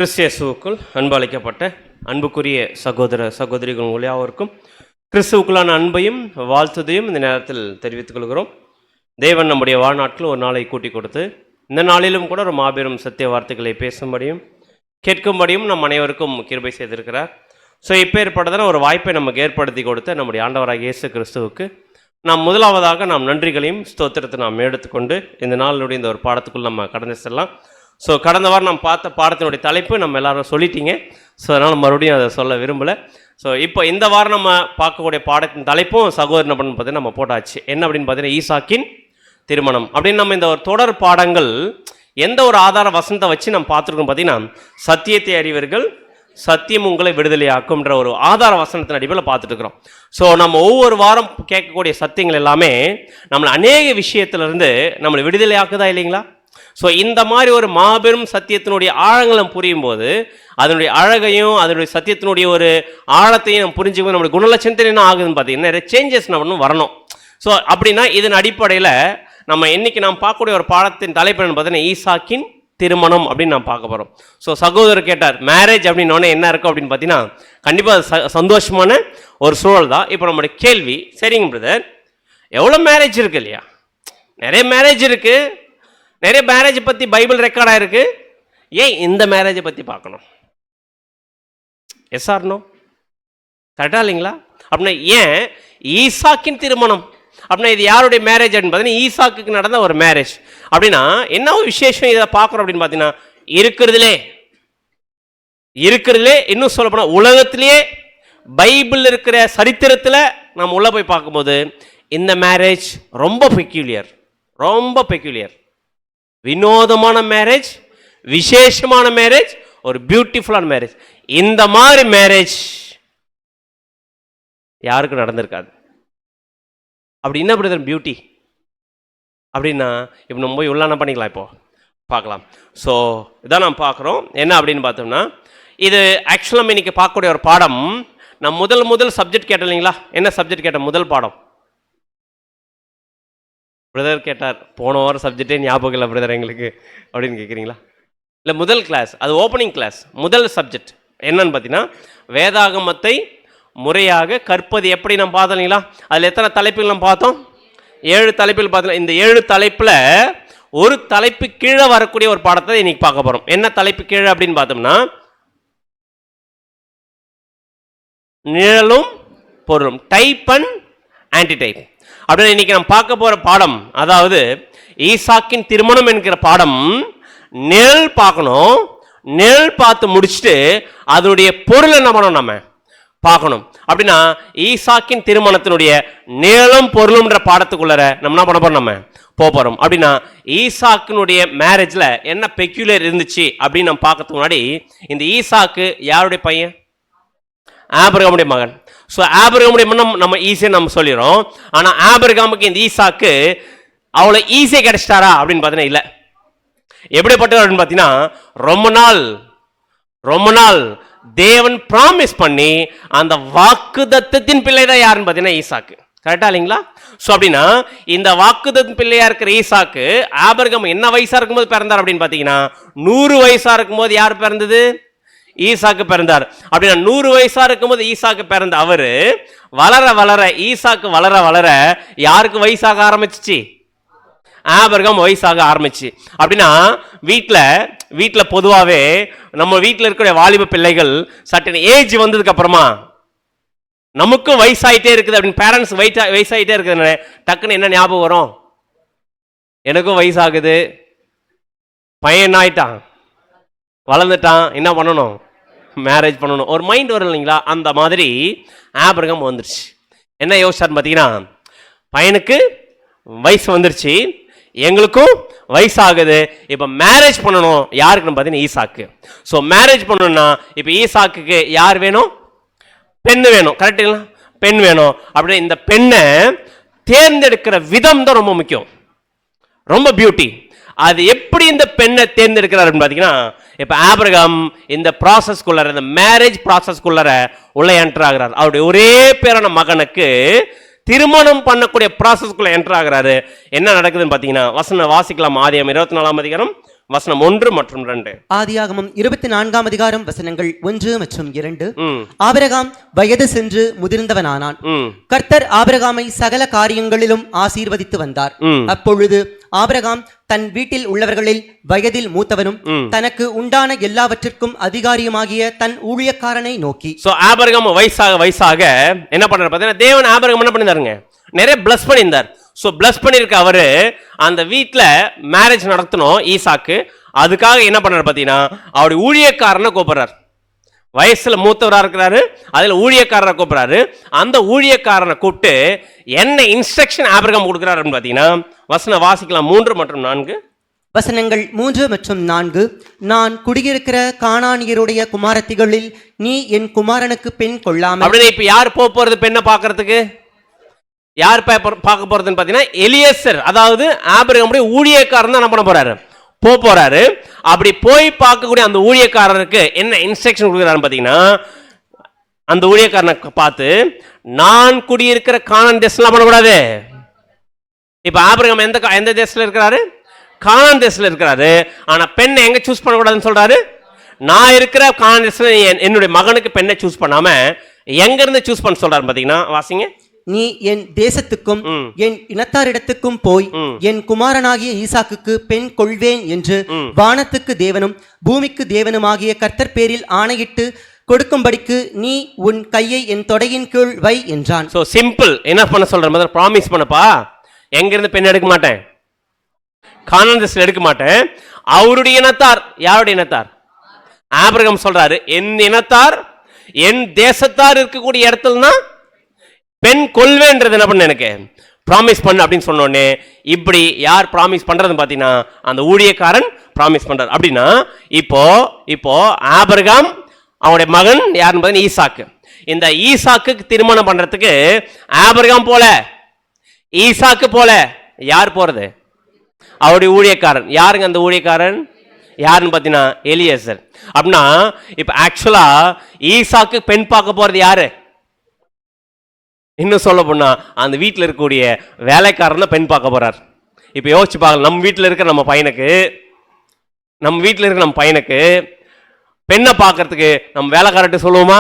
கிறிஸ்தியேசுவுக்குள் அன்பளிக்கப்பட்ட அன்புக்குரிய சகோதர சகோதரிகள் உங்கள் யாவருக்கும் கிறிஸ்துவுக்குள்ளான அன்பையும் வாழ்த்துதையும் இந்த நேரத்தில் தெரிவித்துக் கொள்கிறோம். தேவன் நம்முடைய வாழ்நாட்கள் ஒரு நாளை கூட்டி கொடுத்து இந்த நாளிலும் கூட ஒரு மாபெரும் சத்திய வார்த்தைகளை பேசும்படியும் கேட்கும்படியும் நம் அனைவருக்கும் கிருபை செய்திருக்கிறார். ஸோ இப்பேற்பட்டதான ஒரு வாய்ப்பை நமக்கு ஏற்படுத்தி கொடுத்த நம்முடைய ஆண்டவராக இயேசு கிறிஸ்துவுக்கு நாம் முதலாவதாக நாம் நன்றிகளையும் ஸ்தோத்திரத்தை நாம் எடுத்துக்கொண்டு இந்த நாளினுடைய இந்த ஒரு பாடத்துக்குள் நம்ம கடந்து செல்லலாம். ஸோ கடந்த வாரம் நம்ம பார்த்த பாடத்தினுடைய தலைப்பு நம்ம எல்லாரும் சொல்லிட்டீங்க. ஸோ அதனால் மறுபடியும் அதை சொல்ல விரும்பலை. ஸோ இப்போ இந்த வாரம் நம்ம பார்க்கக்கூடிய பாடத்தின் தலைப்பும் சகோதரன் அப்படின்னு பார்த்தீங்கன்னா நம்ம போட்டாச்சு. என்ன அப்படின்னு பார்த்தீங்கன்னா ஈசாக்கின் திருமணம் அப்படின்னு நம்ம இந்த ஒரு தொடர் பாடங்கள் எந்த ஒரு ஆதார வசனத்தை வச்சு நம்ம பார்த்துருக்கோம் பார்த்தீங்கன்னா சத்தியத்தை அறிவர்கள் சத்தியம் உங்களை விடுதலையாக்கும்ன்ற ஒரு ஆதார வசனத்தின் அடிப்படையில் பார்த்துட்டு இருக்கிறோம். ஸோ நம்ம ஒவ்வொரு வாரம் கேட்கக்கூடிய சத்தியங்கள் எல்லாமே நம்மளை அநேக விஷயத்திலிருந்து நம்மளை விடுதலையாக்குதா இல்லைங்களா? ஸோ இந்த மாதிரி ஒரு மாபெரும் சத்தியத்தினுடைய ஆழங்களும் புரியும் போது அதனுடைய அழகையும் அதனுடைய சத்தியத்தினுடைய ஒரு ஆழத்தையும் நம்ம புரிஞ்சுக்கும் நம்மளுடைய குணலட்சணத்தில் என்ன ஆகுதுன்னு பார்த்தீங்கன்னா நிறைய சேஞ்சஸ் நம்ம வரணும். ஸோ அப்படின்னா இதன் அடிப்படையில் நம்ம இன்னைக்கு நாம் பார்க்கக்கூடிய ஒரு பாடத்தின் தலைப்பு என்னன்னு பார்த்தீங்கன்னா ஈசாக்கின் திருமணம் அப்படின்னு நான் பார்க்க போகிறோம். ஸோ சகோதரர் கேட்டார் மேரேஜ் அப்படின்னோடனே என்ன இருக்கும் அப்படின்னு பார்த்தீங்கன்னா கண்டிப்பாக சந்தோஷமான ஒரு சூழல் தான். இப்போ நம்மளுடைய கேள்வி, சரிங்க பிரதர், எவ்வளோ மேரேஜ் இருக்கு இல்லையா? நிறைய மேரேஜ் இருக்குது, நிறைய மேரேஜ் பற்றி பைபிள் ரெக்கார்டாக இருக்குது, ஏன் இந்த மேரேஜை பற்றி பார்க்கணும்? Yes or no? கரெக்டாக இல்லைங்களா? அப்படின்னா ஏன் ஈசாக்கின் திருமணம் அப்படின்னா இது யாருடைய மேரேஜ் அப்படின்னு பார்த்தீங்கன்னா ஈசாக்குக்கு நடந்த ஒரு மேரேஜ். அப்படின்னா என்ன விசேஷம் இதை பார்க்குறோம் அப்படின்னு பார்த்தீங்கன்னா இருக்கிறதுலே இன்னும் சொல்ல போனால் உலகத்திலேயே பைபிள் இருக்கிற சரித்திரத்தில் நம்ம உள்ளே போய் பார்க்கும்போது இந்த மேரேஜ் ரொம்ப பெக்யூலியர், வினோதமான மேரேஜ், விசேஷமான மேரேஜ், ஒரு பியூட்டிஃபுல்லான மேரேஜ். இந்த மாதிரி மேரேஜ் யாருக்கும் நடந்திருக்காது. அப்படி என்ன பிரதர் பியூட்டி அப்படின்னா இப்போ நம்ம போய் உள்ளான பண்ணிக்கலாம், இப்போ பார்க்கலாம். ஸோ இதான் நாம் பார்க்குறோம். என்ன அப்படின்னு பார்த்தோம்னா இது ஆக்சுவலாக இன்னைக்கு பார்க்கக்கூடிய ஒரு பாடம். நான் முதல் சப்ஜெக்ட் கேட்டேன் இல்லைங்களா? என்ன சப்ஜெக்ட் கேட்டேன்? முதல் பாடம் பிரதர் கேட்டார், போன வாரம் சப்ஜெக்டே ஞாபகம் இல்லை பிரதர் எங்களுக்கு அப்படின்னு கேட்குறீங்களா? இல்லை, முதல் கிளாஸ், அது ஓப்பனிங் கிளாஸ். முதல் சப்ஜெக்ட் என்னன்னு பார்த்தீங்கன்னா வேதாகமத்தை முறையாக கற்பது எப்படி நம்ம பார்த்தோம் இல்லைங்களா? அதில் எத்தனை தலைப்புகள் நம்ம பார்த்தோம்? 7 தலைப்புகள் பார்த்தோம். இந்த 7 தலைப்பில் ஒரு தலைப்பு கீழே வரக்கூடிய ஒரு பாடத்தை இன்னைக்கு பார்க்க போகிறோம். என்ன தலைப்பு கீழே அப்படின்னு பார்த்தோம்னா நிழலும் பொருளும், டைப் அண்ட் ஆன்டிடைப் அப்படின்னு இன்னைக்கு நம்ம பார்க்க போகிற பாடம். அதாவது ஈசாக்கின் திருமணம் என்கிற பாடம் நிழல் பார்க்கணும், நிழல் பார்த்து முடிச்சுட்டு அதனுடைய பொருள் என்ன பண்ணணும் நம்ம பார்க்கணும். அப்படின்னா ஈசாக்கின் திருமணத்தினுடைய நிழலும் பொருளும்ன்ற பாடத்துக்குள்ளார நம்ம என்ன பண்ண போறோம்? நம்ம போகிறோம். அப்படின்னா ஈசாக்கினுடைய மேரேஜில் என்ன பெக்யூலர் இருந்துச்சு அப்படின்னு நம்ம பார்க்கறதுக்கு முன்னாடி இந்த ஈசாக்கு யாருடைய பையன்? ஆபிரகாமுடைய மகன். ஸோ ஆபிரகாமுடைய மகன் நம்ம ஈஸியாக நம்ம சொல்லிடுறோம். ஆனால் ஆபிரகாமுக்கு இந்த ஈசாக்கு அவ்வளோ ஈஸியாக கிடைச்சிட்டாரா அப்படின்னு பார்த்தீங்கன்னா இல்லை. எப்படிப்பட்டது அப்படின்னு பார்த்தீங்கன்னா ரொம்ப நாள் தேவன் ப்ராமிஸ் பண்ணி அந்த வாக்குதத்தத்தின் பிள்ளை தான் யாருன்னு பார்த்தீங்கன்னா ஈசாக்கு. கரெக்டா இல்லைங்களா? ஸோ அப்படின்னா இந்த வாக்குதத்தின் பிள்ளையா இருக்கிற ஈசாக்கு ஆபிரகாம் என்ன வயசா இருக்கும்போது பிறந்தார் அப்படின்னு பார்த்தீங்கன்னா 100 வயசா இருக்கும்போது யார் பிறந்தது? ஈசாக்கு பிறந்தார். அப்படின்னா 100 வயசா இருக்கும்போது ஈசாக்கு பிறந்த அவரு ஈசாக்கு வளர யாருக்கு வயசாக ஆரம்பிச்சிச்சு? ஆபிரகாம் வயசாக ஆரம்பிச்சு. அப்படின்னா வீட்டில் பொதுவாகவே நம்ம வீட்டில் இருக்கிற வாலிப பிள்ளைகள் சட்டன் ஏஜ் வந்ததுக்கு அப்புறமா நமக்கும் வயசாயிட்டே இருக்குது அப்படின்னு பேரண்ட்ஸ் வயசாயிட்டே இருக்குது டக்குன்னு என்ன ஞாபகம் வரும்? எனக்கும் வயசாகுது, பையன் ஆயிட்டான், வளர்ந்துட்டான், என்ன பண்ணணும்? மேரேஜ் பண்ணணும், ஒரு மைண்ட் வரும் இல்லைங்களா? அந்த மாதிரி ஆபிரகாம் வந்துருச்சு. என்ன யோசிச்சார் பார்த்தீங்கன்னா பையனுக்கு வயசு வந்துருச்சு, எங்களுக்கும் வயசாகுது, இப்போ மேரேஜ் பண்ணணும். யாருக்குன்னு பார்த்தீங்கன்னா ஈசாக்கு. ஸோ மேரேஜ் பண்ணணும்னா இப்போ ஈசாக்குக்கு யார் வேணும்? பெண் வேணும். கரெக்டுங்களா? பெண் வேணும். அப்படின்னா இந்த பெண்ணை தேர்ந்தெடுக்கிற விதம் தான் ரொம்ப முக்கியம், ரொம்ப பியூட்டி. அது எப்படி இந்த பெண்ணை தேர்ந்தெடுக்கிறார் பார்த்தீங்கன்னா இப்போ ஆபிரகாம் இந்த ப்ராசஸ்குள்ளார, இந்த மேரேஜ் ப்ராசஸ்குள்ளார உள்ள என்டர் ஆகிறார். அவருடைய ஒரே பேரான மகனுக்கு திருமணம் பண்ணக்கூடிய ப்ராசஸ்குள்ள என்டர் ஆகிறாரு. என்ன நடக்குதுன்னு பார்த்தீங்கன்னா வசனம் வாசிக்கலாம். ஆதியாகமம் 24ஆம் அதிகாரம் வசனம் 1 மற்றும் 2. ஆதியாகமம் 24ஆம் அதிகாரம் வசனங்கள் 1 மற்றும் 2. ஆபிரகாம் வயது சென்று முதிர்ந்தவனானான். கர்த்தர் ஆபிரகாமை சகல காரியங்களிலும் ஆசீர்வதித்து வந்தார். அப்பொழுது ஆபிரகாம் தன் வீட்டில் உள்ளவர்களில் வயதில் மூத்தவனும் தனக்கு உண்டான எல்லாவற்றிற்கும் அதிகாரியுமாகிய தன் ஊழியக்காரனை நோக்கி. ஆபிரகாம் வயசாக என்ன பண்றாரு பாத்தீங்கன்னா, தேவன் ஆபிரகாம் என்ன பண்ணிருந்தாருங்க, நிறைய பிளஸ் பண்ணியிருந்தார். ஸோ பிளஸ் பண்ணியிருக்க அவரு அந்த வீட்டில் மேரேஜ் நடத்தணும் ஈசாக்கு. அதுக்காக என்ன பண்ணார் பார்த்தீங்கன்னா, அவருடைய ஊழியக்காரனை கூப்பிடுறாரு. வயசுல மூத்தவராக இருக்கிறாரு, அதில் ஊழியக்காரரை கூப்பிடுறாரு. அந்த ஊழியக்காரனை கூப்பிட்டு என்ன இன்ஸ்ட்ரக்ஷன் ஆபிரகாம் கொடுக்குறாருன்னு பார்த்தீங்கன்னா, வசனம் வாசிக்கலாம் 3 மற்றும் 4. வசனங்கள் 3 மற்றும் 4. நான் குடியிருக்கிற கானானியருடைய குமாரத்திகளில் நீ என் குமாரனுக்கு பெண் கொள்ளாமல். அப்படின்னு இப்ப யார் போறது பெண்ணை பார்க்கறதுக்கு? யார் பார்க்க போறதுன்னு பார்த்தீங்கன்னா, எலியேசர், அதாவது ஆபிரகாமுடைய ஊழியக்காரன் தான் என்ன பண்ண போறாரு, போறாரு. அப்படி போய் பார்க்கக்கூடிய அந்த ஊழியக்காரருக்கு என்ன இன்ஸ்ட்ரக்ஷன் கொடுக்குறாருன்னு பார்த்தீங்கன்னா, அந்த ஊழியக்காரனை பார்த்து, நான் குடியிருக்கிற கானான் தேசம்லாம் பண்ணக்கூடாது. இப்ப ஆபிரகாம் எந்த தேசத்துல இருக்கிறாரு? கானான் தேசத்துல இருக்கிறாரு. ஆனா பெண்ணை எங்க சூஸ் பண்ணக்கூடாதுன்னு சொல்றாரு? நான் இருக்கிற கானான் தேசத்துல என்னுடைய மகனுக்கு பெண்ணை சூஸ் பண்ணாம எங்க இருந்து சூஸ் பண்ண சொல்றாரு பார்த்தீங்கன்னா, வாசிங்க. நீ என் தேசத்துக்கும் என் இனத்தாரிடத்துக்கும் போய் என் குமாரனாகிய ஈசாக்குக்கு பெண் கொள்வேன் என்று வானத்துக்கு தேவனும் பூமிக்கு தேவனுமாகிய கர்த்தர் பேரில் ஆணையிட்டு கொடுக்கும்படிக்கு நீ உன் கையை என் தொடையின் கீழ் வை என்றான். So simple. என்ன பண்ண சொல்ற, ப்ராமிஸ் பண்ணப்பா, எங்க இருந்து பெண் எடுக்க மாட்டேன், கானான் தேசத்துல எடுக்க மாட்டேன். அவருடைய இனத்தார், யாருடைய இனத்தார்? ஆபிரகாம் சொல்றாரு, என் இனத்தார் என் தேசத்தார் இருக்கக்கூடிய இடத்துல பெண் கொள்வேன்றது என்ன பண்ண, எனக்கு ப்ராமிஸ் பண்ணு அப்படின்னு சொன்னோடனே, இப்படி யார் ப்ராமிஸ் பண்றதுன்னு பார்த்தீங்கன்னா, அந்த ஊழியக்காரன் ப்ராமிஸ் பண்றாரு. அப்படின்னா இப்போ ஆபிரகாம் அவனுடைய மகன் யாருன்னு பார்த்தீங்கன்னா ஈசாக்கு. இந்த ஈசாக்கு திருமணம் பண்றதுக்கு ஆபிரகாம் போல, ஈசாக்கு போல யார் போறது? அவருடைய ஊழியக்காரன். யாருங்க அந்த ஊழியக்காரன்? யாருன்னு பார்த்தீங்கன்னா எலியேசர். அப்படின்னா இப்போ ஆக்சுவலா ஈசாக்கு பெண் பார்க்க போறது யாரு? இன்னும் சொல்ல போனா அந்த வீட்டில் இருக்கக்கூடிய வேலைக்காரன் தான் பெண் பார்க்க போறார். இப்போ யோசிச்சு பார்க்கலாம், நம்ம வீட்டில் இருக்கிற நம்ம பையனுக்கு பெண்ணை பார்க்கறதுக்கு நம்ம வேலைக்காரர்கிட்ட சொல்லுவோமா?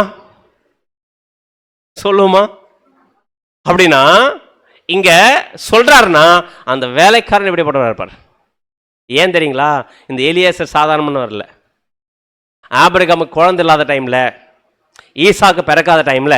அப்படின்னா இங்க சொல்றாருன்னா அந்த வேலைக்காரன் எப்படி பண்றாரு இருப்பார். ஏன் தெரியுங்களா? இந்த எலியேசர் சாதாரணமான வரல. ஆபிரகாமுக்கு குழந்தை இல்லாத டைம்ல, ஈசாக்கு பிறக்காத டைம்ல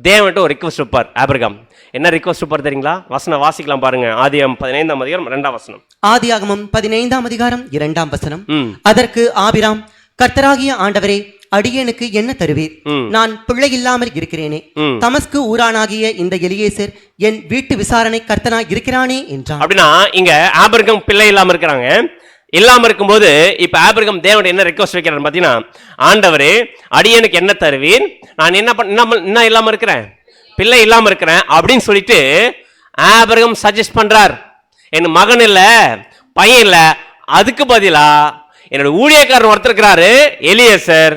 தேவன்கிட்ட ஒரு ரிக்வெஸ்ட் வைப்பார் ஆபிரகாம். என்ன ரிக்வெஸ்ட் வைப்பார் தெரியுங்களா? வசனம் வாசிக்கலாம் பாருங்க. ஆதியாகமம் 15ஆம் அதிகாரம் 2ஆம் வசனம். ஆதியாகமம் 15ஆம் அதிகாரம் 2ஆம் வசனம். அதற்கு ஆபிராம், கர்த்தராகிய ஆண்டவரே, அடியேனுக்கு என்ன தருவீர்? நான் பிள்ளை இல்லாமல் இருக்கிறேனே. தமஸ்கு ஊரானாகிய இந்த எலியேசர் என் வீட்டு விசாரணை கர்த்தனாய் இருக்கிறானே என்றான். அப்படின்னா இங்க ஆபிரகாம் பிள்ளை இல்லாம இருக்கிறாங்க. இல்லாம இருக்கும்போது இப்ப ஆபிரகாம் தேவன் என்ன ரிக்வெஸ்ட் வைக்கிறார் பாத்தீங்கன்னா, ஆண்டவரே, அடியனுக்கு என்ன தருவீர்? நான் என்ன இல்லாம இருக்கிறேன், பிள்ளை இல்லாம இருக்கிறேன் அப்படின்னு சொல்லிட்டு ஆபிரகாம் சஜஸ்ட் பண்றார். என் மகன் இல்ல, பையன் இல்ல, அதுக்கு பதிலா என்னோட ஊழியக்காரன் ஒருத்தர் இருக்கிறாரு எலியேசர்,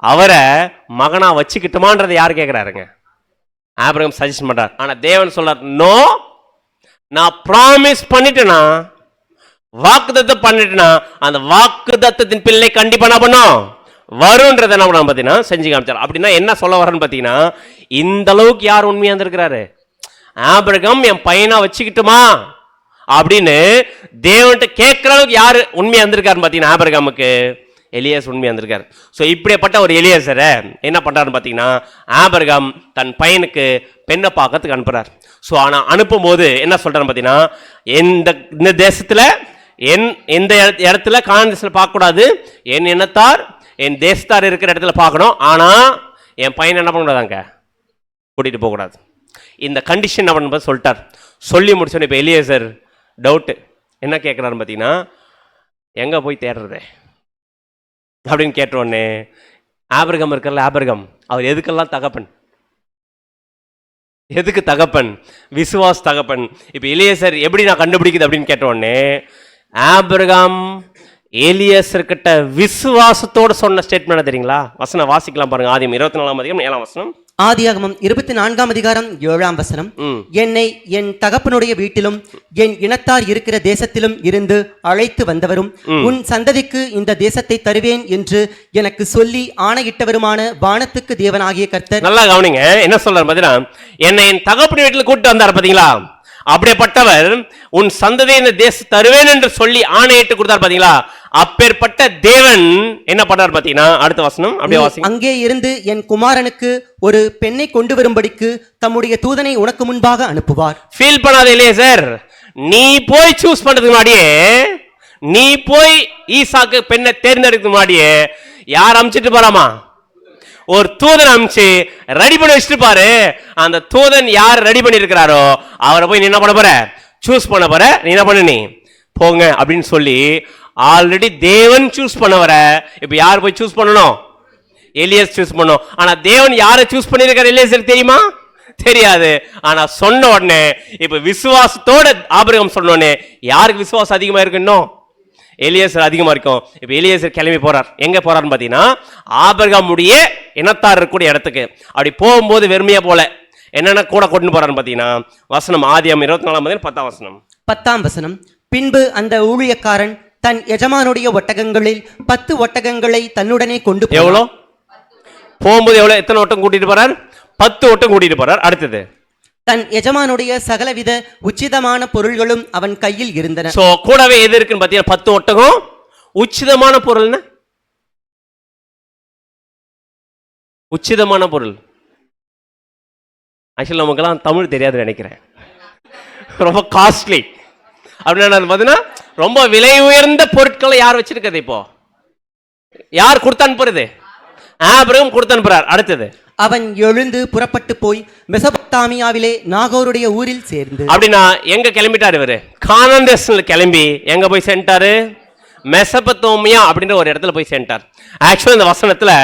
அவரை மகனா வச்சுக்கிட்டுமான்றதை யார் கேட்கிறாருங்க? ஆபிரகாம் சஜஸ்ட் பண்றார். ஆனா தேவன் சொல்றார், நோ, நான் ப்ராமிஸ் பண்ணிட்டேனா, வாக்குத்தத்தம் பண்ணிட்டுனா அந்த வாக்குத்தத்தத்தின் பிள்ளை கண்டிப்பா என்ன பண்ணும், வரும்ன்றதை என்ன பண்ண பார்த்தீங்கன்னா செஞ்சு காமிச்சார். அப்படின்னா என்ன சொல்ல வரேன்னு பார்த்தீங்கன்னா, இந்த அளவுக்கு யார் உண்மையா இருந்திருக்கிறாரு? ஆபிரகாம் என் பையனா வச்சுக்கிட்டுமா அப்படின்னு தேவன்கிட்ட கேட்கிற அளவுக்கு யாரு உண்மையா இருந்திருக்காருன்னு பார்த்தீங்கன்னா, ஆபிரகாமுக்கு எலியாஸ் உண்மையா இருந்திருக்காரு. ஸோ இப்படிப்பட்ட ஒரு எலியாசரை என்ன பண்றாருன்னு பார்த்தீங்கன்னா, ஆபிரகாம் தன் பையனுக்கு பெண்ணை பார்க்கறதுக்கு அனுப்புறாரு. ஸோ ஆனால் அனுப்பும் போது என்ன சொல்றாரு பார்த்தீங்கன்னா, இந்த தேசத்துல எந்த இடத்துல கானான் தேசத்துல பார்க்கக்கூடாது, என் இனத்தார் என் தேசத்தார் இருக்கிற இடத்துல பார்க்கணும், ஆனா என் பையனை என்ன பண்ணக்கூடாதாங்க, கூட்டிட்டு போகக்கூடாது. இந்த கண்டிஷன் என்ன பண்ண சொல்லிட்டார். சொல்லி முடிச்சோன்னு இப்போ எலியேசர் டவுட்டு என்ன கேட்குறாருன்னு பார்த்தீங்கன்னா, எங்கே போய் தேடுறது அப்படின்னு கேட்டோடனே ஆபிரகாம் இருக்கிறல, ஆபிரகாம் அவர் எதுக்கெல்லாம் தகப்பன், எதுக்கு தகப்பன்? விசுவாஸ் தகப்பன். இப்போ எலியேசர் எப்படி நான் கண்டுபிடிக்குது அப்படின்னு கேட்டோடனே ஆபிரகாம் எலியேசர் கிட்ட விசுவாசத்தோடு சொன்ன ஸ்டேட்மெண்ட் தெரியுங்களா? வசனம் வாசிக்கலாம் பாருங்க. ஆதியாகமம் 24ஆம் அதிகாரம் 7ஆம் வசனம். ஆதியாகமம் 24ஆம் அதிகாரம் 7ஆம் வசனம். என்னை என் தகப்பனுடைய வீட்டிலும் என் இனத்தார் இருக்கிற தேசத்திலும் இருந்து அழைத்து வந்தவரும் உன் சந்ததிக்கு இந்த தேசத்தை தருவேன் என்று எனக்கு சொல்லி ஆணையிட்டவருமான வானத்துக்கு தேவனாகிய கர்த்தர். நல்லா கவனிங்க, என்ன சொல்றாரு பாத்தீங்கன்னா, என்னை என் தகப்பன் வீட்டுல கூட்டு வந்தார் பாத்தீங்களா, அப்படிப்பட்டவர் உன் சந்ததியை இந்த தேசம் தருவேன் என்று சொல்லி ஆணையிட்டு கொடுத்தார் பாத்தீங்களா, அப்பேற்பட்ட தேவன் என்ன பண்றார் பாத்தீங்கன்னா, அடுத்த வசனம் அப்படியே வாசிங்க. அங்கே இருந்து என் குமாரனுக்கு ஒரு பெண்ணை கொண்டு வரும்படிக்கு தம்முடைய தூதனை உனக்கு முன்பாக அனுப்புவார். ஃபீல் பண்ணாத இல்லையே சார், நீ போய் சூஸ் பண்றதுக்கு முன்னாடியே, நீ போய் ஈசாக்கு பெண்ணை தேர்ந்தெடுக்க முன்னாடியே யார் அமிச்சிட்டு போறாமா, ஒரு தூதன் அமிச்சு ரெடி பண்ணி வச்சுட்டு பாரு. அந்த தூதன் யார் ரெடி பண்ணி இருக்கிறாரோ அவரை போய் நீ என்ன பண்ண போற, சூஸ் பண்ண போற. நீ என்ன பண்ண, நீ போங்க அப்படின்னு சொல்லி ஆல்ரெடி தேவன் சூஸ் பண்ண வர. இப்ப யார் போய் சூஸ் பண்ணணும், எலியாஸ் சூஸ் பண்ணணும். ஆனா தேவன் யாரை சூஸ் பண்ணிருக்காரு எலியாஸ் தெரியுமா, தெரியாது. ஆனா சொன்ன உடனே இப்ப விசுவாசத்தோட ஆபிரகாம் சொன்ன உடனே யாருக்கு விசுவாசம் அதிகமா இருக்கு, இன்னும் எலியாசர் அதிகமா இருக்கும். இப்ப எலியாசர் கிளம்பி போறார். எங்க போறாருன்னு பாத்தீங்கன்னா, ஆபிரகாமுடைய இனத்தார் இருக்கக்கூடிய இடத்துக்கு. அப்படி போகும்போது வெறுமையா போல என்னென்ன கூட கொண்டு போறாருன்னு பாத்தீங்கன்னா, வசனம் ஆதியாகமம் 24ஆம் 10ஆம் வசனம். 10ஆம் வசனம். பின்பு அந்த ஊழியக்காரன் தன் எஜமானுடைய ஒட்டகங்களில் 10 ஒட்டகங்களை தன்னுடனே கொண்டு எவ்வளோ போகும்போது எவ்வளவு எத்தனை ஒட்டகம் கூட்டிட்டு போறார், 10 ஒட்டகம் கூட்டிட்டு போறார். அடுத்தது, தன் எஜமானுடைய சகலவித உச்சிதமான பொருள்களும் அவன் கையில் இருந்தன. சோ கூடவே எது இருக்குன்னு பாத்தீங்கன்னா 10 ஒட்டகம். உச்சிதமான பொருள்னா, உச்சிதமான பொருள் ஆக்சுவலி நமக்கெல்லாம் தமிழ் தெரியாது நினைக்கிறேன். ரொம்ப காஸ்ட்லி அப்படின்னா பாத்தீங்கன்னா ரொம்ப விலை உயர்ந்த பொருட்களை யார் வச்சிருக்கிறது, இப்போ யார் கொடுத்து அனுப்புறது, ஆபிரகாம் கொடுத்து அனுப்புறார். அடுத்தது, அவன் எழுந்து புறப்பட்டு போய் மெசொப்பொத்தாமியாவிலே நாகோருடைய ஊரில் சேர்ந்து. அப்படின்னா எங்க கிளம்பிட்டாரு இவரு, கானான் தேசத்துல கிளம்பி எங்க போய் சேர்ந்தாரு, மெசொப்பொத்தாமியா அப்படின்ற ஒரு இடத்துல போய் சேர்ந்தார். ஆக்சுவலா இந்த வசனத்துல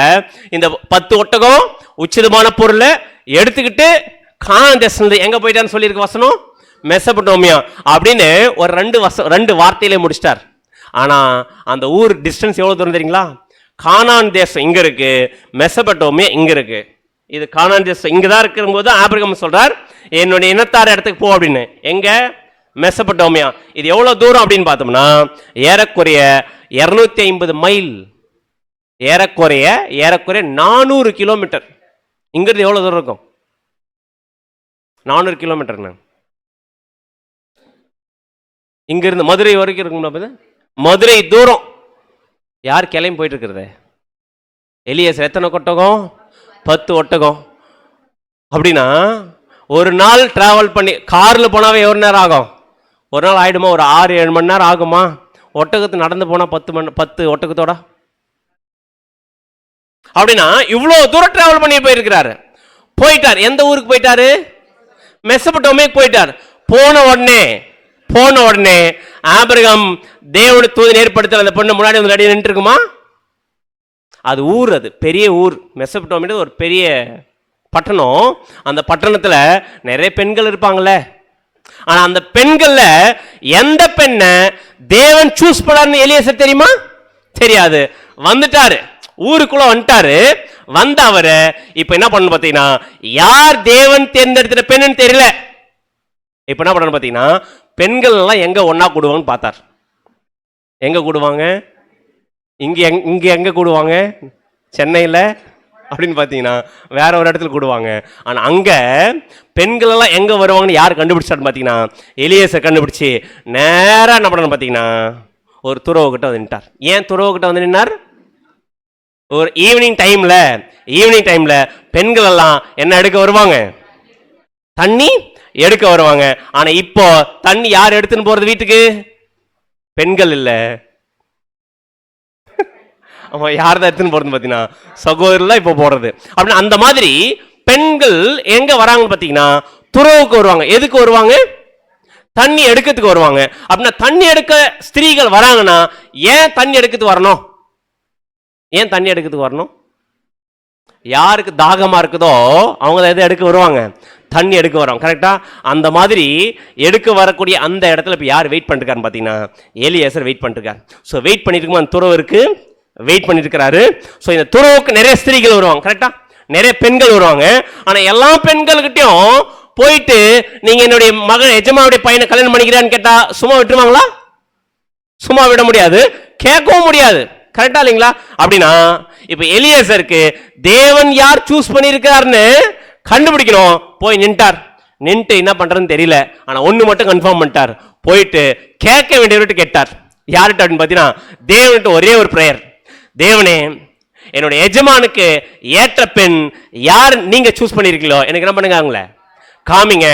இந்த 10 ஒட்டகம் உச்சிதமான பொருளை எடுத்துக்கிட்டு கானான் தேசத்துல எங்க போயிட்டான்னு சொல்லியிருக்கு வசனம், மெசொப்பொத்தாமியா அப்படின்னு ஒரு ரெண்டு வார்த்தையிலே முடிச்சிட்டார். ஆனா அந்த ஊர் டிஸ்டன்ஸ் எவ்வளவு தூரம் தெரியுங்களா, கானான் தேசம் இங்க இருக்கு, மெசொப்பொத்தாமியா இங்க இருக்கு. இது கானான் தேசம் இங்கதான் இருக்கும்போது ஆபிரகாம் சொல்றார் என்னுடைய இனத்தார் இடத்துக்கு போ அப்படின்னு. எங்க, மெசொப்பொத்தாமியா. இது எவ்வளவு தூரம் அப்படின்னு பார்த்தோம்னா ஏறக்குறைய 250 மைல், ஏறக்குறைய 400 கிலோமீட்டர். இங்கிருந்து எவ்வளவு தூரம் இருக்கும், 400 கிலோமீட்டர். இங்கிருந்து மதுரை வரைக்கும் இருக்கும். மதுரை தூரம் யார் கிளம்பி போயிட்டு இருக்கிறது, எலியாசர். எத்தனை ஒட்டகம், 10 ஒட்டகம். அப்படின்னா ஒரு நாள் டிராவல் பண்ணி கார்ல போனாவே எவ்வளவு நேரம் ஆகும், ஒரு நாள் ஆயிடுமா, ஒரு 6-7 மணி நேரம் ஆகுமா. ஒட்டகத்து நடந்து போனா 10 ஒட்டகத்தோட. அப்படின்னா இவ்வளவு தூரம் டிராவல் பண்ணி போயிருக்கிறாரு. போயிட்டார், எந்த ஊருக்கு போயிட்டாரு, மெசொப்பொத்தாமியாவுக்கு போயிட்டார். போன உடனே ஆபிரகாம் தேவனுடைய தூதன் ஏற்படுத்த அந்த பொண்ணு முன்னாடி வந்து ரெடி நின்று இருக்குமா. அது ஊர், அது பெரிய ஊர். மெசொப்பொத்தாமியா ஒரு பெரிய பட்டணம். அந்த பட்டணத்துல நிறைய பெண்கள் இருப்பாங்கல்ல. ஆனா அந்த பெண்கள்ல எந்த பெண்ணை தேவன் சூஸ் பண்ணாருன்னு எலியாசர் தெரியுமா, தெரியாது. வந்துட்டாரு, ஊருக்குள்ள வந்துட்டாரு. வந்த அவரை இப்ப என்ன பண்ணு பாத்தீங்கன்னா, யார் தேவன் தேர்ந்தெடுத்த பெண்ணுன்னு தெரியல. இப்ப என்ன பண்ணு பாத்தீங்கன்னா, பெண்கள் எல்லாம் எங்க ஒன்னா கூடுவாங்கன்னு பார்த்தார். எங்க கூடுவாங்க, இங்க எங்க கூடுவாங்க, சென்னையில அப்படின்னு பார்த்தீங்கன்னா வேற ஒரு இடத்துல கூடுவாங்க. ஆனா அங்க பெண்கள் எல்லாம் எங்க வருவாங்கன்னு யார் கண்டுபிடிச்சாருன்னு பார்த்தீங்கன்னா எலியாசர் கண்டுபிடிச்சு நேரா என்ன பண்ணணும் பார்த்தீங்கன்னா ஒரு துறவுகிட்ட வந்து நின்றார். ஏன் துறவுகிட்ட வந்து நின்னார், ஒரு ஈவினிங் டைம்ல பெண்கள் எல்லாம் என்ன எடுக்க வருவாங்க, தண்ணி எடுக்க வருவாங்க. ஆனா இப்போ தண்ணி யார் எடுத்துன்னு போறது வீட்டுக்கு, பெண்கள் இல்ல. ஆமா, யார் தான் எடுத்துன்னு போறது பாத்தீங்கன்னா சகோதரர்லாம் இப்போ போடுறது. அப்படின்னா அந்த மாதிரி பெண்கள் எங்க வராங்கன்னு பாத்தீங்கன்னா துறவுக்கு வருவாங்க. எதுக்கு வருவாங்க, தண்ணி எடுக்கிறதுக்கு வருவாங்க. அப்படின்னா தண்ணி எடுக்க ஸ்திரீகள் வராங்கன்னா ஏன் தண்ணி எடுக்கிறதுக்கு வரணும், ஏன் தண்ணி எடுக்கிறதுக்கு வரணும், யாருக்கு தாகமா இருக்குதோ அவங்க எதை எடுக்க வருவாங்க, தண்ணி எடுக்க வருவாங்க. கரெக்டா? அந்த மாதிரி எடுக்க வரக்கூடிய அந்த இடத்துல இப்போ யார் வெயிட் பண்ணிருக்காருன்னு பார்த்தீங்கன்னா எலியாசர் வெயிட் பண்ணிருக்காரு. ஸோ வெயிட் பண்ணிட்டு அந்த துறவு இருக்கு, வெயிட் பண்ணிட்டு இருக்கிறாரு. ஸோ இந்த துறவுக்கு நிறைய ஸ்திரீகள் வருவாங்க. கரெக்டா? நிறைய பெண்கள் வருவாங்க. ஆனா எல்லா பெண்கள்கிட்டயும் போயிட்டு நீங்க என்னுடைய மகன் எஜமானுடைய பையனை கல்யாணம் பண்ணிக்கிறான்னு கேட்டா சும்மா விட்டுருவாங்களா? சும்மா விட முடியாது, கேட்கவும் முடியாது. கரெக்டா இல்லைங்களா? அப்படின்னா இப்ப எலியேசருக்கு தேவன் யார் சூஸ் பண்ணியிருக்காருன்னு கண்டுபிடிக்கணும். போய் நின்ட்டு என்ன பண்றதுன்னு தெரியல. ஆனா ஒண்ணு மட்டும் கன்ஃபார்ம் பண்ணிட்டார். போயிட்டு கேட்க வேண்டியவர்கிட்ட கேட்டார். யார்கிட்ட அப்படின்னு பார்த்தீங்கன்னா தேவன்கிட்ட ஒரே ஒரு பிரேயர், தேவனே என்னுடைய எஜமானுக்கு ஏற்ற பெண் யார் நீங்க சூஸ் பண்ணிருக்கீங்களோ எனக்கு என்ன பண்ணுங்க அவங்கள காமிங்க.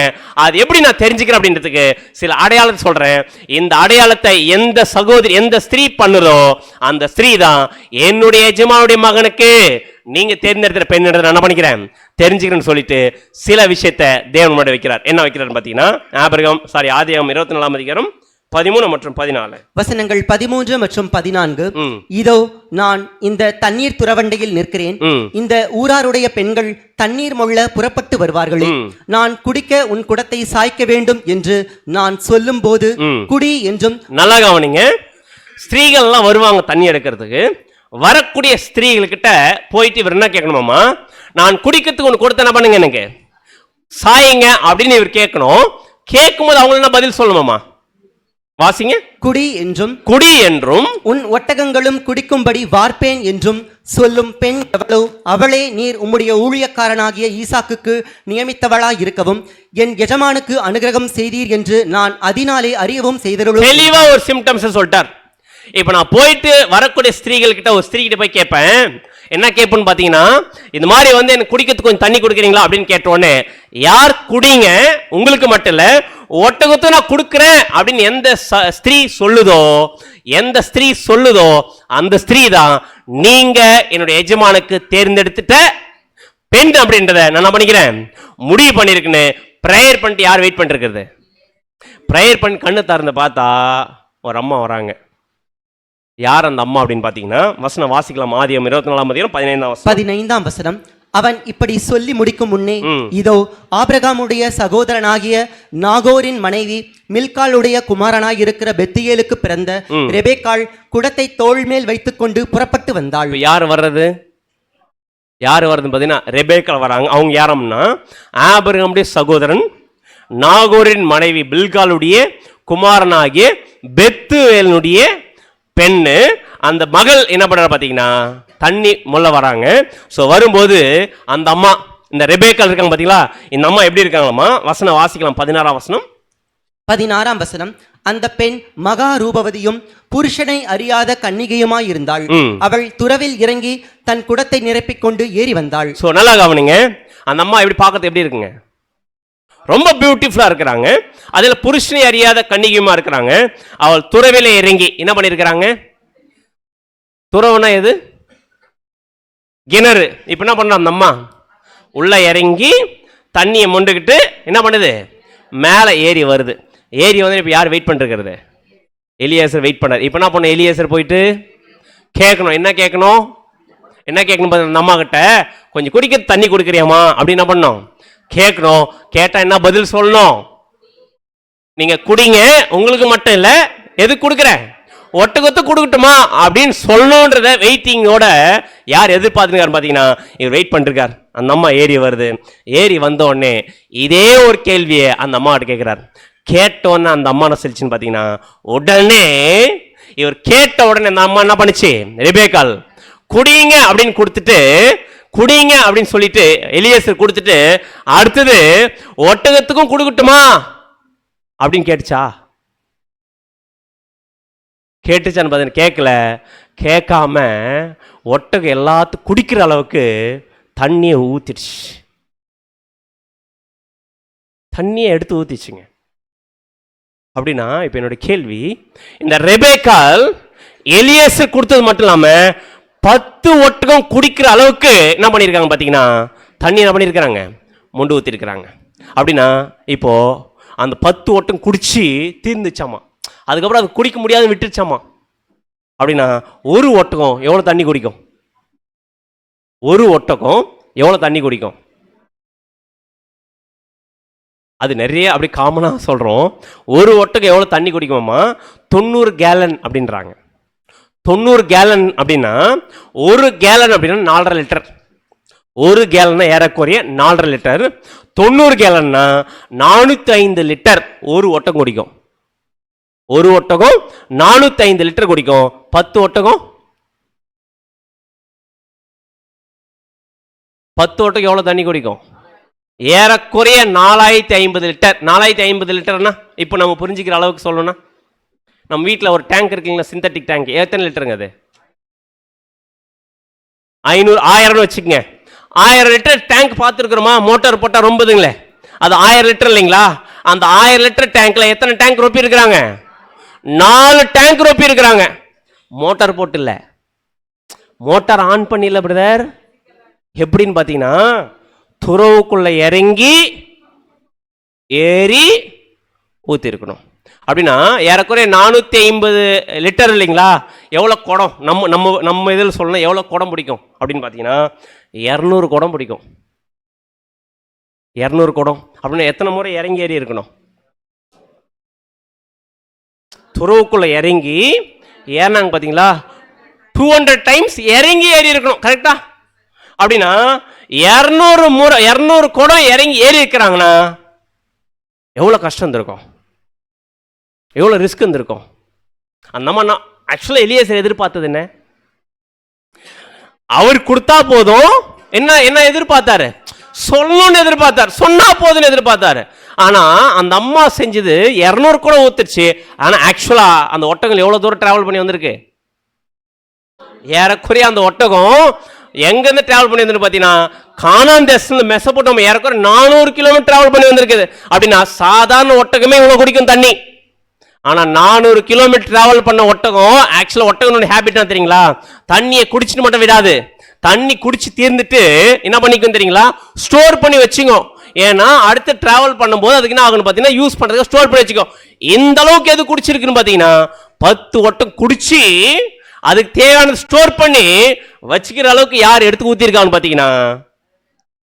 அது எப்படி நான் தெரிஞ்சுக்கிறேன் அப்படின்றதுக்கு சில அடையாளத்தை சொல்றேன். இந்த அடையாளத்தை எந்த சகோதரி எந்த ஸ்திரீ பண்ணுதோ அந்த ஸ்திரீ தான் என்னுடைய எஜமானுடைய மகனுக்கு நீங்க தேர்ந்தெடுக்கிற பெண் நான் என்ன பண்ணிக்கிறேன் தெரிஞ்சுக்கிறேன்னு சொல்லிட்டு சில விஷயத்தை தேவன் முன்னாடி வைக்கிறார். என்ன வைக்கிறார் பார்த்தீங்கன்னா ஆதியாகமம் 24ஆம் அதிகாரம் 13 மற்றும் 14 வசனங்கள் 13 மற்றும் 14. இதோ நான் இந்த தண்ணீர் துறவண்டையில் நிற்கிறேன். இந்த ஊராருடைய பெண்கள் தண்ணீர் மொள்ள புறப்பட்டு வருவார்களே. நான் குடிக்க உன் குடத்தை சாய்க்க வேண்டும் என்று நான் சொல்லும் போது குடி என்றும். நல்லா கவனிங்க, ஸ்திரீகள் எல்லாம் வருவாங்க தண்ணி எடுக்கிறதுக்கு. வரக்கூடிய ஸ்திரீகள்கிட்ட போயிட்டு இவர் என்ன கேட்கணுமாமா, நான் குடிக்கிறதுக்கு ஒன்று கொடுத்த என்ன பண்ணுங்க எனக்கு சாயுங்க அப்படின்னு இவர் கேட்கணும். கேட்கும்போது அவங்க என்ன பதில் சொல்லணுமாமா? வாசிங்க. குடி என்றும் உன் ஒட்டகங்களும் குடிக்கும்படி வார்ப்பேன் என்றும் சொல்லும் பெண் எவளோ அவளே நீர் உம்முடைய ஊழியக்காரனாகிய ஈசாக்குக்கு நியமித்தவளாய் இருக்கவும் என் எஜமானுக்கு அனுகிரகம் செய்தீர் என்று நான் அதனாலே அறியவும் செய்தருளும். தெளிவா ஒரு சிம்டம்ஸ் சொல்லிட்டார். இப்ப நான் போயிட்டு வரக்கூடிய ஸ்திரீகள் கிட்ட ஒரு ஸ்திரீ கிட்ட போய் கேட்பேன். என்ன கேட்பேன்னு பாத்தீங்கன்னா இந்த மாதிரி எனக்கு குடிக்கிறதுக்கு கொஞ்சம் தண்ணி கொடுக்குறீங்களா அப்படின்னு கேட்டோன்னே யார் குடிங்க உங்களுக்கு மட்டும் இல்ல ஒட்டகத்தை நான் கொடுக்குறேன் அப்படின்னு எந்த ஸ்திரீ சொல்லுதோ அந்த ஸ்திரீ தான் நீங்க என்னுடைய எஜமானுக்கு தேர்ந்தெடுத்துட்ட பெண் அப்படின்றத நான் என்ன பண்ணிக்கிறேன் முடிவு பண்ணிருக்குன்னு பிரேயர் பண்ணிட்டு யார் வெயிட் பண்ணிருக்கிறது? பிரேயர் பண்ணி கண்ணு திறந்து பார்த்தா ஒரு அம்மா வராங்க. யார் அந்த அம்மா அப்படின்னு பாத்தீங்கன்னா வசனம் வாசிக்கலாம். ஆதியாகமம் 24ஆம் அதிகாரம் 15ஆம் வசனம். அவன் இப்படி சொல்லி முடிக்கும் முன்னே இதோ ஆபிரகாமுடைய சகோதரனாகிய நாகோரின் மனைவி மில்காளுடைய குமாரனாய் இருக்கிற பெத்தியேலுக்கு பிறந்த ரெபேக்காள் குடத்தை தோள் மேல் வைத்துக் கொண்டு புறப்பட்டு வந்தாள். யார் வர்றது பாத்தீங்கன்னா ரெபேக்காள் வராங்க. அவங்க யாரம்னா ஆபிரகாமுடைய சகோதரன் நாகோரின் மனைவி பில்காளுடைய குமாரனாகிய பெத்துவேலுடைய பெண்ணு. அந்த மகள் என்ன பண்ற பாத்தீங்கன்னா தண்ணி முள்ள வராங்க. ஸோ வரும்போது அந்த அம்மா இந்த ரெபேக்காள் இருக்காங்க பாத்தீங்களா, இந்த அம்மா எப்படி இருக்காங்களாமா? வசனம் வாசிக்கலாம். 16ஆம் வசனம். அந்த பெண் மகா ரூபவதியும் புருஷனை அறியாத கன்னிகையுமாய் இருந்தாள். அவள் துறவில் இறங்கி தன் குடத்தை நிரப்பிக் கொண்டு ஏறி வந்தாள். ஸோ நல்லா கவனிங்க, அந்த அம்மா எப்படி பார்க்கறது எப்படி இருக்குங்க? ரொம்ப பியூட்டிஃபுல்லா இருக்கிறாங்க. அதுல புருஷனை அறியாத கன்னிகையுமா இருக்கிறாங்க. அவள் துறவில இறங்கி என்ன பண்ணிருக்கிறாங்க? துறவுனா எது? கிணறு. இப்ப என்ன பண்ண அந்த அம்மா உள்ள இறங்கி தண்ணியை மொண்டுகிட்டு என்ன பண்ணுது மேல ஏறி வருது. ஏறி வந்து இப்ப யார் வெயிட் பண்ணிருக்கிறது? எலியேசர் வெயிட் பண்ணார். இப்ப என்ன பண்ண எலியேசர் போயிட்டு கேட்கணும். என்ன கேட்கணும் அந்த அம்மா கிட்ட, கொஞ்சம் குடிக்க தண்ணி கொடுக்குறியாமா அப்படின்னு என்ன பண்ணோம் கேட்கணும். கேட்டா என்ன பதில் சொல்லணும்? நீங்க குடிங்க, உங்களுக்கு மட்டும் இல்ல எது கொடுக்குறேன் ஒட்டகத்தை கொடுக்கட்டுமா அப்படின்னு சொல்லணுன்றத வெயிட்டிங்கோட யார் எதிர்பார்த்துருக்காரு பாத்தீங்கன்னா இவர் வெயிட் பண்ணிருக்கார். அந்த அம்மா ஏறி வருது. ஏறி வந்த உடனே இதே ஒரு கேள்வியை அந்த அம்மா கிட்ட கேட்கிறார். கேட்டோன்னு அந்த அம்மா என்ன சொல்லிச்சுன்னு பாத்தீங்கன்னா உடனே இவர் கேட்ட உடனே அந்த அம்மா என்ன பண்ணுச்சு, ரெபேக்காள் குடிங்க அப்படின்னு கொடுத்துட்டு குடிங்க அப்படின்னு சொல்லிட்டு எலியேசர் கொடுத்துட்டு அடுத்தது ஒட்டகத்துக்கும் கொடுக்கட்டுமா அப்படின்னு கேட்டுச்சா? கேட்டுச்சான்னு பார்த்தீங்கன்னா கேட்கல. கேட்காம ஒட்டகம் எல்லாத்துக்கும் குடிக்கிற அளவுக்கு தண்ணியை ஊத்திடுச்சு. தண்ணியை எடுத்து ஊத்திச்சுங்க. அப்படின்னா இப்ப என்னோட கேள்வி, இந்த ரெபேக்காள் எலியேசர் கொடுத்தது மட்டும் இல்லாம 10 ஒட்டகம் குடிக்கிற அளவுக்கு என்ன பண்ணியிருக்காங்க பார்த்தீங்கன்னா தண்ணி என்ன பண்ணியிருக்கிறாங்க மொண்டு ஊற்றிருக்கிறாங்க. அப்படின்னா இப்போ அந்த 10 ஒட்டகம் குடிச்சு தீர்ந்துச்சாமா. அதுக்கப்புறம் அது குடிக்க முடியாது விட்டுருச்சாமா. அப்படின்னா ஒரு ஒட்டகம் எவ்வளோ தண்ணி குடிக்கும்? ஒரு ஒட்டகம் எவ்வளோ தண்ணி குடிக்கும்? அது நிறைய அப்படி காமனாக சொல்கிறோம். ஒரு ஒட்டகம் எவ்வளோ தண்ணி குடிக்குமாமா? 90 கேலன் அப்படின்றாங்க. 90 கேலன் அப்படின்னா ஒரு கேலன் அப்படின்னா 4.5 லிட்டர். ஒரு கேலன்னா ஏறக்குறைய 4.5 லிட்டர். 90 கேலன்னா 405 லிட்டர் ஒரு ஒட்டகம் குடிக்கும். ஒரு ஒட்டகம் 405 லிட்டர் குடிக்கும். 10 ஒட்டகம் எவ்வளவு தண்ணி குடிக்கும்? ஏறக்குறைய 4050 லிட்டர். 4050 லிட்டர்னா இப்போ நம்ம புரிஞ்சுக்கிற அளவுக்கு சொல்லணும்னா, நம்ம வீட்டில் ஒரு டேங்க் இருக்குங்களா, சிந்தட்டிக் டேங்க், எத்தனை லிட்டருங்க அது? 1000 வச்சுக்கங்க. 1000 லிட்டர் டேங்க் பார்த்துருக்குறோமா? மோட்டார் போட்டால் ரொம்பதுங்களே, அது 1000 லிட்டர் இல்லைங்களா? அந்த 1000 லிட்டர் டேங்க்ல எத்தனை டேங்க் ரொப்பி இருக்கிறாங்க? 4 டேங்க் ரொப்பி இருக்கிறாங்க. மோட்டார் போட்டு இல்லை, மோட்டார் ஆன் பண்ணிடல பிரதர். எப்படின்னு பார்த்தீங்கன்னா, துறவுக்குள்ள இறங்கி ஏறி ஊற்றி இருக்கணும். அப்படின்னா ஏறக்குறைய 450 லிட்டர் இல்லைங்களா? எவ்வளோ குடம்? நம்ம இதில் சொல்லணும், எவ்வளோ குடம் பிடிக்கும் அப்படின்னு பார்த்தீங்கன்னா 200 குடம் பிடிக்கும். 200 குடம் அப்படின்னா எத்தனை முறை இறங்கி ஏறி இருக்கணும்? துறவுக்குள்ள இறங்கி ஏறினாங்க பார்த்தீங்களா, 200 டைம்ஸ் இறங்கி ஏறி இருக்கணும். கரெக்டா? அப்படின்னா 200 முறை 200 குடம் இறங்கி ஏறி இருக்கிறாங்கன்னா எவ்வளோ கஷ்டம் இருந்திருக்கும், எவ்வளோ ரிஸ்க் இருந்திருக்கும். அந்த அம்மா ஆக்சுவலாக எலியேசர் எதிர்பார்த்தது என்ன? அவர் கொடுத்தா போதும். என்ன எதிர்பார்த்தாரு? சொல்லணும்னு எதிர்பார்த்தார், சொன்னா போதும்னு எதிர்பார்த்தாரு. ஆனா அந்த அம்மா செஞ்சது 200 கூட ஊத்துருச்சு. ஆனா ஆக்சுவலா அந்த ஒட்டகம் எவ்வளவு தூரம் டிராவல் பண்ணி வந்திருக்கு? ஏறக்குறைய அந்த ஒட்டகம் எங்கிருந்து டிராவல் பண்ணி வந்து பாத்தீங்கன்னா, கானான் தேசத்துல மெசபொட்டோமியா ஏறக்குறைய 400 கிலோமீட்டர் டிராவல் பண்ணி வந்திருக்குது. அப்படின்னா சாதாரண ஒட்டகமே இவ்வளவு குடிக்கும் தண்ணி. ஆனா 400 கிலோமீட்டர் டிராவல் பண்ண ஒட்டகம், ஆக்சுவலா ஒட்டகம் ஹேபிட் தெரியுங்களா? தண்ணியை குடிச்சிட்டு மட்டும் விடாது, தண்ணி குடிச்சு தீர்ந்துட்டு என்ன பண்ணிக்கும் தெரியுங்களா? ஸ்டோர் பண்ணி வச்சுங்க. ஏன்னா அடுத்து டிராவல் பண்ணும்போது அதுக்கு என்ன ஆகணும் பார்த்தீங்கன்னா, யூஸ் பண்றதுக்கு ஸ்டோர் பண்ணி வச்சுக்கோ. இந்த அளவுக்கு எது குடிச்சிருக்குன்னு பார்த்தீங்கன்னா 10 ஒட்டம் குடிச்சு அதுக்கு தேவையான ஸ்டோர் பண்ணி வச்சுக்கிற அளவுக்கு யார் எடுத்து ஊத்திருக்காங்கன்னு பார்த்தீங்கன்னா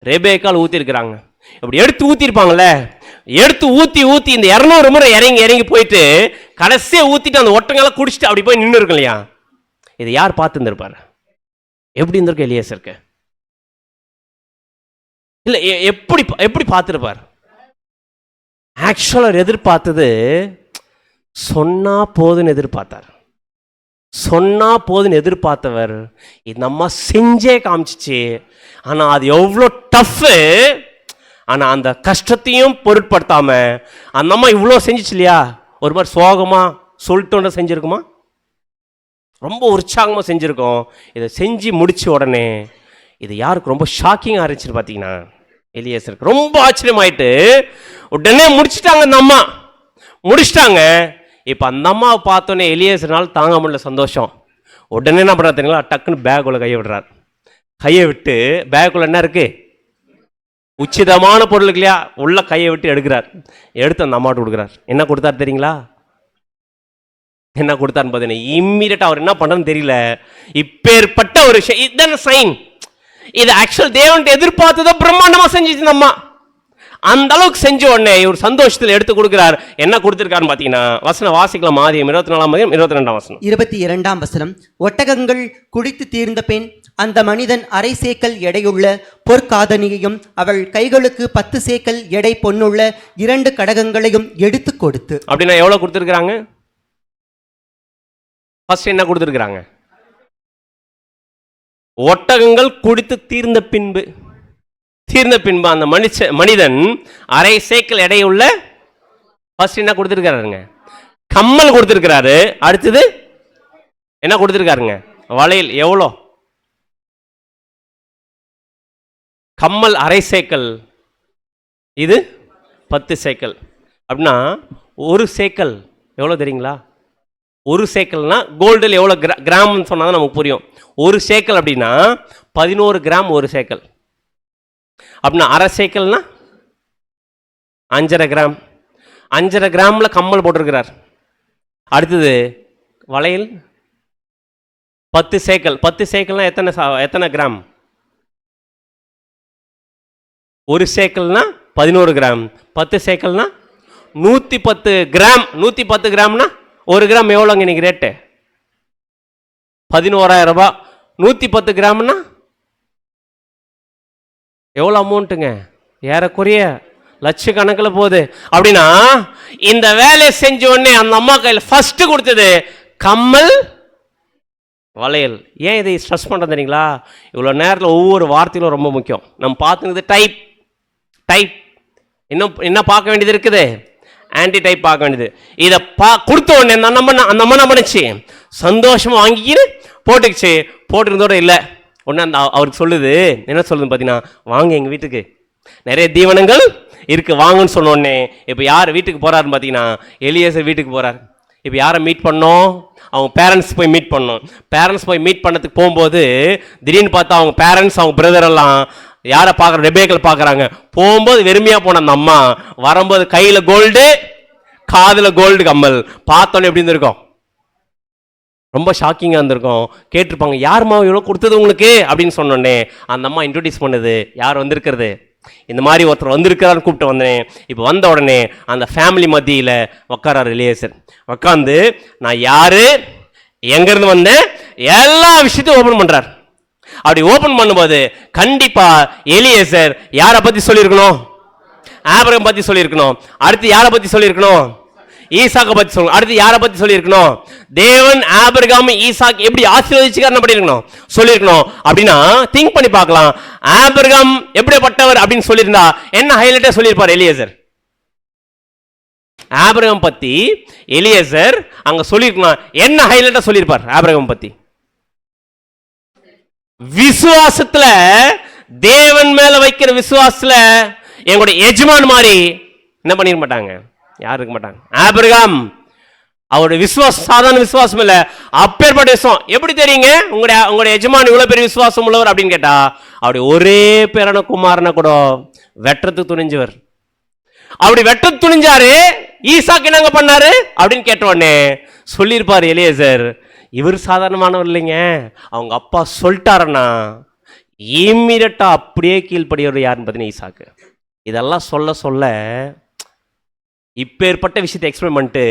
ரெபேக்கால் ஊத்திருக்கிறாங்க. இப்படி எடுத்து ஊத்திருப்பாங்கல்ல, எடுத்து ஊத்தி இந்த 200 முறை இறங்கி போயிட்டு கடைசியை ஊத்திட்டு அந்த ஒட்டங்கெல்லாம் குடிச்சிட்டு அப்படி போய் நின்று இருக்கும் இல்லையா? இதை யார் பார்த்து இருந்திருப்பாரு? எப்படி இருந்திருக்கு எலியேசருக்கு? இல்ல எப்படி பார்த்திருப்பார்? ஆக்சுவலா எதிர்பார்த்தது சொன்னா போதுன்னு எதிர்பார்த்தார். சொன்னா போதுன்னு எதிர்பார்த்தவர் இந்த அம்மா செஞ்சே காமிச்சிச்சு. ஆனா அது எவ்வளோ டஃப். ஆனா அந்த கஷ்டத்தையும் பொருட்படுத்தாம அந்த அம்மா இவ்வளோ செஞ்சிச்சு இல்லையா? ஒரு மாதிரி சோகமா சொல்லிட்டு செஞ்சிருக்குமா? ரொம்ப உற்சாகமா செஞ்சிருக்கோம். இதை செஞ்சு முடிச்ச உடனே இது யாருக்கு ரொம்ப ஷாக்கிங்காக இருந்துச்சுன்னு பார்த்தீங்கன்னா எலியேசருக்கு ரொம்ப ஆச்சரியமாயிட்டு உடனே முடிச்சுட்டாங்க. அந்த அம்மா முடிச்சிட்டாங்க. இப்போ அந்த அம்மாவை பார்த்தோன்னே எலியேசர்னால தாங்க முடியல சந்தோஷம். உடனே என்ன பண்ணுறாரு தெரியுங்களா? டக்குன்னு பேக்குள்ள கையை விடுறார். கையை விட்டு பேக்குள்ள என்ன இருக்கு? உச்சிதமான பொருள் இல்லையா? உள்ள கையை விட்டு எடுக்கிறார். எடுத்து அந்த அம்மாட்டு கொடுக்குறார். என்ன கொடுத்தாரு தெரியுங்களா? என்ன கொடுத்தாருன்னு பார்த்தீங்கன்னா இம்மீடியட்டா அவர் என்ன பண்றதுன்னு தெரியல. இப்பேற்பட்ட ஒரு விஷயம் இதுதான் சைன். இது ஆக்சுவல் தேவன் எதிர்பார்த்ததை பிரம்மாண்டமா செஞ்சிச்சு அம்மா. அந்த அளவுக்கு செஞ்ச உடனே இவர் சந்தோஷத்தில் எடுத்து கொடுக்கிறார். என்ன கொடுத்திருக்காருன்னு பார்த்தீங்கன்னா வசனம் வாசிக்கலாம். ஆதியாகமம் 24 22 வசனம். 22 வசனம். ஒட்டகங்கள் குடித்து தீர்ந்த பின் அந்த மனிதன் 1/2 சேக்கல் எடையுள்ள பொற்காதனியையும் அவள் கைகளுக்கு 10 சேக்கல் எடை பொன்னுள்ள 2 கடகங்களையும் எடுத்து கொடுத்து. அப்படின்னா எவ்வளவு கொடுத்திருக்கிறாங்க? ஃபர்ஸ்ட் என்ன கொடுத்திருக்கிறாங்க? ஒட்டகங்கள் குடித்து தீர்ந்த பின்பு அந்த மனிதன் 1/2 சேக்கல் எடையுள்ள ஃபர்ஸ்ட் என்ன கொடுத்திருக்காருங்க? கம்மல் கொடுத்திருக்கிறாரு. அடுத்தது என்ன கொடுத்திருக்காருங்க? வளையல். எவ்வளோ? கம்மல் 1/2 சேக்கல், இது 10 சேக்கல். அப்படின்னா ஒரு சேக்கல் எவ்வளோ தெரியுங்களா? ஒரு சேக்கல்னா கோல்டில் எவ்வளோ கிராம்னு சொன்னால் தான் நமக்கு புரியும். ஒரு சேக்கல் அப்படின்னா 11 கிராம் ஒரு சேக்கல். அப்படின்னா 1/2 சேக்கல்னா 5.5 கிராம். 5.5 கிராமில் கம்மல் போட்டிருக்கிறார். அடுத்தது வளையல் 10 சேக்கல். 10 சேக்கல்னா எத்தனை கிராம்? ஒரு சேக்கல்னா 11 கிராம். 10 சேக்கல்னா 110 கிராம். 110 கிராம்னா ஒரு கிராம் எவ்வளோங்க இன்னைக்கு ரேட்டு? 11,000 ரூபாய். 110 கிராம்னா எவ்வளோ அமௌண்ட்டுங்க? ஏறக்குறைய லட்சக்கணக்கில் போகுது. அப்படின்னா இந்த வேலையை செஞ்ச உடனே அந்த அம்மா கையில் ஃபர்ஸ்ட் கொடுத்தது கம்மல், வளையல். ஏன் இதை ஸ்ட்ரெஸ் பண்ணுறது தெரியுங்களா? இவ்வளோ நேரத்தில் ஒவ்வொரு வார்த்தையிலும் ரொம்ப முக்கியம். நம்ம பார்த்துக்கிறது டைப். இன்னும் என்ன பார்க்க வேண்டியது இருக்குது? ஆன்டி டைப் பார்க்க வேண்டியது. இதை கொடுத்த உடனே அந்த அம்மா என்ன பண்ணுச்சு? சந்தோஷமாக வாங்கிக்கின்னு போட்டுக்குச்சு. போட்டுருந்தோட இல்லை, உடனே அந்த அவருக்கு சொல்லுது, என்ன சொல்லுதுன்னு பார்த்தீங்கன்னா, வாங்க எங்கள் வீட்டுக்கு நிறைய தீவனங்கள் இருக்குது வாங்கன்னு சொன்ன உடனே இப்போ யார் வீட்டுக்கு போகிறாருன்னு பார்த்தீங்கன்னா, எலியேசர் வீட்டுக்கு போகிறார். இப்போ யாரை மீட் பண்ணோம்? அவங்க பேரண்ட்ஸ் போய் மீட் பண்ணோம். பேரண்ட்ஸ் போய் மீட் பண்ணதுக்கு போகும்போது திடீர்னு பார்த்தா அவங்க பேரண்ட்ஸ், அவங்க பிரதர் எல்லாம் யாரை பார்க்குற? ரெபேக்கல் பார்க்குறாங்க. போகும்போது வெறுமையாக போன அந்த அம்மா வரும்போது கையில் கோல்டு, காதில் கோல்டு கம்மல். பார்த்தோன்னே எப்படி இருந்திருக்கும்? ரொம்ப ஷாக்கிங்காக இருந்திருக்கும். கேட்டிருப்பாங்க, யாருமா இவ்வளோ கொடுத்தது உங்களுக்கு அப்படின்னு சொன்னோடனே அந்த அம்மா இன்ட்ரோடியூஸ் பண்ணுது, யார் வந்திருக்கிறது, இந்த மாதிரி ஒருத்தர் வந்திருக்கிறான்னு கூப்பிட்டு வந்தேன். இப்போ வந்த உடனே அந்த ஃபேமிலி மத்தியில் உக்காரார் எலியேசர். உக்காந்து நான் யாரு, எங்கேருந்து வந்தேன், எல்லா விஷயத்தையும் ஓப்பன் பண்ணுறார். அப்படி ஓப்பன் பண்ணும்போது கண்டிப்பா எலியேசர் யாரை பற்றி சொல்லியிருக்கணும்? ஆபிரகாம் பற்றி சொல்லியிருக்கணும். அடுத்து யாரை பற்றி சொல்லியிருக்கணும்? ஈசாக்கை பற்றி சொல்லணும். அடுத்து யாரை பற்றி சொல்லியிருக்கணும்? தேவன் ஆபிரகாம் ஈசாக் எப்படி ஆசீர்வதிச்சுக்காரன்னு பண்ணியிருக்கணும், சொல்லியிருக்கணும். அப்படின்னா திங்க் பண்ணி பார்க்கலாம். ஆபிரகாம் எப்படிப்பட்டவர் அப்படின்னு சொல்லியிருந்தா என்ன ஹைலைட்டா சொல்லியிருப்பார் எலியேசர்? ஆபிரகாம் பத்தி எலியேசர் அங்க சொல்லியிருக்கணும். என்ன ஹைலைட்டா சொல்லியிருப்பார் ஆபிரகாம் பத்தி? விசுவாசத்துல, தேவன் மேல வைக்கிற விசுவாசத்துல எங்களுடைய எஜமான் மாதிரி என்ன பண்ணிருக்க மாட்டாங்க, யாரும் இருக்க மாட்டாங்க. ஆபிரகாம் அவருடைய விசுவாசம் சாதாரண விசுவாசம் இல்ல, அப்பேற்பட்ட விசுவாசம். எப்படி தெரியுங்க உங்களுடைய எஜமான் இவ்வளவு பெரிய விசுவாசம் உள்ளவர் அப்படின்னு கேட்டா, அவருடைய ஒரே பேரான குமாரனை கூட வெட்டுறதுக்கு துணிஞ்சவர். அப்படி வெட்ட துணிஞ்சாரு. ஈசாக்கு என்னங்க பண்ணாரு அப்படின்னு கேட்ட உடனே சொல்லியிருப்பார் எலியேசர், இவர் சாதாரணமானவர் இல்லைங்க, அவங்க அப்பா சொல்லிட்டாருன்னா இம்மீடியட்டா அப்படியே கீழ்ப்படியவர் யாருன்னு பார்த்தீங்கன்னா ஈசாக்கு. இதெல்லாம் சொல்ல சொல்ல இப்பேற்பட்ட விஷயத்தை எக்ஸ்பிளைன் பண்ணிட்டு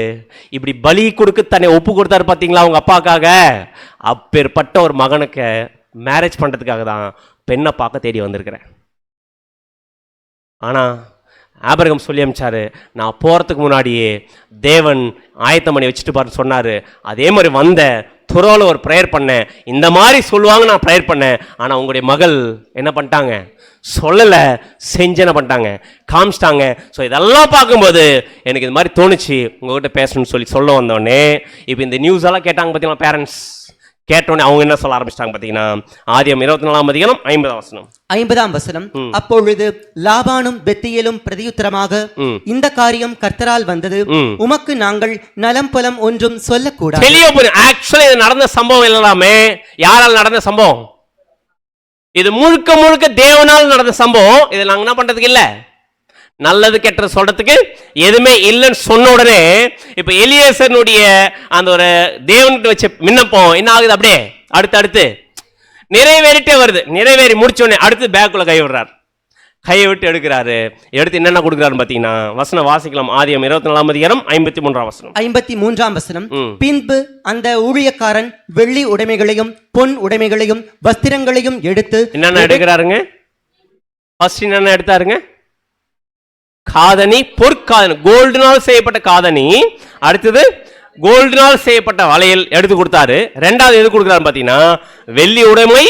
இப்படி பலி கொடுக்க தன்னை ஒப்பு கொடுத்தாரு பார்த்தீங்களா அவங்க அப்பாக்காக. அப்பேற்பட்ட ஒரு மகனுக்கு மேரேஜ் பண்ணுறதுக்காக தான் பெண்ணை பார்க்க தேடி வந்திருக்கிறேன். ஆனால் ஆபிரகாம் சொல்லி அமிச்சாரு, நான் போகிறதுக்கு முன்னாடியே தேவன் ஆயத்தம் பண்ணி வச்சுட்டு பாருன்னு சொன்னார். அதே மாதிரி வந்த துறவில் ஒரு ப்ரேயர் பண்ணேன், இந்த மாதிரி சொல்லுவாங்க நான் ப்ரேயர் பண்ணேன். ஆனால் உங்களுடைய மகள் என்ன பண்ணிட்டாங்க, சொல்லலை, செஞ்சு என்ன பண்ணிட்டாங்க, காமிச்சிட்டாங்க. ஸோ இதெல்லாம் பார்க்கும்போது எனக்கு இது மாதிரி தோணுச்சு உங்கள்கிட்ட பேசணும்னு சொல்ல வந்தோடனே. இப்போ இந்த நியூஸ் எல்லாம் கேட்டாங்க பார்த்தீங்களா பேரண்ட்ஸ், கேட்டோன்னே அவங்க என்ன சொல்ல ஆரம்பிச்சிட்டாங்க பார்த்தீங்கன்னா, ஆதியாகமம் 24ஆம் அதிகாரம் 50ஆம் வசனம். அப்பொழுது லாபானும் பெத்தியேலும் பிரதியுத்தரமாக, இந்த காரியம் கர்த்தரால் வந்தது, உமக்கு நாங்கள் நலம் புலம் ஒன்றும் சொல்லக்கூடாது. ஆக்சுவலி இது நடந்த சம்பவம் எல்லாமே யாரால் நடந்த சம்பவம்? இது முழுக்க முழுக்க தேவனால் நடந்த சம்பவம். இதை நாங்க என்ன பண்றதுக்கு இல்ல, நல்லது கெட்ட சொல்றதுக்கு எதுவுமே இல்லைன்னு சொன்ன உடனே இப்ப எலியேசனுடைய அந்த ஒரு தேவன்கிட்ட வச்ச விண்ணப்பம் என்ன ஆகுது, அப்படியே அடுத்து நிறைவேறிட்டே வருது. நிறைவேறி முடிச்ச உடனே அடுத்து பேக்குள்ள கை விடுறார். கையை விட்டு எடுக்கிறாரு. எடுத்து என்னென்ன கொடுக்குறாருன்னு பார்த்தீங்கன்னா, வசனம் வாசிக்கலாம். ஆதியாகமம் 24ஆம் அதிகாரம் 53ஆம் வசனம். 53ஆம் வசனம். பின்பு அந்த ஊழியக்காரன் வெள்ளி உடைமைகளையும் பொன் உடைமைகளையும் வஸ்திரங்களையும் எடுத்து என்னென்ன எடுக்கிறாருங்க? ஃபர்ஸ்ட் என்னென்ன எடுத்தாருங்க? காதணி, பொற்காதணி, கோல்டுனால் செய்யப்பட்ட காதணி. அடுத்தது கோல்டுனால் செய்யப்பட்ட வளையல் எடுத்து கொடுத்தாரு. ரெண்டாவது எது கொடுக்குறாரு பார்த்தீங்கன்னா, வெள்ளி உடைமை,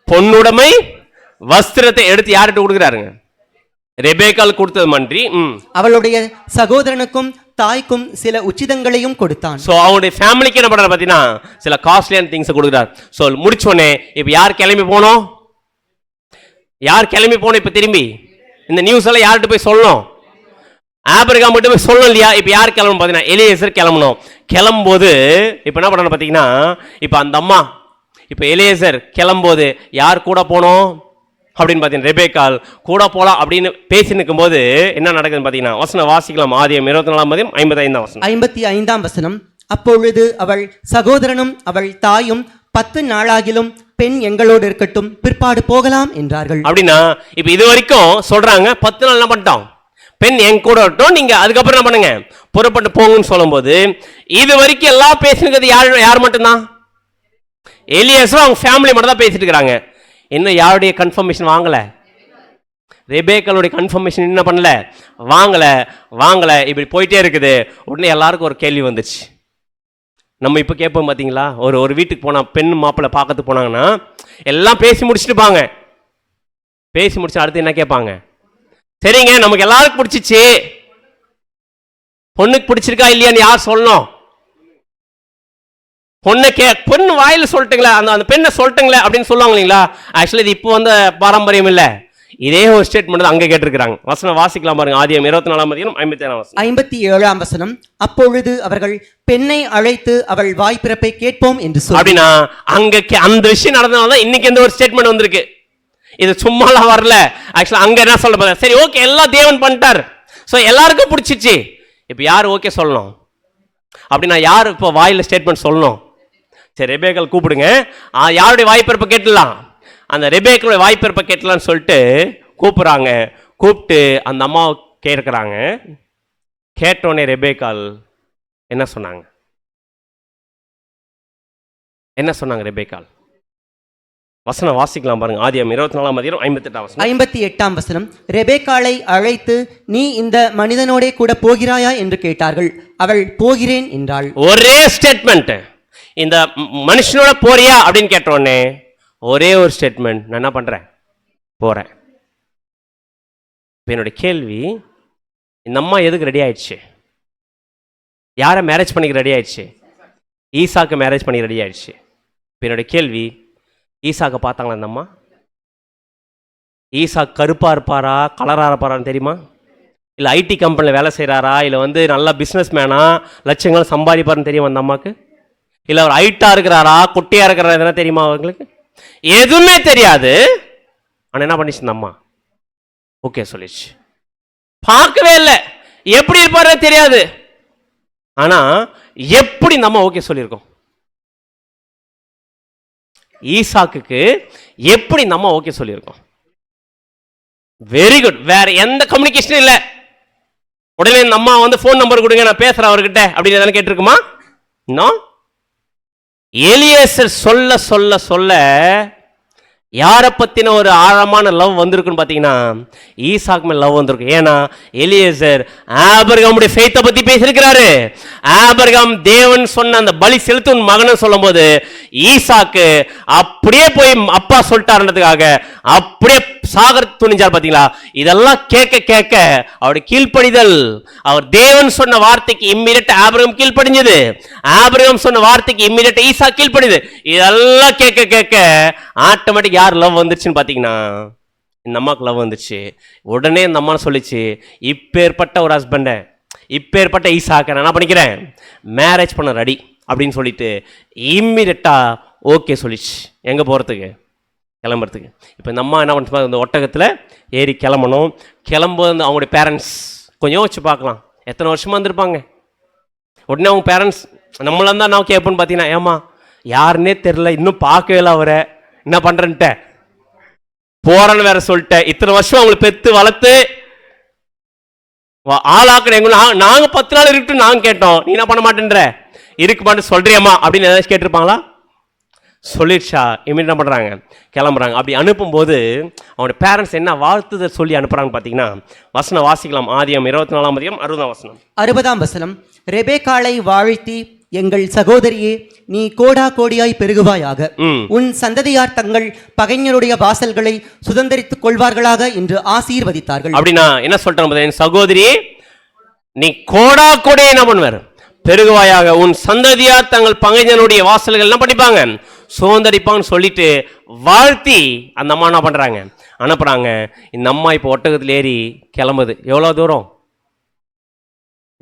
பொன்னுடைமை, வஸ்திரத்தை எடுத்து யார்கிட்ட கொடுக்குறாருங்க? ரெபேக்கால் கொடுத்தது மன்றி அவளுடைய சகோதரனுக்கும் தாய்க்கும் சில உச்சிதங்களையும் கொடுத்தான். ஸோ அவனுடைய ஃபேமிலிக்கு என்ன பண்றாரு பார்த்தீங்கன்னா, சில காஸ்ட்லியான திங்ஸ் கொடுக்குறாரு. ஸோ முடிச்சோடனே இப்போ யார் கிளம்பி போனோம்? யார் கிளம்பி போனோம்? இப்போ திரும்பி இந்த நியூஸ் எல்லாம் யார்கிட்ட போய் சொல்லணும்? ஆபிரகாம் மட்டும் போய் சொல்லணும் இல்லையா? இப்போ யார் கிளம்பணும் பார்த்தீங்கன்னா, எலியேசர் கிளம்பணும். கிளம்பும்போது இப்போ என்ன பண்ணணும் பார்த்தீங்கன்னா, இப்போ அந்த அம்மா இப்போ எலியேசர் கிளம்பும்போது யார் கூட போனோம் அப்படின்னு பார்த்தீங்கன்னா, ரெபேக்கால் கூட போகலாம் அப்படின்னு பேசி நிற்கும் போது என்ன நடக்குதுன்னு பார்த்தீங்கன்னா, வசனம் வாசிக்கலாம். ஆதியாகமம் 24ஆம் அதிகாரம் 55ஆம் வசனம். 55ஆம் வசனம். அப்பொழுது அவள் சகோதரனும் அவள் தாயும் 10 நாளாகிலும் பெண் எங்களோடு இருக்கட்டும், பிற்பாடு போகலாம் என்றார்கள். அப்படின்னா இப்ப இது வரைக்கும் சொல்றாங்க 10 நாள் என்ன பண்ணிட்டோம், பெண் என் கூட இருக்கட்டும், நீங்க அதுக்கப்புறம் என்ன பண்ணுங்க, புறப்பட்டு போங்கன்னு சொல்லும் போது இது வரைக்கும் எல்லாம் பேசினது யார் மட்டும்தான்? எலியாசும் அவங்க ஃபேமிலி மட்டும் தான் பேசிட்டு இருக்காங்க. இன்னும் யாருடைய கன்ஃபர்மேஷன் வாங்கல. ரெபேக்காளுடைய கன்ஃபர்மேஷன் என்ன பண்ணல, வாங்கல இப்படி போயிட்டே இருக்குது. உடனே எல்லாருக்கும் ஒரு கேள்வி வந்துச்சு. நம்ம இப்போ கேட்போம் பார்த்தீங்களா, ஒரு வீட்டுக்கு போனால் பெண் மாப்பிள்ளை பார்க்கறதுக்கு போனாங்கன்னா எல்லாம் பேசி முடிச்சுட்டுப்பாங்க. பேசி முடிச்சு அடுத்து என்ன கேட்பாங்க, சரிங்க நமக்கு எல்லாருக்கும் பிடிச்சிச்சு, பொண்ணுக்கு பிடிச்சிருக்கா இல்லையான்னு யார் சொல்லணும்? பொண்ணு வாயில சொல்லிட்டுங்களே, அந்த பெண்ணை சொல்லிட்டுங்களே அப்படின்னு சொல்லுவாங்க இல்லைங்களா. ஆக்சுவலி இது இப்போ வந்து பாரம்பரியம் இல்லை, இதே ஒரு ஸ்டேட்மெண்ட் தான் அங்கே கேட்டிருக்கிறாங்க. வசனம் வாசிக்கலாம் பாருங்க. ஆதியாகமம் 24:57 57 வசனம். அப்பொழுது அவர்கள் பெண்ணை அழைத்து அவள் வாய்ப்பிறப்பை கேட்போம் என்று சொல்லி. அப்படின்னா அங்க அந்த விஷயம் நடந்தனால தான் இன்னைக்கு எந்த ஒரு ஸ்டேட்மெண்ட் வந்திருக்கு. இது சும்மாலாம் வரல. ஆக்சுவலா அங்க என்ன சொல்ல போறாங்க, சரி ஓகே எல்லாம் தேவன் பண்ணிட்டார், ஸோ எல்லாருக்கும் பிடிச்சிச்சு, இப்போ யார் ஓகே சொல்லணும் அப்படின்னா யார் இப்போ வாயில ஸ்டேட்மெண்ட் சொல்லணும்? சரி ரெபேக்காள் கூப்பிடுங்க, யாருடைய வாய்ப்பிறப்பை கேட்டுலாம், அந்த ரெபேக்காளுடைய வாய்ப்பிறப்பை கேட்டலான்னு சொல்லிட்டு கூப்பிடுறாங்க. கூப்பிட்டு அந்த அம்மாவை கேட்குறாங்க. கேட்டோடனே ரெபேக்காள் என்ன சொன்னாங்க? ரெபேக்காள் வசனம் வாசிக்கலாம் பாருங்க. ஆதியாகமம் 24:58 58 வசனம். ரெபேக்காளை அழைத்து நீ இந்த மனிதனோடே கூட போகிறாயா என்று கேட்டார்கள். அவள் போகிறேன் என்றாள். ஒரே ஸ்டேட்மெண்ட், இந்த மனுஷனோட போறியா அப்படின்னு கேட்டோடனே ஒரே ஒரு ஸ்டேட்மெண்ட், நான் என்ன பண்றேன், போறேன். என்னுடைய கேள்வி, இந்த அம்மா எதுக்கு ரெடி ஆயிடுச்சு? யாரை மேரேஜ் பண்ணிக்க ரெடி ஆயிடுச்சு? ஈசாக்கு மேரேஜ் பண்ணி ரெடி ஆயிடுச்சு. என்னுடைய கேள்வி, ஈசாக்க பார்த்தாங்களா இந்த அம்மா? ஈசா கருப்பா இருப்பாரா கலரா இருப்பாரான்னு தெரியுமா? இல்லை ஐடி கம்பெனியில் வேலை செய்கிறாரா, இல்லை வந்து நல்ல பிஸ்னஸ் மேனா லட்சங்கள் சம்பாதிப்பாருன்னு தெரியுமா அந்த அம்மாவுக்கு? இல்லை அவர் ஹைட்டாக இருக்கிறாரா குட்டியாக இருக்கிறாரா எதுனா தெரியுமா அவங்களுக்கு? எதுவுமே தெரியாது. ஆனால் என்ன பண்ணிச்சு இந்த அம்மா? ஓகே சொல்லிச்சு. பார்க்கவே இல்லை, எப்படி இருப்பாரு தெரியாது. ஆனால் எப்படி இந்த அம்மா ஓகே சொல்லியிருக்கோம்? ஈசாக்குக்கு எப்படி நம்ம ஓகே சொல்லியிருக்கோம்? Very good. வேற எந்த கம்யூனிகேஷனும் இல்லை. உடனே இந்த அம்மா வந்து ஃபோன் நம்பர் கொடுங்க நான் பேசுறேன் அவர்கிட்ட அப்படின்னு எதாவது கேட்டிருக்குமா? இன்னும் எலியேசர் சொல்ல சொல்ல சொல்ல யாரை பத்தின ஒரு ஆழமான லவ் வந்திருக்குன்னு பார்த்தீங்கன்னா ஈசாக்கு மேல் லவ் வந்திருக்கு. ஏன்னா எலியேசர் ஆபிரகாமுடைய ஃபெய்த்தை பத்தி பேசியிருக்கிறாரு. ஆபிரகாம் தேவன் சொன்ன அந்த பலி செலுத்தும் மகனை சொல்லும் போது ஈசாக்கு அப்படியே போய் அப்பா சொல்லிட்டாருன்றதுக்காக அப்படியே சாகர் துணிஞ்சார். பார்த்தீங்களா? இதெல்லாம் கேட்க கேட்க அவருடைய கீழ்ப்படிதல், அவர் தேவன் சொன்ன வார்த்தைக்கு இம்மிடியேட் ஆபிரகாம் கீழ்ப்படிஞ்சது, ஆபிரகாம் சொன்ன வார்த்தைக்கு இம்மிடியேட் ஈசா கீழ்ப்படிது. இதெல்லாம் கேட்க கேட்க ஆட்டோமேட்டிக் யார் லவ் வந்துருச்சுன்னு பார்த்தீங்கன்னா இந்த அம்மாவுக்கு லவ் வந்துச்சு. உடனே இந்த அம்மா சொல்லிச்சு, இப்பேற்பட்ட ஒரு ஹஸ்பண்டை, இப்பேற்பட்ட ஈசாக்க நான் என்ன பண்ணிக்கிறேன், மேரேஜ் பண்ண ரெடி அப்படின்னு சொல்லிட்டு இம்மிடியட்டா ஓகே சொல்லிச்சு. எங்கே போகிறதுக்கு? கிளம்புறதுக்கு. இப்போ இந்த அம்மா என்ன பண்ண, இந்த ஒட்டகத்தில் ஏறி கிளம்பணும். கிளம்பும்போது அவங்களுடைய பேரண்ட்ஸ் கொஞ்சம் யோசிச்சு பார்க்கலாம், எத்தனை வருஷமாக இருந்திருப்பாங்க. உடனே அவங்க பேரண்ட்ஸ் நம்மளாம் தான் நான் கேட்போன்னு பார்த்தீங்கன்னா, ஏமா யாருன்னே தெரில, இன்னும் பார்க்கவே இல்லை, அவரை என்ன பண்ணுறேன்ட்ட போறேன்னு வேற சொல்லிட்டேன். இத்தனை வருஷம் அவங்களை பெற்று வளர்த்து ஆளாக்குற எங்க நாங்க 10 நாள் இருக்கட்டும் நாங்க கேட்டோம், நீ என்ன பண்ண மாட்டேன்ற, இருக்க மாட்டேன்னு சொல்றியம்மா அப்படின்னு ஏதாச்சும் கேட்டிருப்பாங்களா? சொல்லிடுச்சா? இமீடியட் பண்றாங்க, கிளம்புறாங்க. அப்படி அனுப்பும்போது அவனுடைய பேரண்ட்ஸ் என்ன வாழ்த்துதல் சொல்லி அனுப்புறாங்க பார்த்தீங்கன்னா, வசனம் வாசிக்கலாம். ஆதியாகமம் 24:60 60 வசனம். ரெபேக்காளை வாழ்த்தி எங்கள் சகோதரியே நீ கோடா கோடியாய் பெருகுவாயாக, உன் சந்ததியார் தங்கள் பகைஞருடைய வாசல்களை சுதந்திரித்துக் கொள்வார்களாக என்று ஆசீர்வதித்தார்கள். அப்படின்னா என்ன சொல்றாங்க? என் சகோதரியே நீ கோடா கோடியை என்ன பண்ணுவார், பெருகுவாயாக, உன் சந்ததியார் தங்கள் பகைஞனுடைய வாசல்கள் என்ன பண்ணிப்பாங்க, சுதந்திரிப்பாங்கன்னு சொல்லிட்டு வாழ்த்தி அந்த அம்மா என்ன பண்றாங்க, அனுப்புறாங்க. இந்த அம்மா இப்போ ஒட்டகத்தில் ஏறி கிளம்புது. எவ்வளோ தூரம்?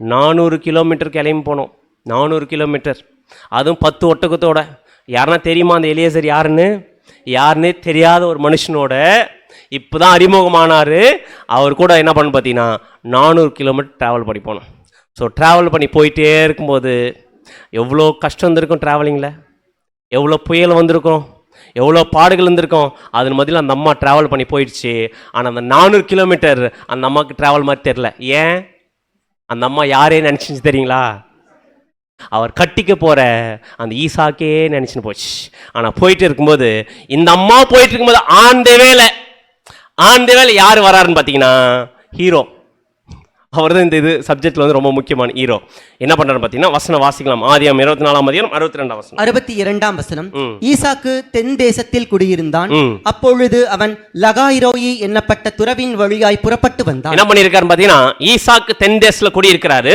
400 கிலோமீட்டர் கிளம்பி போனோம். 400 கிலோமீட்டர், அதுவும் 10 ஒட்டகத்தோட. யாருன்னா தெரியுமா அந்த எலியேசர் யாருன்னே தெரியாத ஒரு மனுஷனோட இப்போதான் அறிமுகமானார். அவர் கூட என்ன பண்ணு பார்த்தீங்கன்னா 400 கிலோமீட்டர் ட்ராவல் பண்ணி போனோம். ஸோ ட்ராவல் பண்ணி போயிட்டே இருக்கும்போது எவ்வளோ கஷ்டம் இருந்திருக்கும், ட்ராவலிங்கில் எவ்வளோ புயல் வந்திருக்கும், எவ்வளோ பாடுகள் இருந்திருக்கும். அதன் மத்தியில் அந்த அம்மா ட்ராவல் பண்ணி போயிடுச்சு. ஆனால் அந்த 400 கிலோமீட்டர் அந்த அம்மாவுக்கு ட்ராவல் மாதிரி தெரில. ஏன்? அந்த அம்மா யாரே நினச்சிச்சு தெரியுங்களா? அவர் கட்டிக்க போகிற அந்த ஈசாக்கே நினச்சின்னு போச்சு. ஆனால் போயிட்டு இருக்கும்போது, இந்த அம்மா போயிட்டு இருக்கும்போது ஆன் த வேல அந்த வேலை யார் வராருன்னு பார்த்தீங்கன்னா ஹீரோ. அவர் தான் இந்த சப்ஜெக்ட்ல வந்து ரொம்ப முக்கியமான ஹீரோ. என்ன பண்றாரு பார்த்தீங்கன்னா வசனம் வாசிக்கலாம். ஆதியாகமம் 24ஆம் அதிகாரம் 62ஆம் வசனம். 62ஆம் வசனம். ஈசாக்கு தென் தேசத்தில் குடியிருந்தான். அப்பொழுது அவன் லகாய்ரோயி என்னப்பட்ட துறவின் வழியாய் புறப்பட்டு வந்தான். என்ன பண்ணியிருக்காரு பார்த்தீங்கன்னா ஈசாக்கு தென் தேசத்துல குடியிருக்கிறாரு.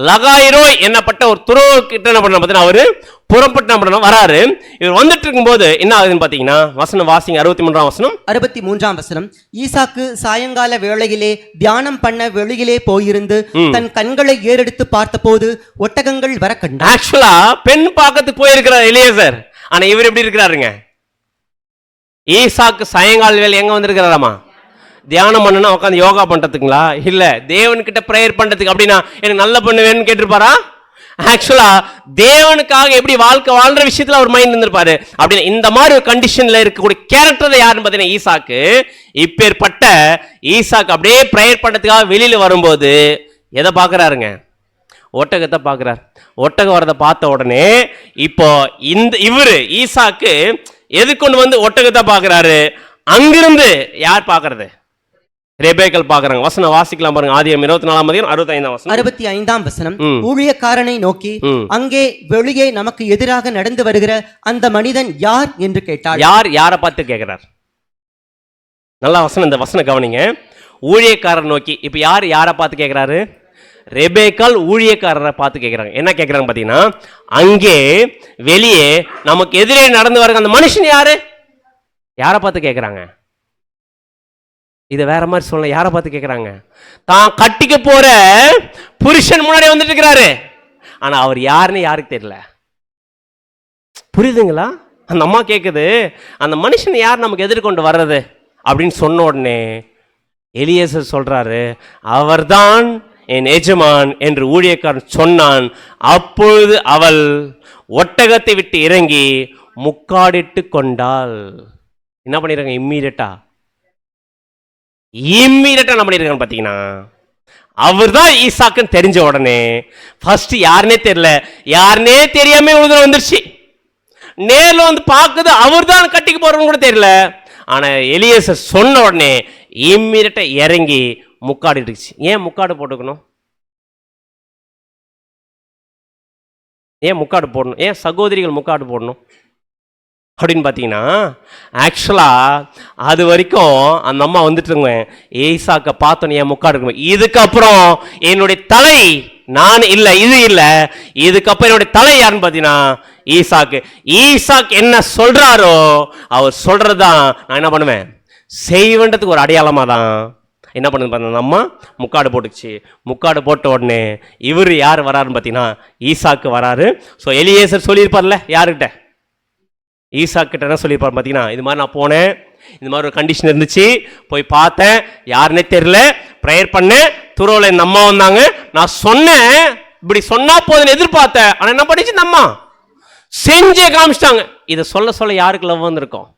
லகாய்ரோய் என்னப்பட்ட ஒரு துறவு கிட்ட என்ன பண்ண பார்த்தீங்கன்னா அவரு புறப்பட்டு வராரு. இவர் வந்துட்டு இருக்கும்போது என்ன ஆகுதுன்னு பார்த்தீங்கன்னா வசனம் வாசிங்க. 63ஆம் வசனம். 63ஆம் வசனம். ஈசாக்கு சாயங்கால வேளையிலே தியானம் பண்ண வெளியிலே போயிருந்து தன் கண்களை ஏறெடுத்து பார்த்தபோது ஒட்டகங்கள் வர கண்டான். ஆக்சுவலா பெண் பார்க்கறதுக்கு போயிருக்கிறார் எலியேசர். ஆனா இவர் எப்படி இருக்கிறாருங்க? ஈசாக்கு சாயங்கால வேலை எங்க வந்திருக்கிறாராமா? தியானம் பண்ணனா உட்காந்து யோகா பண்றதுக்குங்களா? இல்ல தேவன்கிட்ட பிரேயர் பண்றதுக்கு. அப்படின்னா எனக்கு நல்ல பண்ணு வேணும்னு கேட்டிருப்பாரா? ஆக்சுவலா தேவனுக்காக எப்படி வாழ்க்கை வாழ்ற விஷயத்துல அவர் மைண்ட் இருந்திருப்பாரு. அப்படின்னு இந்த மாதிரி ஒரு கண்டிஷன்ல இருக்கக்கூடிய கேரக்டர் யாருன்னு பார்த்தீங்கன்னா ஈசாக்கு. இப்பேற்பட்ட ஈசாக்கு அப்படியே பிரேயர் பண்றதுக்காக வெளியில வரும்போது எதை பார்க்கறாருங்க? ஒட்டகத்தை பார்க்கிறார். ஒட்டகம் வரதை பார்த்த உடனே இப்போ இவரு ஈசாக்கு எது கொண்டு வந்து ஒட்டகத்தை பார்க்கிறாரு? அங்கிருந்து யார் பார்க்கறது? ரெபேக்கல் பார்க்கறாங்க. வசனம் வாசிக்கலாம் பாருங்க. ஆதியாகமம் 24ஆம் அதிகாரம் 65ஆம் வசனம். 65ஆம் வசனம். ஊழியக்காரனை நோக்கி அங்கே வெளியே நமக்கு எதிராக நடந்து வருகிற அந்த மனிதன் யார் என்று கேட்டாள். யாரை பார்த்து கேட்கிறார்? நல்லா வசனம், இந்த வசனம் கவனிங்க. ஊழியக்காரன் நோக்கி. இப்ப யாரை பார்த்து கேட்கிறாரு? ரெபேக்கால் ஊழியக்காரரை பார்த்து கேட்கிறாங்க. என்ன கேட்கிறாங்க பார்த்தீங்கன்னா அங்கே வெளியே நமக்கு எதிரே நடந்து வருகிற அந்த மனுஷன் யாரு? யாரை பார்த்து கேட்கிறாங்க? இதை வேற மாதிரி சொல்ல. யாரை பார்த்து கேட்கிறாங்க? தான் கட்டிக்க போற புருஷன் முன்னாடி வந்துட்டு இருக்கிறாரு. ஆனா அவர் யாருன்னு யாருக்கு தெரியல. புரியுதுங்களா? அந்த அம்மா கேட்குது அந்த மனுஷன் யார் நமக்கு எதிர்கொண்டு வர்றது அப்படின்னு சொன்ன உடனே எலியேசர் சொல்றாரு அவர்தான் என் எஜமான் என்று ஊழியக்காரன் சொன்னான். அப்பொழுது அவள் ஒட்டகத்தை விட்டு இறங்கி முக்காடிட்டு கொண்டாள். என்ன பண்ணிருக்காங்க? இம்மீடியட்டா என்ன பண்ணிருக்காங்க பார்த்தீங்கன்னா அவர் தான் ஈசாக்குன்னு தெரிஞ்ச உடனே ஃபர்ஸ்ட் யாருன்னே தெரியல, யாருன்னே தெரியாம உழுது வந்துருச்சு. நேரில் வந்து பார்க்குது அவர் தான் கட்டிக்கு போறவங்க கூட தெரியல. ஆனா எலியேசர் சொன்ன உடனே இம்மீடியட்டா இறங்கி முக்காடிடுச்சு. ஏன் முக்காடு போட்டுக்கணும்? ஏன் முக்காடு போடணும்? ஏன் சகோதரிகள் முக்காடு போடணும் அப்படின்னு பார்த்தீங்கன்னா ஆக்சுவலா அது வரைக்கும் அந்த அம்மா வந்துட்டுங்க ஈசாக்க பார்த்தோன்னு என் முக்காடு இருக்கணும். இதுக்கப்புறம் என்னுடைய தலை நான் இல்லை, இது இல்லை, இதுக்கப்புறம் என்னுடைய தலை யாருன்னு பார்த்தீங்கன்னா ஈசாக்கு. ஈசாக்கு என்ன சொல்றாரோ அவர் சொல்றதுதான் நான் என்ன பண்ணுவேன், செய்வேன்றதுக்கு ஒரு அடையாளமாக தான் என்ன பண்ணுது பார்த்தா அம்மா முக்காடு போட்டுச்சு. முக்காடு போட்ட உடனே இவர் யார் வராருன்னு பார்த்தீங்கன்னா ஈசாக்கு வராரு. ஸோ எலியேசர் சொல்லியிருப்பார்ல யாருக்கிட்ட? ஈசாக்கிட்ட என்ன சொல்லியிருப்பார் பார்த்தீங்கன்னா இது மாதிரி நான் போனேன், இந்த மாதிரி ஒரு கண்டிஷன் இருந்துச்சு, போய் பார்த்தேன், யாருன்னே தெரியல, ப்ரேயர் பண்ணேன், துறவில் இந்த அம்மா வந்தாங்க, நான் சொன்னேன் இப்படி சொன்னா போதுன்னு எதிர்பார்த்தேன், ஆனால் என்ன பண்ணிச்சு இந்த அம்மா செஞ்சே காமிச்சிட்டாங்க. இதை சொல்ல சொல்ல யாருக்கு லவ் வந்திருக்கோம்?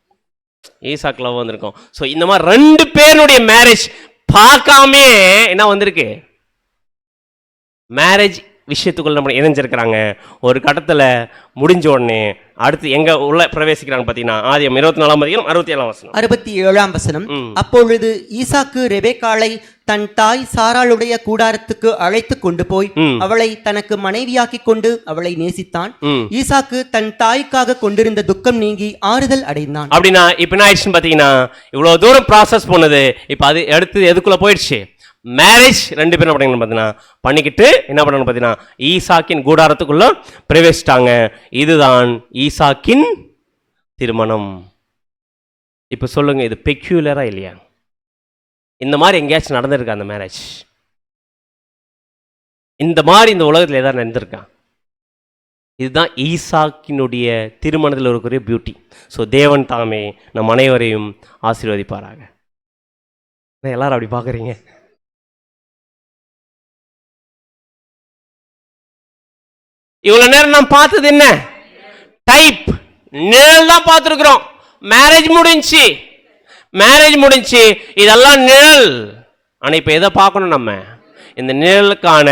ஈசாக்கு லவ் வந்திருக்கோம். ஸோ இந்த மாதிரி ரெண்டு பேருடைய மேரேஜ் பார்க்காமே என்ன வந்திருக்கு, மேரேஜ் விஷயத்துக்குள்ள நம்ம இணைஞ்சிருக்கிறாங்க. ஒரு கட்டத்தில் முடிஞ்ச உடனே அடுத்து எங்க உள்ள பிரவேசிக்கிறாங்க பார்த்தீங்கன்னா ஆதியாகமம் 24ஆம் அதிகாரம் 67ஆம் வசனம். 67ஆம் வசனம். அப்பொழுது ஈசாக்கு ரெபேக்காளை தன் தாய் சாராளுடைய கூடாரத்துக்கு அழைத்து கொண்டு போய் அவளை தனக்கு மனைவியாக்கி கொண்டு அவளை நேசித்தான். ஈசாக்கு தன் தாய்க்காக கொண்டிருந்த துக்கம் நீங்கி ஆறுதல் அடைந்தான். அப்படின்னா இப்ப என்ன ஆயிடுச்சுன்னு பார்த்தீங்கன்னா இவ்வளவு தூரம் ப்ராசஸ் போனது, இப்போ அது அடுத்து எதுக்குள்ள போயிடுச்சு, மேரேஜ். ரெண்டு பேரும் பார்த்தீங்கன்னா பண்ணிக்கிட்டு என்ன பண்ணணும் பார்த்தீங்கன்னா ஈசாக்கின் கூடாரத்துக்குள்ள பிரவேசிட்டாங்க. இதுதான் ஈசாக்கின் திருமணம். இப்ப சொல்லுங்க, இது பெக்யூலரா இல்லையா? இந்த மாதிரி எங்கேயாச்சும் நடந்திருக்கா அந்த மேரேஜ்? இந்த மாதிரி இந்த உலகத்தில் ஏதாவது நடந்திருக்கா? இதுதான் ஈசாக்கினுடைய திருமணத்தில் இருக்கிற பியூட்டி. ஸோ தேவன் தாமே நம் அனைவரையும் ஆசீர்வதிப்பாராக. எல்லாரும் அப்படி பார்க்குறீங்க? இவ்வளவு நேரம் நாம் பார்த்தது என்ன? டைப், நிழல் தான் பார்த்துருக்குறோம். மேரேஜ் முடிஞ்சு இதெல்லாம் நிழல். ஆனால் இப்போ எதை பார்க்கணும்? நம்ம இந்த நிழலுக்கான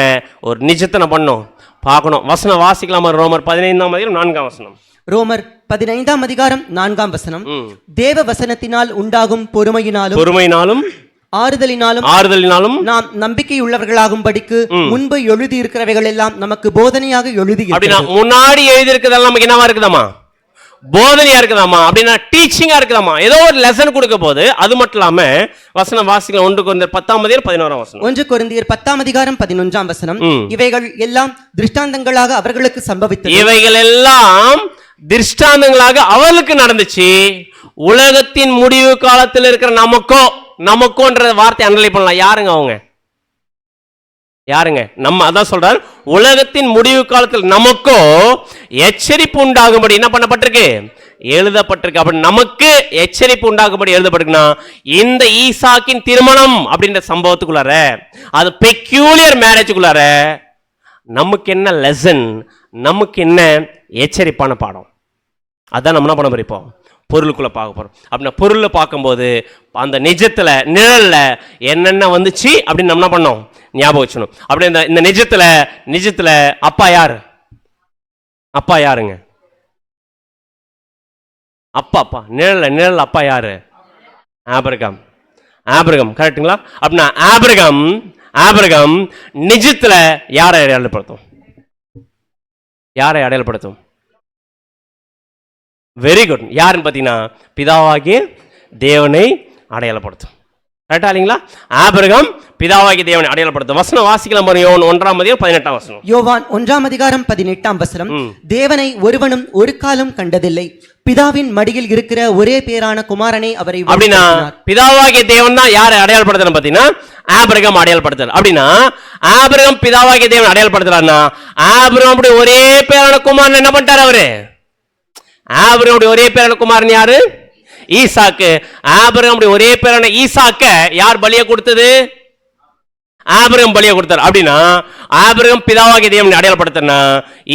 ஒரு நிஜத்தை பண்ணோம் பார்க்கணும். வசனம் வாசிக்கலாமா? ரோமர் 15ஆம் அதிகாரம் 4ஆம் வசனம். ரோமர் 15:4 தேவ வசனத்தினால் உண்டாகும் பொறுமையினாலும் ஆறுதலினாலும் நாம் நம்பிக்கையுள்ளவர்களாகும்படிக்கு முன்பு எழுதி இருக்கிறவைகள் எல்லாம் நமக்கு போதனையாக எழுதி அப்படின்னா முன்னாடி எழுதி இருக்கிறதெல்லாம் நமக்கு என்னவா இருக்குதாமா? போதனையா இருக்குதாமா? அப்படின்னா டீச்சிங்கா இருக்குதாமா? ஏதோ ஒரு லெசன் கொடுக்க போது. அது மட்டும் இல்லாம வசனம் வாசிக்கலாம். 1 கொரிந்தியர் 10:11 1 கொரிந்தியர் 10:11 இவைகள் எல்லாம் திருஷ்டாந்தங்களாக அவர்களுக்கு சம்பவித்தது. இவைகள் எல்லாம் திருஷ்டாந்தங்களாக அவர்களுக்கு நடந்துச்சு. உலகத்தின் முடிவு காலத்தில் இருக்கிற நமக்கோன்ற வார்த்தை அண்டர்லைன் பண்ணலாம். யாருங்க நம்ம அதான் சொல்றார். உலகத்தின் முடிவு காலத்தில் நமக்கோ எச்சரிப்பு உண்டாகும்படி என்ன பண்ணப்பட்டிருக்கு? எழுதப்பட்டிருக்கு. அப்படி நமக்கு எச்சரிப்பு உண்டாகும்படி எழுதப்பட்டிருக்குன்னா இந்த ஈசாக்கின் திருமணம் அப்படின்ற சம்பவத்துக்குள்ளார, அது பெக்யூலியர் மேரேஜுக்குள்ளார நமக்கு என்ன லெசன், நமக்கு என்ன எச்சரிப்பான பாடம், அதான் நம்ம என்ன பண்ண போறோம்? இப்போ பொருளுக்குள்ள பார்க்க போறோம். அப்படின்னா பொருளை பார்க்கும்போது அந்த நிஜத்துல நிழல்ல என்னென்ன வந்துச்சு அப்படின்னு நம்ம என்ன பண்ணோம்? ஞாபகம் வச்சணும். அப்படி இந்த நிஜத்துல அப்பா யாருங்க? அப்பா நிழல் அப்பா யாரு? ஆபிரகாம். கரெக்டுங்களா? அப்படின்னா ஆபிரகாம் நிஜத்துல யாரை அடையாளப்படுத்தும்? Very good. யாருன்னு பார்த்தீங்கன்னா பிதாவாகிய தேவனை அடையாளப்படுத்தும். கரெக்டா இல்லைங்களா? ஆபிரகாம் பிதாவாகிய தேவனை அடையாளப்படுத்தும். வசனம் வாசிக்கலாம் பாருங்க. யோவான் 1:18 யோவான் 1:18 தேவனை ஒருவனும் ஒரு காலம் கண்டதில்லை, பிதாவின் மடியில் இருக்கிற ஒரே பேரான குமாரனை அவரை. அப்படின்னா பிதாவாகிய தேவன் தான் யாரை அடையாளப்படுத்தணும் பார்த்தீங்கன்னா ஆபிரகாம் அடையாளப்படுத்துறார். அப்படின்னா ஆபிரகாம் பிதாவாகிய தேவன் அடையாளப்படுத்துறாருன்னா ஆபிரகாமுடைய ஒரே பேரான குமாரன் என்ன பண்ணிட்டார்? அவரு ஆபிரகாமுடைய ஒரே பேரான குமாரன் யாரு? ஈசாக்கு. ஆபிரகாமுடைய ஒரே பேரான ஈசாக்க யார் பலியை கொடுத்தது? ஆபிரகாம் பலியை கொடுத்தார். அப்படின்னா ஆபிரகாம் பிதாவாகிய தேவனை அடையாளப்படுத்தினா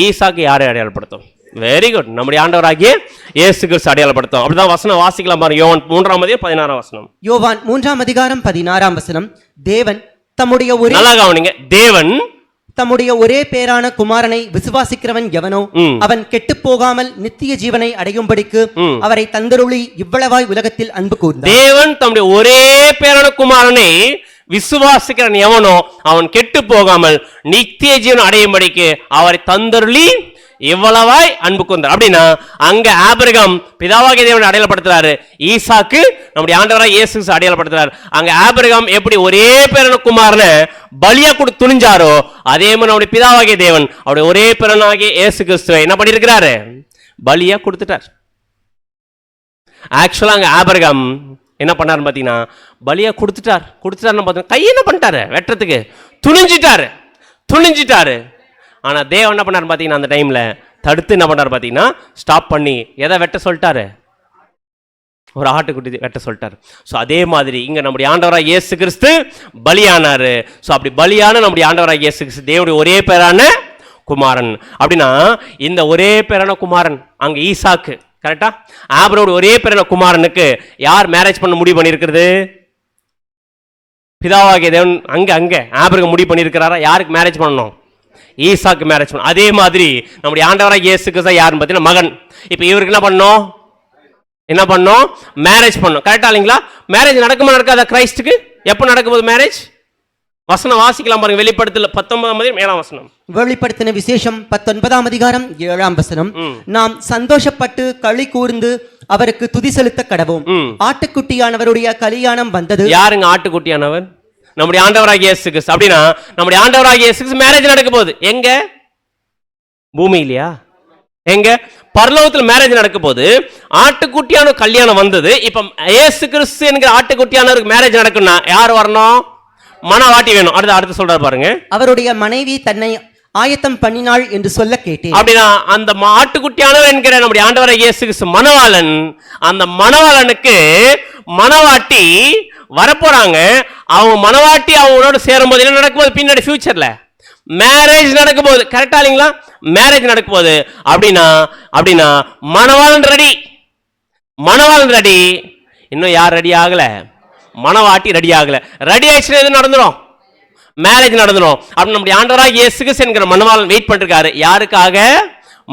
ஈசாக்கு யாரை அடையாளப்படுத்தும்? Very good. நம்முடைய ஆண்டவராகிய இயேசு கிறிஸ்து அடையாளப்படுத்தும். அப்படிதான் வசனம் வாசிக்கலாம் பாருங்க. யோவான் 3:16 யோவான் 3:16 தேவன் தம்முடைய ஒரே, நல்லா கவனிங்க, தேவன் தம்முடைய ஒரே பேரான குமாரனை விசுவாசிக்கிறவன் எவனோ அவன் கெட்டு போகாமல் நித்திய ஜீவனை அடையும்படிக்கு அவரை தந்தருளி இவ்வளவாய் உலகத்தில் அன்பு கூர்ந்தார். தேவன் தம்முடைய ஒரே பேரான குமாரனை விசுவாசிக்கிறவன் எவனோ அவன் கெட்டு போகாமல் நித்திய ஜீவன் அடையும்படிக்கு அவரை தந்தருளி இவ்வளவாய் அன்பு கூர்ந்தார். அப்படின்னா அங்க ஆபிரகாம் பிதாவாகிய தேவனை அடையாளப்படுத்துறாரு, ஈசாக்கு நம்முடைய ஆண்டவராகிய இயேசு கிறிஸ்து அடையாளப்படுத்துறாரு. அங்க ஆபிரகாம் எப்படி ஒரே பேரான குமாரனை பலியா கொடுத்து துணிஞ்சாரோ அதே மாதிரி நம்முடைய பிதாவாகிய தேவன் அவருடைய ஒரே பேரனாகிய இயேசு கிறிஸ்துவை என்ன பண்ணிருக்கிறாரு? பலியா கொடுத்துட்டார். ஆக்சுவலா அங்க ஆபிரகாம் என்ன பண்ணாரு பாத்தீங்கன்னா பலியா கொடுத்துட்டாருன்னு பார்த்தீங்கன்னா கை என்ன பண்ணிட்டாரு? வெட்டுறதுக்கு துணிஞ்சிட்டாரு. ஆனா தேவன் என்ன பண்ணாரு பாத்தீங்கன்னா அந்த டைம்ல தடுத்து என்ன பண்ணாரு பாத்தீங்கன்னா ஸ்டாப் பண்ணி எதை வெட்ட சொல்லிட்டாரு? ஒரு ஆட்டுக்குட்டி வெட்ட சொல்லிட்டாரு. ஸோ அதே மாதிரி இங்க நம்முடைய ஆண்டவராக இயேசு கிறிஸ்து பலியானாரு. ஸோ அப்படி பலியான நம்முடைய ஆண்டவராக இயேசு கிறிஸ்து தேவனுடைய ஒரே பேரான குமாரன். அப்படின்னா இந்த ஒரே பேரான குமாரன் அங்க ஈசாக்கு, கரெக்டா? ஆபிரகாமுடைய ஒரே பேரான குமாரனுக்கு யார் மேரேஜ் பண்ண முடிவு பண்ணியிருக்கிறது? பிதாவாகிய தேவன் அங்க ஆபிரகாம் முடிவு பண்ணியிருக்கிறாரா? யாருக்கு மேரேஜ் பண்ணணும்? ஈசாக்கு மேரேஜ் பண்ணணும். அதே மாதிரி நம்முடைய ஆண்டவராக இயேசு கிறிஸ்து யாருன்னு பார்த்தீங்கன்னா மகன். இப்போ இவருக்கு என்ன பண்ணோம்? மேரேஜ் பண்ணோம். கரெக்டா இல்லைங்களா? மேரேஜ் நடக்குமா நடக்காதா கிரைஸ்டுக்கு? எப்போ நடக்கும்போது மேரேஜ்? வசனம் வாசிக்கலாம் பாருங்க. வெளிப்படுத்தல 19:7 வெளிப்படுத்தின விசேஷம் 19:7 நாம் சந்தோஷப்பட்டு களி கூர்ந்து அவருக்கு துதி செலுத்த கடவோம். ஆட்டுக்குட்டியானவருடைய கல்யாணம் வந்தது. யாருங்க ஆட்டுக்குட்டியானவர்? நம்முடைய ஆண்டவராகிய இயேசு கிறிஸ்து. அப்படின்னா நம்முடைய ஆண்டவராகிய இயேசு கிறிஸ்து மேரேஜ் நடக்க போகுது. எங்க? பூமியிலையா? எங்க? பரலோகத்தில் மேரேஜ் நடக்க போது ஆட்டுக்குட்டியான கல்யாணம் வந்தது. இப்ப இயேசு கிறிஸ்து என்கிற ஆட்டுக்குட்டியானவருக்கு மேரேஜ் நடக்கும்னா யார் வரணும்? மணவாட்டி வேணும். அடுத்து சொல்றாரு பாருங்க. அவருடைய மனைவி தன்னை ஆயத்தம் பண்ணினாள் என்று சொல்ல கேட்டேன். அப்படின்னா அந்த ஆட்டுக்குட்டியானவர் என்கிற நம்முடைய ஆண்டவராகிய இயேசு கிறிஸ்து மணவாளன். அந்த மணவாளனுக்கு மணவாட்டி வரப்போறாங்க. அவங்க மணவாட்டி அவங்களோட சேரும் போது என்ன நடக்கும் போது பின்னாடி ஃபியூச்சர்ல மேரேஜ் நடக்கும் போது, கரெக்டா இல்லைங்களா? மேரேஜ் நடக்கும் போது அப்படின்னா மணவாளன் ரெடி. இன்னும் யார் ரெடி ஆகல? மணவாட்டி ரெடி ஆகல. ரெடி ஆயிடுச்சுன்னா எது நடந்துடும்? மேரேஜ் நடந்துடும். அப்படி நம்முடைய ஆண்டவராகிய இயேசு கிறிஸ்து என்கிற மணவாளன் வெயிட் பண்ணிருக்காரு. யாருக்காக?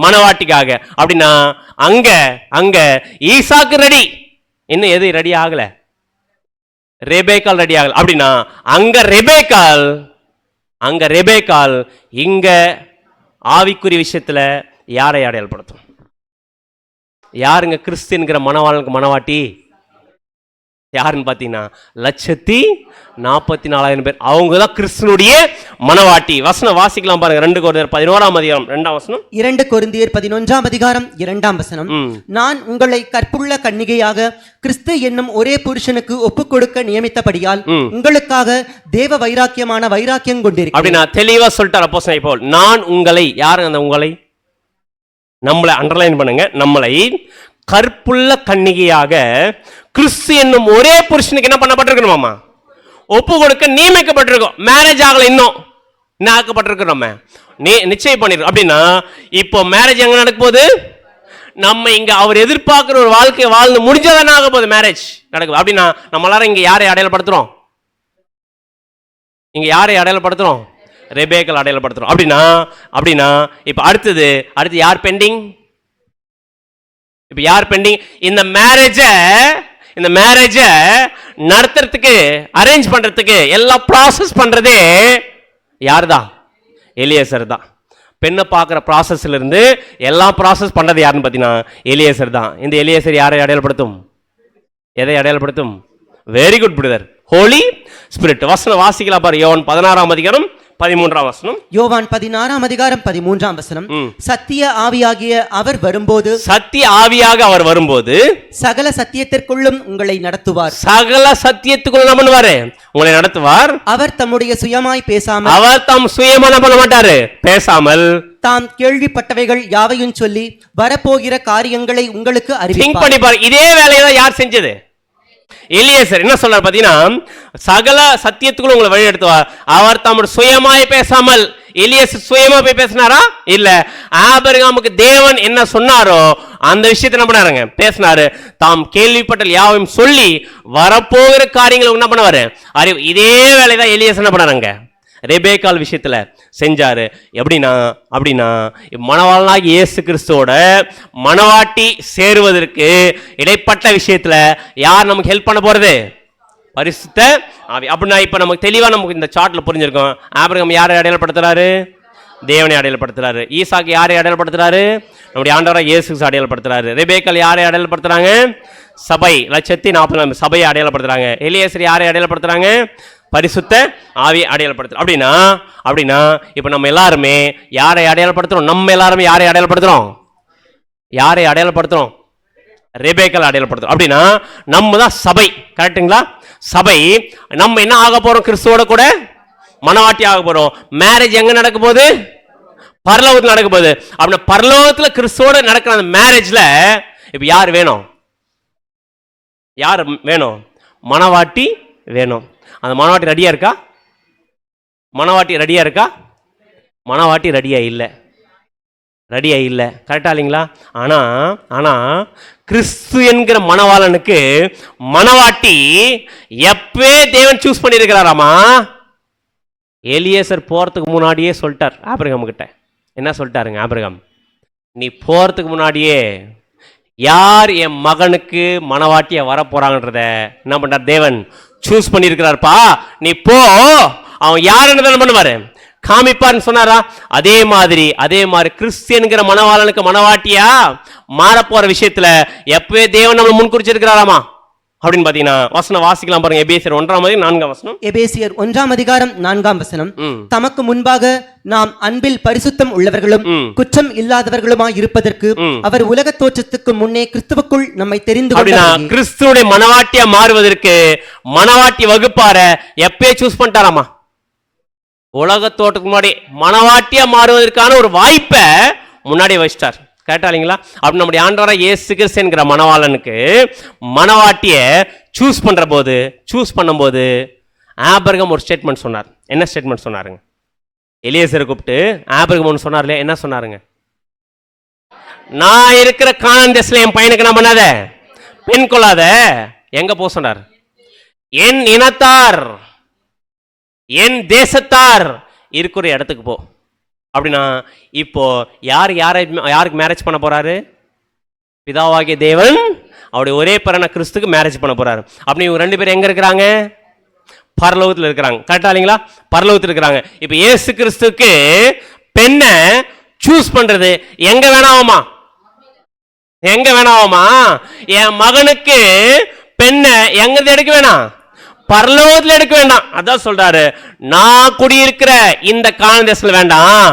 மணவாட்டிக்காக. அப்படின்னா அங்க அங்க ஈசாக்கு ரெடி, இன்னும் எது ரெடி ஆகல? ரெபேக்கால் ரெடி ஆகல. அப்படின்னா அங்க ரெபேக்கால் இங்க ஆவிக்குரிய விஷயத்துல யாரை அடையாளப்படுத்தும்? யாருங்க கிறிஸ்து என்கிற மணவாளனுக்கு மணவாட்டி? யாருன்னு பார்த்தீங்கன்னா 1,40,40,000 பேர். அவங்க தான் கிறிஸ்துனுடைய மணவாட்டி. வசனம் வாசிக்கலாம் பாருங்க. 2 கொரிந்தியர் 11ஆம் அதிகாரம் 2ஆம் வசனம். 2 கொரிந்தியர் 11ஆம் அதிகாரம் 2ஆம் வசனம். நான் உங்களை கற்புள்ள கன்னிகையாக கிறிஸ்து என்னும் ஒரே புருஷனுக்கு ஒப்புக் கொடுக்க நியமித்தபடியால் உங்களுக்காக தேவ வைராக்கியமான வைராக்கியம் கொண்டிருக்கிறேன். அப்படின்னா தெளிவா சொல்லிட்டார் அப்போஸ்தலன் பவுல். நான் உங்களை, யாருங்க அந்த உங்களை? நம்மளை அண்டர்லைன் பண்ணுங்க. நம்மளை கற்புள்ள கன்னிகையாக கிறிஸ்து என்னும் ஒரே புருஷனுக்கு என்ன பண்ணப்பட்டிருக்கணுமாமா? ஒப்பு கொடுக்க நியமிக்கப்பட்டிருக்கோம். மேரேஜ் ஆகல, இன்னும் என்ன ஆக்கப்பட்டிருக்கோம்? நம்ம நிச்சயம் பண்ணிருக்கோம். அப்படின்னா இப்போ மேரேஜ் எங்க நடக்க போகுது? நம்ம இங்க அவர் எதிர்பார்க்கிற ஒரு வாழ்க்கையை வாழ்ந்து முடிஞ்சதானே ஆக போகுது மேரேஜ் நடக்குது. அப்படின்னா நம்ம எல்லாரும் இங்க யாரை அடையாளப்படுத்துறோம்? இங்க யாரை அடையாளப்படுத்துறோம்? ரெபேக்கால் அடையாளப்படுத்துறோம். அப்படின்னா இப்ப அடுத்து யார் பெண்டிங்? இப்ப யார் பெண்டிங்? இந்த மேரேஜ நடத்துறதுக்கு, அரேஞ்ச் பண்றதுக்கு, எல்லாம் ப்ராசஸ் பண்றதே யார்தான்? எலியேசர் தான். பெண்ணை பார்க்குற ப்ராசஸ்ல இருந்து எல்லாம் ப்ராசஸ் பண்றது யாருன்னு பார்த்தீங்கன்னா எலியேசர் தான். இந்த எலியேசர் யாரை அடையாளப்படுத்தும்? எதை அடையாளப்படுத்தும்? Very good brother, holy spirit. வசனம் வாசிக்கலாம் பாரு. யோவான் 16ஆம் அதிகாரம் 13ஆம் வசனம். யோவான் 16ஆம் அதிகாரம் 13ஆம் வசனம். சத்திய ஆவியாக அவர் வரும்போது சகல சத்தியத்திற்குள்ளும் உங்களை நடத்துவார். சகல சத்தியத்துக்குள்ள என்ன பண்ணுவாரு? உங்களை நடத்துவார். அவர் தம்முடைய சுயமாய் பேசாமல், அவர் தம் சுயமா பண்ண மாட்டாரு, பேசாமல் தாம் கேள்விப்பட்டவைகள் யாவையும் சொல்லி வரப்போகிற காரியங்களை உங்களுக்கு திங்க் பண்ணி பாரு. இதே வேலையை தான் யார் செஞ்சது? எலியேசர். என்ன சொல்றார் பாத்தீங்கன்னா, சகல சத்தியத்துக்குள்ள உங்களை வழி நடத்துவார். அவர் தம்முடைய சுயமாய் பேசாமல். எலியேசர் சுயமா போய் பேசினாரா? இல்ல. ஆபிரகாமுக்கு தேவன் என்ன சொன்னாரோ அந்த விஷயத்தை என்ன பண்ணாருங்க? பேசினாரு. தாம் கேள்விப்பட்ட யாவையும் சொல்லி வரப்போகிற காரியங்களை என்ன பண்ணுவாரு? அறிவு. இதே வேலைதான் எலியேசர் என்ன பண்ணாருங்க? ரெபேக்கால் விஷயத்துல செஞ்சாரு. அப்படின்னா மணவாளனாகி இயேசு கிறிஸ்துவோட மணவாட்டி சேருவதற்கு இடைப்பட்ட விஷயத்துல யார் நமக்கு ஹெல்ப் பண்ண போறது? பரிசுத்த ஆவி. அப்படின்னா இப்ப நமக்கு தெளிவா நமக்கு இந்த சார்ட்ல புரிஞ்சிருக்கும். ஆபிரகாம் யாரை அடையாளப்படுத்துறாரு? தேவனை அடையாளப்படுத்துறாரு. ஈசாக்கு யாரை அடையாளப்படுத்துறாரு? நம்முடைய ஆண்டவராகிய இயேசு கிறிஸ்துவை அடையாளப்படுத்துறாரு. ரெபேக்கால் யாரை அடையாளப்படுத்துறாங்க? சபை 1,40,000 சபையை அடையாளப்படுத்துறாங்க. எலியேசர் யாரை அடையாளப்படுத்துறாங்க? பரிசுத்த ஆவி அடையாளப்படுத்துறோம். அப்படின்னா இப்ப நம்ம எல்லாருமே யாரை அடையாளப்படுத்துறோம்? நம்ம எல்லாருமே யாரை அடையாளப்படுத்துறோம்? ரெபேக்கால் அடையாளப்படுத்துறோம். அப்படின்னா நம்ம தான் சபை. கரெக்டுங்களா? சபை. நம்ம என்ன ஆக போறோம்? கிறிஸ்துவோட கூட மணவாட்டி ஆக போறோம். மேரேஜ் எங்க நடக்க போகுது? பரலோகத்தில் நடக்க போகுது. அப்படின்னா பரலோகத்தில் கிறிஸ்துவோட நடக்கிற அந்த மேரேஜ்ல இப்ப யார் வேணும்? மணவாட்டி வேணும். அந்த மணவாட்டி ரெடியா இருக்கா? மணவாட்டி ரெடியா இல்ல. கரெக்டா இல்லைங்களா? ஆனா கிறிஸ்து என்கிற மணவாளனுக்கு மணவாட்டி எப்பவே தேவன் சூஸ் பண்ணியிருக்கிறாராமா. எலியேசர் போறதுக்கு முன்னாடியே சொல்லிட்டார் ஆபிரகாம் கிட்ட. என்ன சொல்லிட்டாருங்க ஆபிரகாம்? நீ போறதுக்கு முன்னாடியே யார் என் மகனுக்கு மணவாட்டிய வர போறாங்கன்றத என்ன பண்றார்? தேவன் சூஸ் பண்ணியிருக்கிறார்ப்பா. நீ போ, அவன் யாருன்னு பண்ணுவாரு, காமிப்பார்னு சொன்னாரா? அதே மாதிரி கிறிஸ்தியன்கிற மணவாளனுக்கு மணவாட்டியா மாறப்போற விஷயத்துல எப்பவே தேவன் நம்மளை முன்குறிச்சிருக்கிறாராமா. அப்படின்னு பாத்தீங்கன்னா வசனம் வாசிக்கலாம் பாருங்க. எபேசியர் 1ஆம் அதிகாரம் 4ஆம் வசனம். எபேசியர் 1ஆம் அதிகாரம் 4ஆம் வசனம். தமக்கு முன்பாக நாம் அன்பில் பரிசுத்தம் உள்ளவர்களும் குற்றம் இல்லாதவர்களுமாய் இருப்பதற்கு அவர் உலக தோற்றத்துக்கு முன்னே கிறிஸ்துவுக்குள் நம்மை தெரிந்து கொண்டார். கிறிஸ்துவுடைய மணவாட்டியா மாறுவதற்கு மணவாட்டி வகுப்பார எப்பே சூஸ் பண்ணிட்டாராமா. உலக தோட்டத்துக்கு முன்னாடி மணவாட்டியா மாறுவதற்கான ஒரு வாய்ப்பை முன்னாடி வச்சிட்டார். கரெக்டா இல்லைங்களா? அப்படி நம்முடைய ஆண்டவராகிய இயேசு கிறிஸ்து என்கிற மணவாளனுக்கு மணவாட்டிய சூஸ் பண்ணும்போது ஆபிரகாம் ஒரு ஸ்டேட்மெண்ட் சொன்னார். என்ன ஸ்டேட்மெண்ட் சொன்னாருங்க? எலியேசரை கூப்பிட்டு ஆபிரகாம் ஒன்று சொன்னார்ல. என்ன சொன்னாருங்க? நான் இருக்கிற கானான் தேசத்துல என் பையனுக்கு நான் பண்ணாத, பெண் கொள்ளாத. எங்க போக சொன்னார்? என் இனத்தார், என் தேசத்தார் இருக்கிற இடத்துக்கு போ. அப்படின்னா இப்போ யாருக்கு மேரேஜ் பண்ண போறாரு? பிதாவாகிய தேவன் அவருடைய ஒரே பிறன கிறிஸ்துக்கு மேரேஜ் பண்ண போறாரு. அப்படி இவங்க 2 பேரும் எங்க இருக்கிறாங்க? பரலோகத்தில் இருக்கிறாங்க. கரெக்டா இல்லைங்களா? பரலோகத்தில் இருக்கிறாங்க. இப்போ இயேசு கிறிஸ்துக்கு பெண்ணை சூஸ் பண்றது எங்க வேணாமா? எங்க வேணாமா? என் மகனுக்கு பெண்ணை எங்க எடுக்க வேணாம்? பரலோகத்தில் எடுக்க வேண்டாம். அதான் சொல்றாரு, நான் குடியிருக்கிற இந்த கானான் தேசத்துல வேண்டாம்,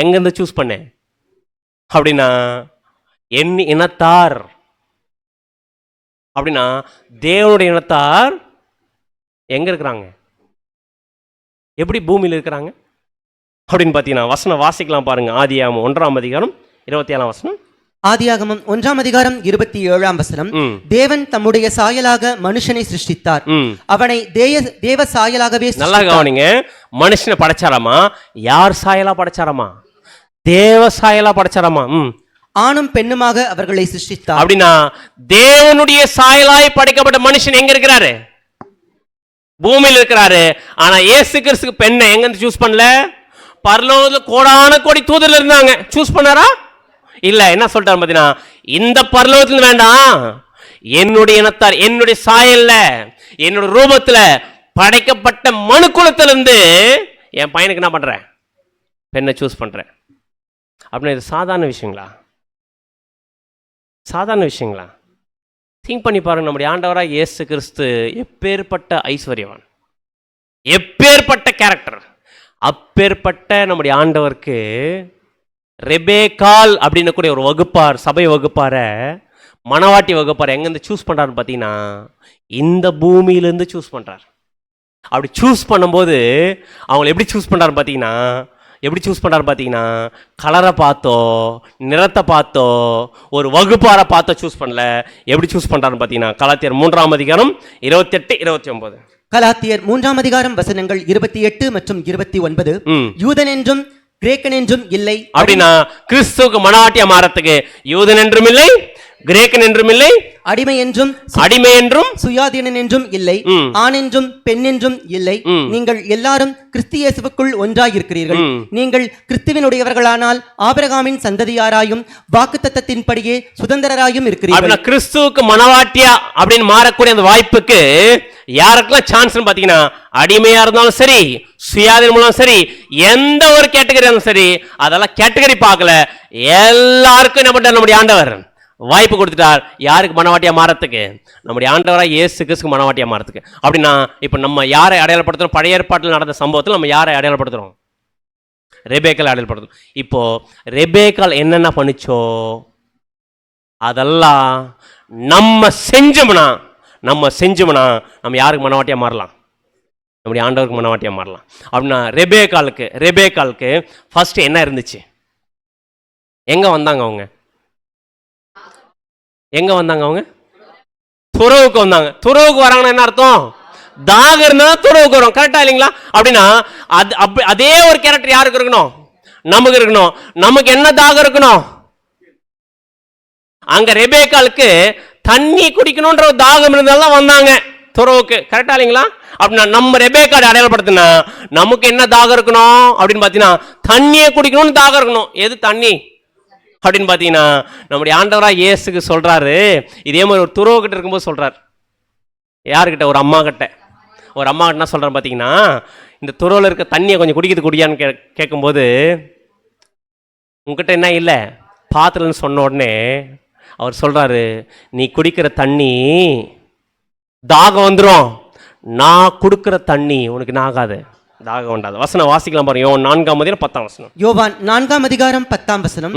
எங்க இருந்து சூஸ் பண்ணேன் அப்படின்னா என் இனத்தார். அப்படின்னா தேவனுடைய இனத்தார் எங்க இருக்கிறாங்க? எப்படி பூமியில் இருக்கிறாங்க அப்படின்னு பார்த்தீங்கன்னா வசனம் வாசிக்கலாம் பாருங்க. ஆதியாகமம் 1:27 ஆதியாகமம் 1:27 தேவன் தம்முடைய சாயலாக மனுஷனை சிருஷ்டித்தார், அவனை தேவ சாயலாகவே நல்லா கவனிங்க. மனுஷனை படைச்சாராமா? யார் சாயலா படைச்சாராமா? தேவ சாயலா படைச்சாராமா? ஆணும் பெண்ணுமாக அவர்களை சிருஷ்டித்தார். அப்படின்னா தேவனுடைய சாயலாய் படைக்கப்பட்ட மனுஷன் எங்க இருக்கிறாரு? பூமியில் இருக்கிறாரு. ஆனா இயேசு கிறிஸ்துக்கு பெண்ணை எங்க சூஸ் பண்ணல? பரலோகத்துல கோடான கோடி தூதர்கள் இருந்தாங்க. சூஸ் பண்ணாரா? இல்ல. என்ன சொல்லிட்டாரு பாத்தீங்கன்னா, இந்த பரலோகத்துல வேண்டாம், என்னுடைய இனத்தார் என்னுடைய சாயல்ல என்னோட ரூபத்துல படைக்கப்பட்ட மனுக்குலத்திலிருந்து என் பையனுக்கு என்ன பண்றேன்? பெண்ணை சூஸ் பண்றேன். அப்படின்னா இது சாதாரண விஷயங்களா? சாதாரண விஷயங்களா? திங்க் பண்ணி பாருங்க. நம்முடைய ஆண்டவராக இயேசு கிறிஸ்து எப்பேற்பட்ட ஐஸ்வர்யவான், எப்பேற்பட்ட கேரக்டர். அப்பேற்பட்ட நம்முடைய ஆண்டவருக்கு ரெபேக்கால் அப்படின்னு கூட ஒரு வகுப்பார், சபை வகுப்பார, மணவாட்டி வகுப்பார் எங்கேருந்து சூஸ் பண்ணுறாருன்னு பார்த்தீங்கன்னா இந்த பூமியிலேருந்து சூஸ் பண்ணுறார். அப்படி சூஸ் பண்ணும்போது அவங்களை எப்படி சூஸ் பண்ணுறாரு பார்த்தீங்கன்னா கலரை பார்த்தோ, நிறத்தை பார்த்தோ, ஒரு வகுப்பாரை பார்த்தோ சூஸ் பண்ணல. எப்படி சூஸ் பண்ணுறாருன்னு பார்த்தீங்கன்னா கலாத்தியர் 3:28-29. கலாத்தியர் 3:28 மற்றும் 29 யூதன் என்றும் கிரேக்கன் என்றும் இல்லை. அப்படின்னா கிறிஸ்துவுக்கு மணவாட்டியா மாறத்துக்கு யூதன் என்றும் இல்லை, கிரேக்கன் என்றும் இல்லை, அடிமை என்றும் சுயாதீனன் என்றும் இல்லை, ஆண் என்றும் பெண் என்றும் இல்லை, நீங்கள் எல்லாரும் கிறிஸ்து இயேசுவுக்குள் ஒன்றாயிருக்கிறீர்கள். நீங்கள் கிறிஸ்துவினுடையவர்களானால் ஆபிரகாமின் சந்ததியாராயும் வாக்குத்தத்தத்தின்படியே சுதந்திரராயும் இருக்கிறீர்கள். கிறிஸ்துவுக்கு மணவாட்டியா அப்படின்னு மாறக்கூடிய அந்த வாய்ப்புக்கு யாருக்கெல்லாம் சான்ஸ் பாத்தீங்கன்னா அடிமையா இருந்தாலும் சரி, சுயாதீனம் மூலம் சரி, எந்த ஒரு கேட்டகரி இருந்தாலும் சரி, அதெல்லாம் கேட்டகரி பார்க்கல, எல்லாருக்கும் நம்முடைய ஆண்டவர் வாய்ப்பு கொடுத்துட்டார். யாருக்கு? மனவாட்டியா மாறத்துக்கு, நம்முடைய ஆண்டவராக இயேசு கிறிஸ்துக்கு மனவாட்டியா மாறத்துக்கு. அப்படின்னா இப்போ நம்ம யாரை அடையாளப்படுத்துறோம்? பழைய ஏற்பாட்டில் நடந்த சம்பவத்தில் நம்ம யாரை அடையாளப்படுத்துறோம்? ரெபேக்கால் அடையாளப்படுத்துறோம். இப்போ ரெபேக்கால் என்னென்ன பண்ணிச்சோ அதெல்லாம் நம்ம செஞ்சோம்னா நம்ம யாருக்கு மனவாட்டியா மாறலாம்? நம்முடைய ஆண்டவருக்கு மனவாட்டியா மாறலாம். அப்படின்னா ரெபேக்காலுக்கு ஃபர்ஸ்ட் என்ன இருந்துச்சு? எங்க வந்தாங்க அவங்க? துறவுக்கு வந்தாங்க. துறவுக்கு வராங்கன்னா என்ன அர்த்தம்? தாகம் இருந்தா துறவுக்கு வரும். கரெக்டா இல்லைங்களா? அப்படின்னா அதே ஒரு கேரக்டர் யாருக்கு இருக்கணும்? நமக்கு இருக்கணும். நமக்கு என்ன தாகம் இருக்கணும்? அங்க ரெபேக்காலுக்கு தண்ணி குடிக்கணும்ன்ற ஒரு தாகம் இருந்தாலும் வந்தாங்க துறவுக்கு. கரெக்டா இல்லைங்களா? அப்படின்னா நம்ம ரெபேக்கால் அடையாளப்படுத்தினா நமக்கு என்ன தாகம் இருக்கணும் அப்படின்னு பார்த்தீங்கன்னா தண்ணியை குடிக்கணும்னு தாகம் இருக்கணும். எது தண்ணி அப்படின்னு பார்த்தீங்கன்னா நம்முடைய ஆண்டவராக இயேசுக்கு சொல்றாரு. இதே மாதிரி ஒரு துறவு கிட்ட இருக்கும்போது சொல்றாரு. யாருக்கிட்ட? ஒரு அம்மா கிட்ட என்ன சொல்றாரு பார்த்தீங்கன்னா, இந்த துறவில் இருக்க தண்ணியை கொஞ்சம் குடியான்னு கேட்கும்போது, உங்ககிட்ட என்ன இல்லை பாத்திரன்னு சொன்ன உடனே அவர் சொல்றாரு, நீ குடிக்கிற தண்ணி தாகம் வந்துடும், நான் கொடுக்கிற தண்ணி உனக்கு நாகாது, தாகம் உண்டாது. வசனம் வாசிக்கலாம் பாருங்க. யோவான் 4:10. யோவான் 4:10.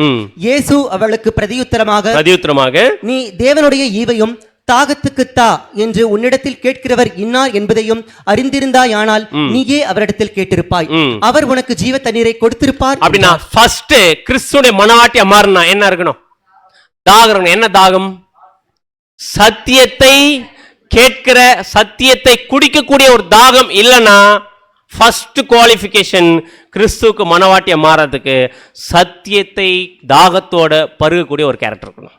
இயேசு அவளுக்கு பிரதியுத்தரமாக நீ தேவனுடைய ஈவையும் தாகத்துக்கு தா என்று உன்னிடத்தில் கேட்கிறவர் இன்னார் என்பதையும் அறிந்திருந்தாயானால் நீயே அவரிடத்தில் கேட்டிருப்பாய், அவர் உனக்கு ஜீவ தண்ணீரை கொடுத்திருப்பார். அப்படின்னா ஃபர்ஸ்ட் கிறிஸ்துவுடைய மனவாட்டியா மாறினா என்ன இருக்கணும்? தாகம். என்ன தாகம்? சத்தியத்தை கேட்கிற, சத்தியத்தை குடிக்கக்கூடிய ஒரு தாகம் இல்லைன்னா ஃபர்ஸ்ட் குவாலிஃபிகேஷன் கிறிஸ்துவுக்கு மனவாட்டியா மாறதுக்கு சத்தியத்தை தாகத்தோட பருகக்கூடிய ஒரு கேரக்டர் இருக்கணும்.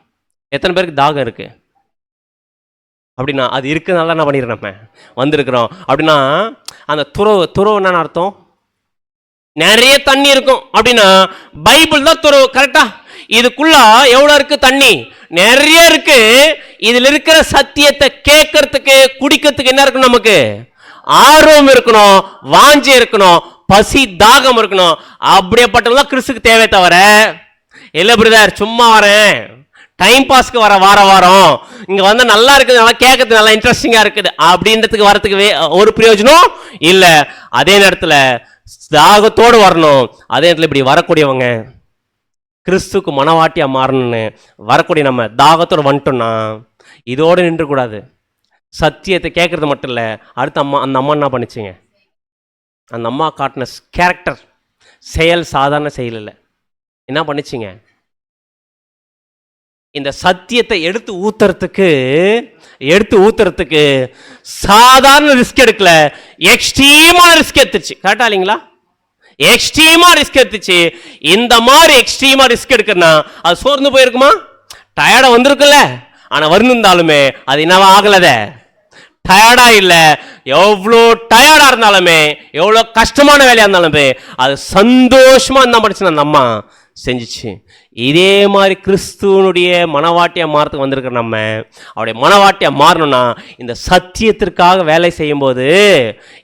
எத்தனை பேருக்கு தாகம் இருக்கு? அப்படின்னா அது இருக்கிறதுனால என்ன பண்ணிடுறோம்? நம்ம வந்திருக்கிறோம். அப்படின்னா அந்த துறவு என்னன்னு அர்த்தம்? நிறைய தண்ணி இருக்கும் அப்படின்னா பைபிள் தான் துறவு. கரெக்டா? இதுக்குள்ள எவ்வளவு இருக்கு? தண்ணி நிறைய இருக்கு. இதுல இருக்கிற சத்தியத்தை கேட்கறதுக்கு குடிக்கிறதுக்கு என்ன இருக்கணும்? நமக்கு ஆர்வம் இருக்கணும், வாஞ்சி இருக்கணும், பசி தாகம் இருக்கணும். அப்படியேப்பட்டதான் கிறிஸ்துக்கு தேவை. தவிர இல்ல பிரதர் சும்மா வரேன் டைம் பாஸ்க்கு வர வாரம் இங்க வந்து நல்லா இருக்குது, நல்லா கேட்கறது, நல்லா இன்ட்ரெஸ்டிங்கா இருக்குது அப்படின்றதுக்கு வரத்துக்கு ஒரு பிரயோஜனம் இல்ல. அதே நேரத்துல தாகத்தோடு வரணும். அதே நேரத்தில் இப்படி வரக்கூடியவங்க கிறிஸ்துக்கு மனவாட்டியா மாறணும்னு வரக்கூடிய நம்ம தாகத்தோடு வந்துட்டோம்னா இதோடு நின்று கூடாது. சத்தியத்தை கேட்கறது மட்டும் இல்லை, அடுத்த அந்த அம்மா என்ன பண்ணிச்சுங்க? அந்த அம்மா காட்டின கேரக்டர், செயல் சாதாரண செயல் இல்லை. என்ன பண்ணிச்சுங்க? இந்த சத்தியத்தை எடுத்து ஊத்துறதுக்கு சாதாரண ரிஸ்க் எடுக்கல, எக்ஸ்ட்ரீமான ரிஸ்க் எடுத்துச்சு. கரெக்டா இல்லைங்களா? எக்ஸ்ட்ரீமா ரிஸ்க் எடுத்துச்சு. இந்த மாதிரி எக்ஸ்ட்ரீமா ரிஸ்க் எடுக்கிறனா அது சோர்ந்து போயிருக்குமா? டயர்டா வந்திருக்குல்ல. ஆனா வந்திருந்தாலுமே அது என்னவா ஆகலத, டயர்டா இல்ல. எவ்வளோ டயர்டா இருந்தாலுமே, எவ்வளோ கஷ்டமான வேலையா இருந்தாலுமே அது சந்தோஷமா இருந்தா படிச்சு அந்த அம்மா செஞ்சிச்சு. இதே மாதிரி கிறிஸ்துவனுடைய மனவாட்டியா மாறத்துக்கு வந்திருக்கிற நம்ம அவருடைய மனவாட்டியா மாறணும்னா இந்த சத்தியத்திற்காக வேலை செய்யும் போது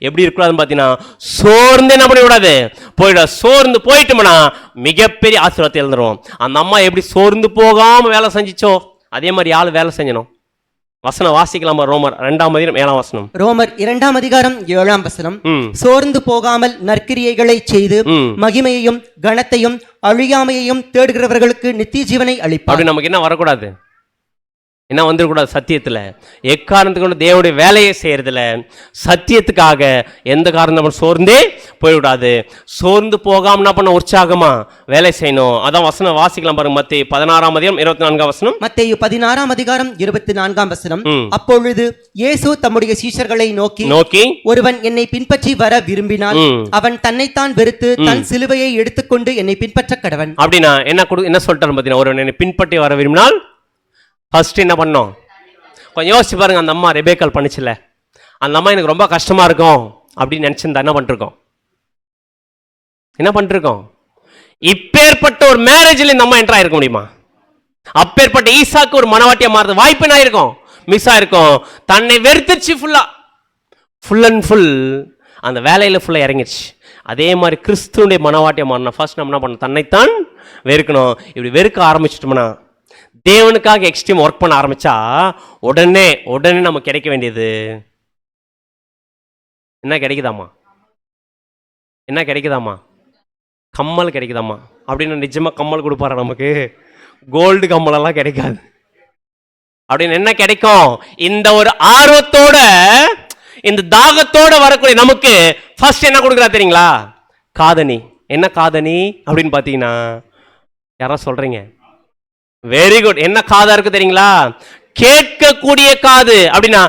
எப்படி இருக்கக்கூடாதுன்னு பார்த்தீங்கன்னா, சோர்ந்து என்ன பண்ணக்கூடாது, சோர்ந்து போயிட்டோம்னா மிகப்பெரிய ஆசீர்வாதத்தை எழுந்துரும். அந்த அம்மா எப்படி சோர்ந்து போகாம வேலை செஞ்சிச்சோ அதே மாதிரி யாரும் வேலை செஞ்சணும். வசனம் வாசிக்கலாமா? ரோமர் 2:7. ரோமர் 2:7. சோர்ந்து போகாமல் நற்கிரியைகளை செய்து மகிமையையும் கனத்தையும் அழியாமையையும் தேடுகிறவர்களுக்கு நித்திய ஜீவனை அளிப்பார். அப்படி நமக்கு என்ன வரக்கூடாது, என்ன வந்துடக்கூடாது? சத்தியத்தில் எக்காரணத்துக்கு கொண்டு தேவனுடைய வேலையை செய்யறதுல சத்தியத்துக்காக எந்த காரணம் நம்ம சோர்ந்தே போய்விடாது. சோர்ந்து போகாம என்ன பண்ண, உற்சாகமா வேலை செய்யணும். அதான் வசனம் வாசிக்கலாம் பாருங்க. மத்தேயு 16:24. மத்தேயு 16:24. அப்பொழுது இயேசு தம்முடைய சீஷர்களை நோக்கி ஒருவன் என்னை பின்பற்றி வர விரும்பினால் அவன் தன்னைத்தான் வெறுத்து தன் சிலுவையை எடுத்துக்கொண்டு என்னை பின்பற்ற கடவன். அப்படின்னா என்ன சொல்லிட்டாரு பார்த்தீங்கன்னா, ஒருவன் என்னை பின்பற்றி வர விரும்பினால் ஃபர்ஸ்ட் என்ன பண்ணோம்? கொஞ்சம் யோசிச்சு பாருங்க. அந்த அம்மா ரெபேக்கால் பண்ணிச்சுல, அந்த அம்மா எனக்கு ரொம்ப கஷ்டமா இருக்கும் அப்படின்னு நினைச்சிருந்தா என்ன பண்ணிருக்கோம்? இப்பேற்பட்ட ஒரு மேரேஜில் இந்த அம்மா என்ட்ரா இருக்க முடியுமா? அப்பேற்பட்ட ஈசாக்கு ஒரு மனவாட்டியா மாறுறது வாய்ப்பு என்ன ஆயிருக்கும்? மிஸ் ஆயிருக்கும். தன்னை வெறுத்துச்சு, ஃபுல் அண்ட் ஃபுல் அந்த வேலையில ஃபுல்லா இறங்கிடுச்சு. அதே மாதிரி கிறிஸ்துவனுடைய மனவாட்டியா மாறினா ஃபர்ஸ்ட் நம்ம என்ன பண்ணணும்? தன்னைத்தான் வெறுக்கணும். இப்படி வெறுக்க ஆரம்பிச்சிட்டோம்னா, தேவனுக்காக எக்ஸ்ட்ரீம் ஒர்க் பண்ண ஆரம்பிச்சா உடனே நமக்கு கிடைக்க வேண்டியது என்ன கிடைக்குதாமா? கம்மல் கிடைக்குதாமா? அப்படின்னு நிஜமா கம்மல் கொடுப்பாரா நமக்கு? கோல்டு கம்மல் எல்லாம் கிடைக்காது. அப்படின்னு என்ன கிடைக்கும்? இந்த ஒரு ஆர்வத்தோட, இந்த தாகத்தோட வரக்கூடிய நமக்கு ஃபர்ஸ்ட் என்ன கொடுக்குறா தெரியுங்களா? காதணி. என்ன காதணி அப்படின்னு பார்த்தீங்கன்னா, யாரா சொல்றீங்க? Very good. என்ன காதா இருக்கு தெரியுங்களா? கேட்கக்கூடிய காது. அப்படின்னா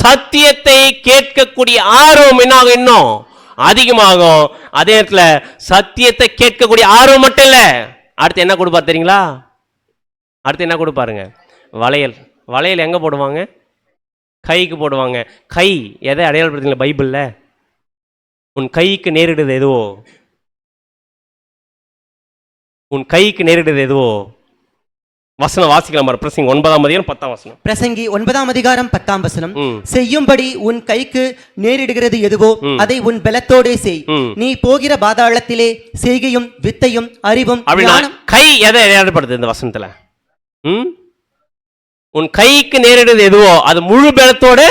சத்தியத்தை கேட்கக்கூடிய ஆர்வம் என்ன ஆகும்? இன்னும் அதிகமாகும். அதே நேரத்தில் சத்தியத்தை கேட்கக்கூடிய ஆர்வம் மட்டும் இல்ல, அடுத்து என்ன கொடுப்பாரு தெரியுங்களா? அடுத்து என்ன கொடுப்பாருங்க? வளையல் எங்க போடுவாங்க? கைக்கு போடுவாங்க. கை எதை அடையாளப்படுத்தீங்களா பைபிள்ல? உன் கைக்கு நேரிடுது எதுவோ வசனம் வாசிக்கலாம். பிரசங்கி 9:10. பிரசங்கி 9:10. செய்யும்படி உன் கைக்கு நேரிடுகிறது எதுவோ அதை உன் பலத்தோடே செய். நீ போகிற பாதாளத்திலே செய்கையும் வித்தையும் அறிவும். கை எதை அடையாளப்படுது இந்த வசனத்துல? உன் கைக்கு நேரிடுறது எதுவோ அது முழு பலத்தோடு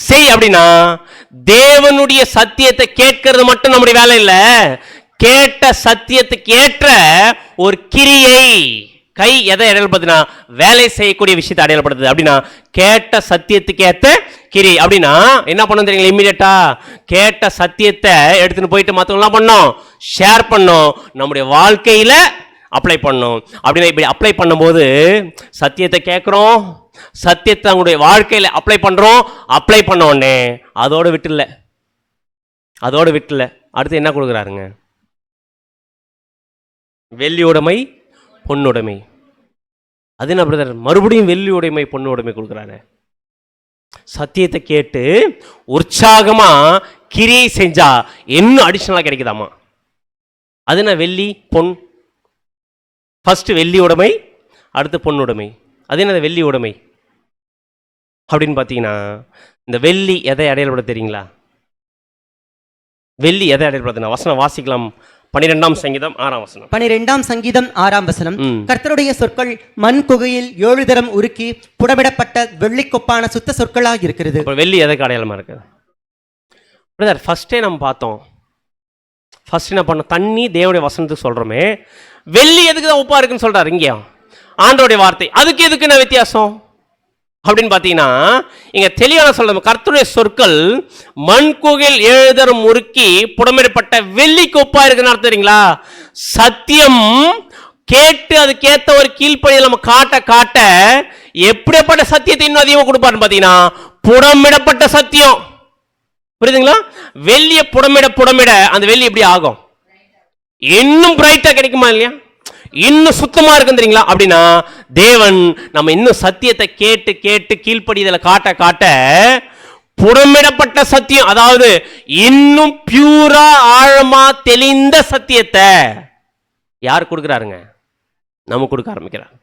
செய். அப்படின்னா தேவனுடைய சத்தியத்தை கேட்கறது மட்டும் நம்முடைய வேலை இல்ல, கேட்ட சத்தியத்துக்கு ஏற்ற ஒரு கிரியை. கை எதை அடையாளப்படுத்தினா வேலை செய்யக்கூடிய விஷயத்தை அடையாளப்படுத்துது. அப்படின்னா கேட்ட சத்தியத்துக்கு ஏற்ற கிரி. அப்படின்னா என்ன பண்ணணும் தெரியுங்களா? இம்மிடியட்டா கேட்ட சத்தியத்தை எடுத்துன்னு போயிட்டு மற்றவங்களாம் பண்ணோம், ஷேர் பண்ணோம், நம்முடைய வாழ்க்கையில அப்ளை பண்ணோம். அப்படின்னா இப்படி அப்ளை பண்ணும்போது சத்தியத்தை கேட்குறோம், சத்தியத்தை நம்முடைய வாழ்க்கையில அப்ளை பண்றோம். அப்ளை பண்ண உடனே அதோட விட்டுல அடுத்து என்ன கொடுக்குறாருங்க? வெள்ளி உடைமை, பொன்னுடைமை. அது என்ன பிரதர், மறுபடியும் வெள்ளி உடைமை பொண்ணு உடைமை கொடுக்குறாரு? சத்தியத்தை கேட்டு உற்சாகமா கிரியை செஞ்சா இன்னும் அடிஷனலா கிடைக்குதாமா? அது என்ன வெள்ளி பொன்? ஃபர்ஸ்ட் வெள்ளி உடைமை, அடுத்து பொன் உடைமை. அது என்ன வெள்ளி உடைமை அப்படின்னு பார்த்தீங்கன்னா, இந்த வெள்ளி எதை அடையாளப்பட தெரியுங்களா? வெள்ளி எதை அடையாளப்படுத்தினா? வசனம் வாசிக்கலாம். 12ஆம் சங்கீதம் 6ஆம் வசனம். 12ஆம் சங்கீதம் 6ஆம் வசனம். கர்த்தருடைய சொற்கள் மண் குகையில் 7 தரம் உருக்கி புடமிடப்பட்ட வெள்ளிக்கொப்பான சுத்த சொற்களாக இருக்கிறது. வெள்ளி எதுக்கு அடையாளமா இருக்குது? பிரதர், ஃபர்ஸ்டே நம்ம பார்த்தோம். ஃபர்ஸ்ட் என்ன பண்ண? தண்ணி தேவனுடைய வசனத்துக்கு சொல்றோமே, வெள்ளி எதுக்கு தான் ஒப்பா இருக்குன்னு சொல்றாரு இங்கேயா ஆண்டோடைய வார்த்தை. அதுக்கு எதுக்கு என்ன வித்தியாசம் அப்படின்னு பார்த்தீங்கன்னா, இங்க தெளிவான சொல்ற கர்த்தருடைய சொற்கள் மண் குகையில் 7 தரம் முறுக்கி புடமிடப்பட்ட வெள்ளிக்கு ஒப்பா இருக்குன்னு அர்த்தம் தெரியுங்களா? சத்தியம் கேட்டு அதுக்கேற்ற ஒரு கீழ்ப்படியை நம்ம காட்ட காட்ட எப்படிப்பட்ட சத்தியத்தை இன்னும் அதிகமாக கொடுப்பாருன்னு பார்த்தீங்கன்னா, புடமிடப்பட்ட சத்தியம். புரியுதுங்களா? வெள்ளியை புடமிட அந்த வெள்ளி எப்படி ஆகும்? இன்னும் பிரைட்டா கிடைக்குமா இல்லையா? இன்னும் சுத்தமா இருக்கும் தெரியுங்களா? அப்படின்னா தேவன் நம்ம இன்னும் சத்தியத்தை கேட்டு கேட்டு கீழ்ப்படிதலை காட்ட காட்ட புடமிடப்பட்ட சத்தியம், அதாவது இன்னும் பியூரா ஆழமா தெளிந்த சத்தியத்தை யார் கொடுக்குறாருங்க? நம்ம கொடுக்க ஆரம்பிக்கிறார்.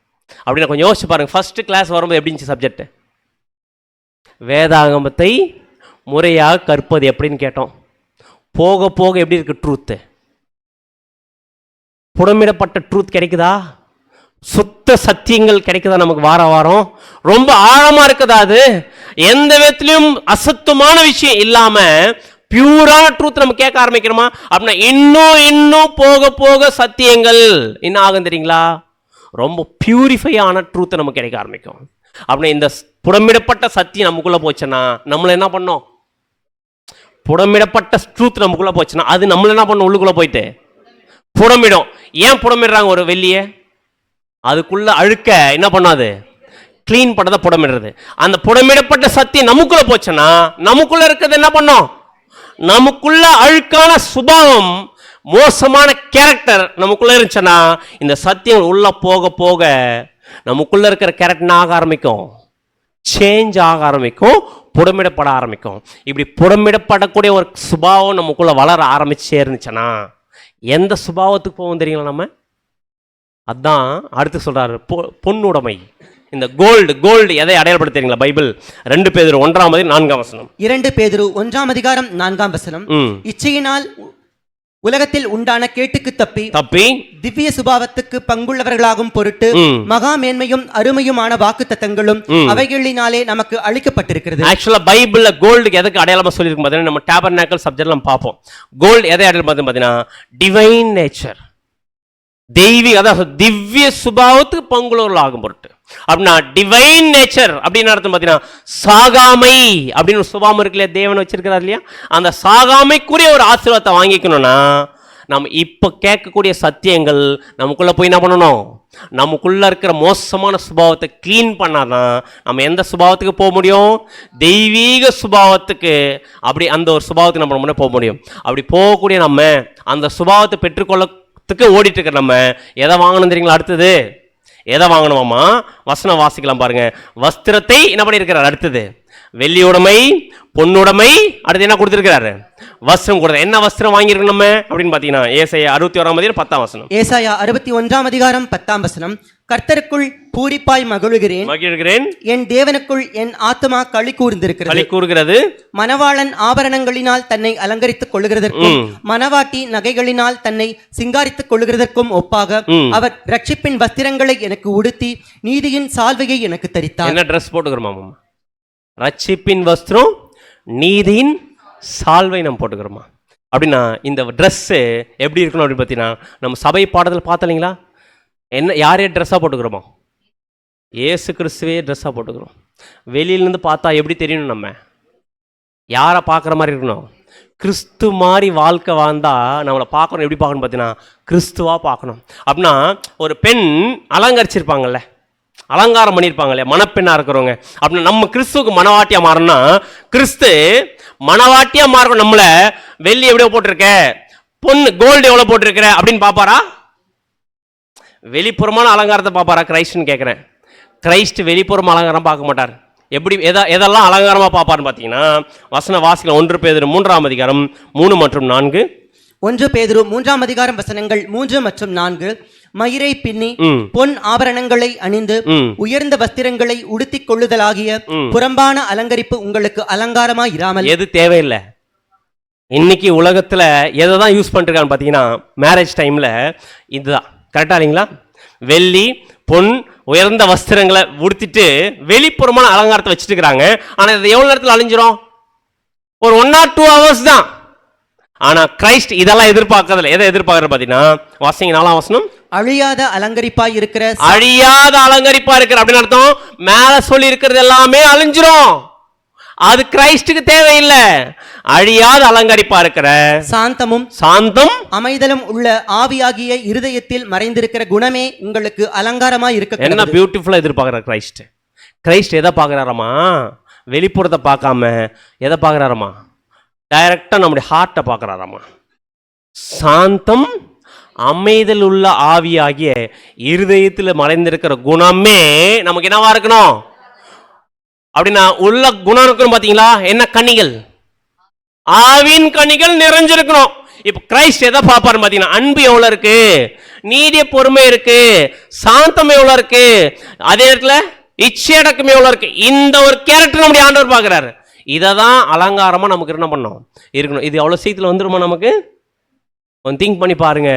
அப்படின்னா கொஞ்சம் யோசிச்சு பாருங்க. ஃபர்ஸ்ட் கிளாஸ் வரும்போது எப்படி இருந்துச்சு சப்ஜெக்ட்? வேதாகமத்தை முறையாக கற்பது எப்படின்னு கேட்டோம். போக போக எப்படி இருக்கு ட்ரூத்து? புடமிடப்பட்ட ட்ரூத் கிடைக்குதா? சுத்த சத்தியங்கள் கிடைக்குதா நமக்கு? வாரம் ரொம்ப ஆழமா இருக்குதா? அது எந்த விதத்திலும் அசத்துமான விஷயம் இல்லாம பியூரான ட்ரூத் நம்ம கேட்க ஆரம்பிக்கிறோமா? அப்படின்னா இன்னும் இன்னும் போக போக சத்தியங்கள் என்ன ஆகும் தெரியுங்களா? ரொம்ப பியூரிஃபை ஆன ட்ரூத் நமக்கு கிடைக்க ஆரம்பிக்கும். அப்படின்னா இந்த புடமிடப்பட்ட சத்தியம் நமக்குள்ள போச்சுன்னா நம்மள என்ன பண்ணோம்? புடமிடப்பட்ட ட்ரூத் நமக்குள்ள போச்சுன்னா அது நம்மள என்ன பண்ணும்? உள்ளுக்குள்ள போயிட்டு புடமிடும். ஏன் புடமிடுறாங்க ஒரு வெள்ளியை? அதுக்குள்ள அழுக்க என்ன பண்ணாது? கிளீன் பண்ணதை புடமிடுறது. அந்த புடமிடப்பட்ட சத்தியம் நமக்குள்ள போச்சுன்னா நமக்குள்ள இருக்கிறது என்ன பண்ணும்? நமக்குள்ள அழுக்கான சுபாவம், மோசமான கேரக்டர் நமக்குள்ள இருந்துச்சுன்னா இந்த சத்தியம் உள்ள போக போக நமக்குள்ள இருக்கிற கேரக்டர் ஆக ஆரம்பிக்கும், சேஞ்ச் ஆக ஆரம்பிக்கும், புடமிடப்பட ஆரம்பிக்கும். இப்படி புடமிடப்படக்கூடிய ஒரு சுபாவம் நமக்குள்ள வளர ஆரம்பிச்சே இருந்துச்சுன்னா எந்த சுபாவத்துக்கு போகும் தெரியுங்களா? நம்ம அதான் அடுத்து சொல்றாரு பொன்னுடைமை. இந்த கோல்டு எதை அடையாளப்படுத்துறீங்களா? பைபிள் 2 பேதுரு 1:4 வசனம். 2 பேதுரு 1:4 வசனம். இச்சையினால் உலகத்தில் உண்டான கேட்டுக்கு தப்பி திவ்ய சுபாவத்துக்கு பங்குள்ளவர்களாகும் பொருட்டு மகா மேன்மையும் அருமையுமான வாக்குத்தத்தங்களும் அவைகளினாலே நமக்கு அளிக்கப்பட்டிருக்கிறது. ஆக்சுவலா பைபிள்ல கோல்டுக்கு எதுக்கு அடையாளமா சொல்லியிருக்கும் பார்த்தீங்கன்னா, நம்ம டேபர்நாக்கல் சப்ஜெக்ட்ல நம்ம பார்ப்போம். கோல்டு எதை அடையாளம் பார்த்தீங்கன்னா டிவைன் நேச்சர், தெய்வீக, அதாவது திவ்ய சுபாவத்துக்கு பங்குள்ளவர்கள் ஆகும் பொருட்டு. அப்படின்னா டிவைன் நேச்சர் அப்படின்னு அர்த்தம் பார்த்தீங்கன்னா சாகாமை அப்படின்னு ஒரு சுபாவம் இருக்கு இல்லையா? தேவன் வச்சிருக்கிறார் இல்லையா? அந்த சாகாமைக்குரிய ஒரு ஆசீர்வாதத்தை வாங்கிக்கணும்னா நம்ம இப்போ கேட்கக்கூடிய சத்தியங்கள் நமக்குள்ள போய் என்ன பண்ணணும்? நமக்குள்ள இருக்கிற மோசமான சுபாவத்தை கிளீன் பண்ணாதான் நம்ம எந்த சுபாவத்துக்கு போக முடியும்? தெய்வீக சுபாவத்துக்கு. அப்படி அந்த ஒரு சுபாவத்துக்கு நம்ம முன்னே போக முடியும். அப்படி போகக்கூடிய நம்ம அந்த சுபாவத்தை பெற்றுக்கொள்ளத்துக்கு ஓடிட்டு இருக்கிற நம்ம எதை வாங்கணும் தெரியுங்களா? அடுத்தது எதை வாங்கணுமாமா? வசனம் வாசிக்கலாம் பாருங்க. வஸ்திரத்தை என்ன பண்ணியிருக்கிறார்? அடுத்தது வெள்ளியுடைமை, பொன்னுடைமை, அடுத்து என்ன கொடுத்திருக்கிறாரு? வஸ்திரம் கொடுத்த. என்ன வஸ்திரம் வாங்கியிருக்கோம் நம்ம அப்படின்னு பார்த்தீங்கன்னா ஏசாயா 61:10 வசனம். ஏசாயா 61:10 வசனம். கர்த்தருக்குள் பூரிப்பாய் மகிழுகிறேன், என் தேவனுக்குள் என் ஆத்துமா களி கூர்ந்திருக்கிறது. மணவாளன் ஆபரணங்களினால் தன்னை அலங்கரித்துக் கொள்ளுகிறதற்கும் மணவாட்டி நகைகளினால் தன்னை சிங்காரித்துக் கொள்ளுகிறதற்கும் ஒப்பாக அவர் ரட்சிப்பின் வஸ்திரங்களை எனக்கு உடுத்தி நீதியின் சால்வையை எனக்கு தரித்தார். என்ன ட்ரெஸ் போட்டுக்கிறோமா? ரட்சிப்பின் வஸ்திரம், நீதியின் சால்வை நம்ம போட்டுக்கிறோமா? அப்படின்னா இந்த ட்ரெஸ்ஸு எப்படி இருக்கணும் அப்படின்னு பார்த்தீங்கன்னா, நம்ம சபை பாடத்தில் பார்த்தீங்களா? என்ன யாரே ட்ரெஸ்ஸாக போட்டுக்கிறோமோ? ஏசு கிறிஸ்துவே ட்ரெஸ்ஸாக போட்டுக்கிறோம். வெளியிலேருந்து பார்த்தா எப்படி தெரியணும்? நம்ம யாரை பார்க்குற மாதிரி இருக்கணும்? கிறிஸ்து மாதிரி வாழ்க்கை வாழ்ந்தால் நம்மளை பார்க்கணும். எப்படி பார்க்கணும் பார்த்தீங்கன்னா கிறிஸ்துவாக பார்க்கணும். அப்படின்னா ஒரு பெண் அலங்கரிச்சிருப்பாங்கல்ல, அலங்காரம் பண்ணியிருப்பாங்க இல்லையா, மணப்பெண்ணாக இருக்கிறவங்க. அப்படின்னா நம்ம கிறிஸ்துவுக்கு மனவாட்டியாக மாறணும்னா கிறிஸ்து மனவாட்டியாக மாறணும். நம்மளை வெள்ளி எவ்வளோ போட்டிருக்க, பொண்ணு கோல்டு எவ்வளோ போட்டிருக்கிற அப்படின்னு பார்ப்பாரா? வெளிப்புறமான அலங்காரத்தை பார்ப்பாரா கிரைஸ்ட்னு கேட்குறேன். கிரைஸ்ட் வெளிப்புறம் அலங்காரம் பார்க்க மாட்டார். எப்படி எதெல்லாம் அலங்காரமாக பார்ப்பாருன்னு பார்த்தீங்கன்னா வசன வாசிக்கலாம். 1 பேதுரு 3:3 மற்றும் 4. 1 பேதுரு 3ஆம் அதிகாரம் வசனங்கள் 3 மற்றும் 4. மயிரை பின்னி பொன் ஆபரணங்களை அணிந்து உயர்ந்த வஸ்திரங்களை உடுத்திக் கொள்ளுதலாகிய புறம்பான அலங்கரிப்பு உங்களுக்கு அலங்காரமாய் இராமல். எது தேவையில்லை. இன்னைக்கு உலகத்துல எதை தான் யூஸ் பண்ணிருக்கான்னு பார்த்தீங்கன்னா, மேரேஜ் டைம்ல இதுதான். கரெக்டா இல்லைங்களா? வெள்ளி பொன் உயர்ந்த வஸ்திரங்களை உடுத்திட்டு வெளிப்புறமான அலங்காரத்தை வச்சுட்டு இருக்கிறாங்க. ஆனா இது எவ்வளவு நேரத்தில் அழிஞ்சிரும்? ஒரு 1 or 2 hours தான். ஆனா கிரைஸ்ட் இதெல்லாம் எதிர்பார்க்கறதில்ல. எதை எதிர்பார்க்கறது பார்த்தீங்கன்னா, வாசிங்க 4ஆம் வசனம். அழியாத அலங்கரிப்பாய் இருக்கிற, அழியாத அலங்கரிப்பா இருக்கிற அப்படின்னு அர்த்தம். மேல சொல்லி இருக்கிறது எல்லாமே அழிஞ்சிரும். அது கிரைஸ்டுக்கு தேவையில்லை. அழியாத அலங்கரிப்பா இருக்கிற சாந்தம் அமைதலும் உள்ள ஆவியாகிய இருதயத்தில் மறைந்திருக்கிற குணமே உங்களுக்கு அலங்காரமாய் இருக்க. என்ன பியூட்டிஃபுல்லா எதிர்பார்க்கிற கிரைஸ்ட். கிரைஸ்ட் எதை பார்க்கிறாரமா? வெளிப்புறத்தை பார்க்காம எதை பார்க்கிறாரமா? டைரக்டா நம்முடைய ஹார்ட்டை பார்க்கிறாராமா. சாந்தம் அமைதல் உள்ள ஆவியாகிய இருதயத்தில் மறைந்திருக்கிற குணமே நமக்கு என்னவா இருக்கணும் அப்படின்னா, உள்ள குணம் இருக்கணும். பாத்தீங்களா? என்ன கனிகள்? ஆவின் கனிகள் நிறைஞ்சிருக்கணும். இப்ப கிரைஸ்ட் எதை பார்ப்பாரு பாத்தீங்கன்னா, அன்பு எவ்வளவு இருக்கு, நீடிய பொறுமை இருக்கு, சாந்தம் எவ்வளவு இருக்கு, அதே நேரத்துல இச்சையடக்கம் எவ்வளவு இருக்கு. இந்த ஒரு கேரக்டர் நம்முடைய ஆண்டவர் பார்க்கிறாரு. இததான் அலங்காரமா நமக்கு என்ன பண்ணணும் இருக்கணும். இது எவ்வளவு சீக்கிரம் வந்துருமா நமக்கு? திங்க் பண்ணி பாருங்க.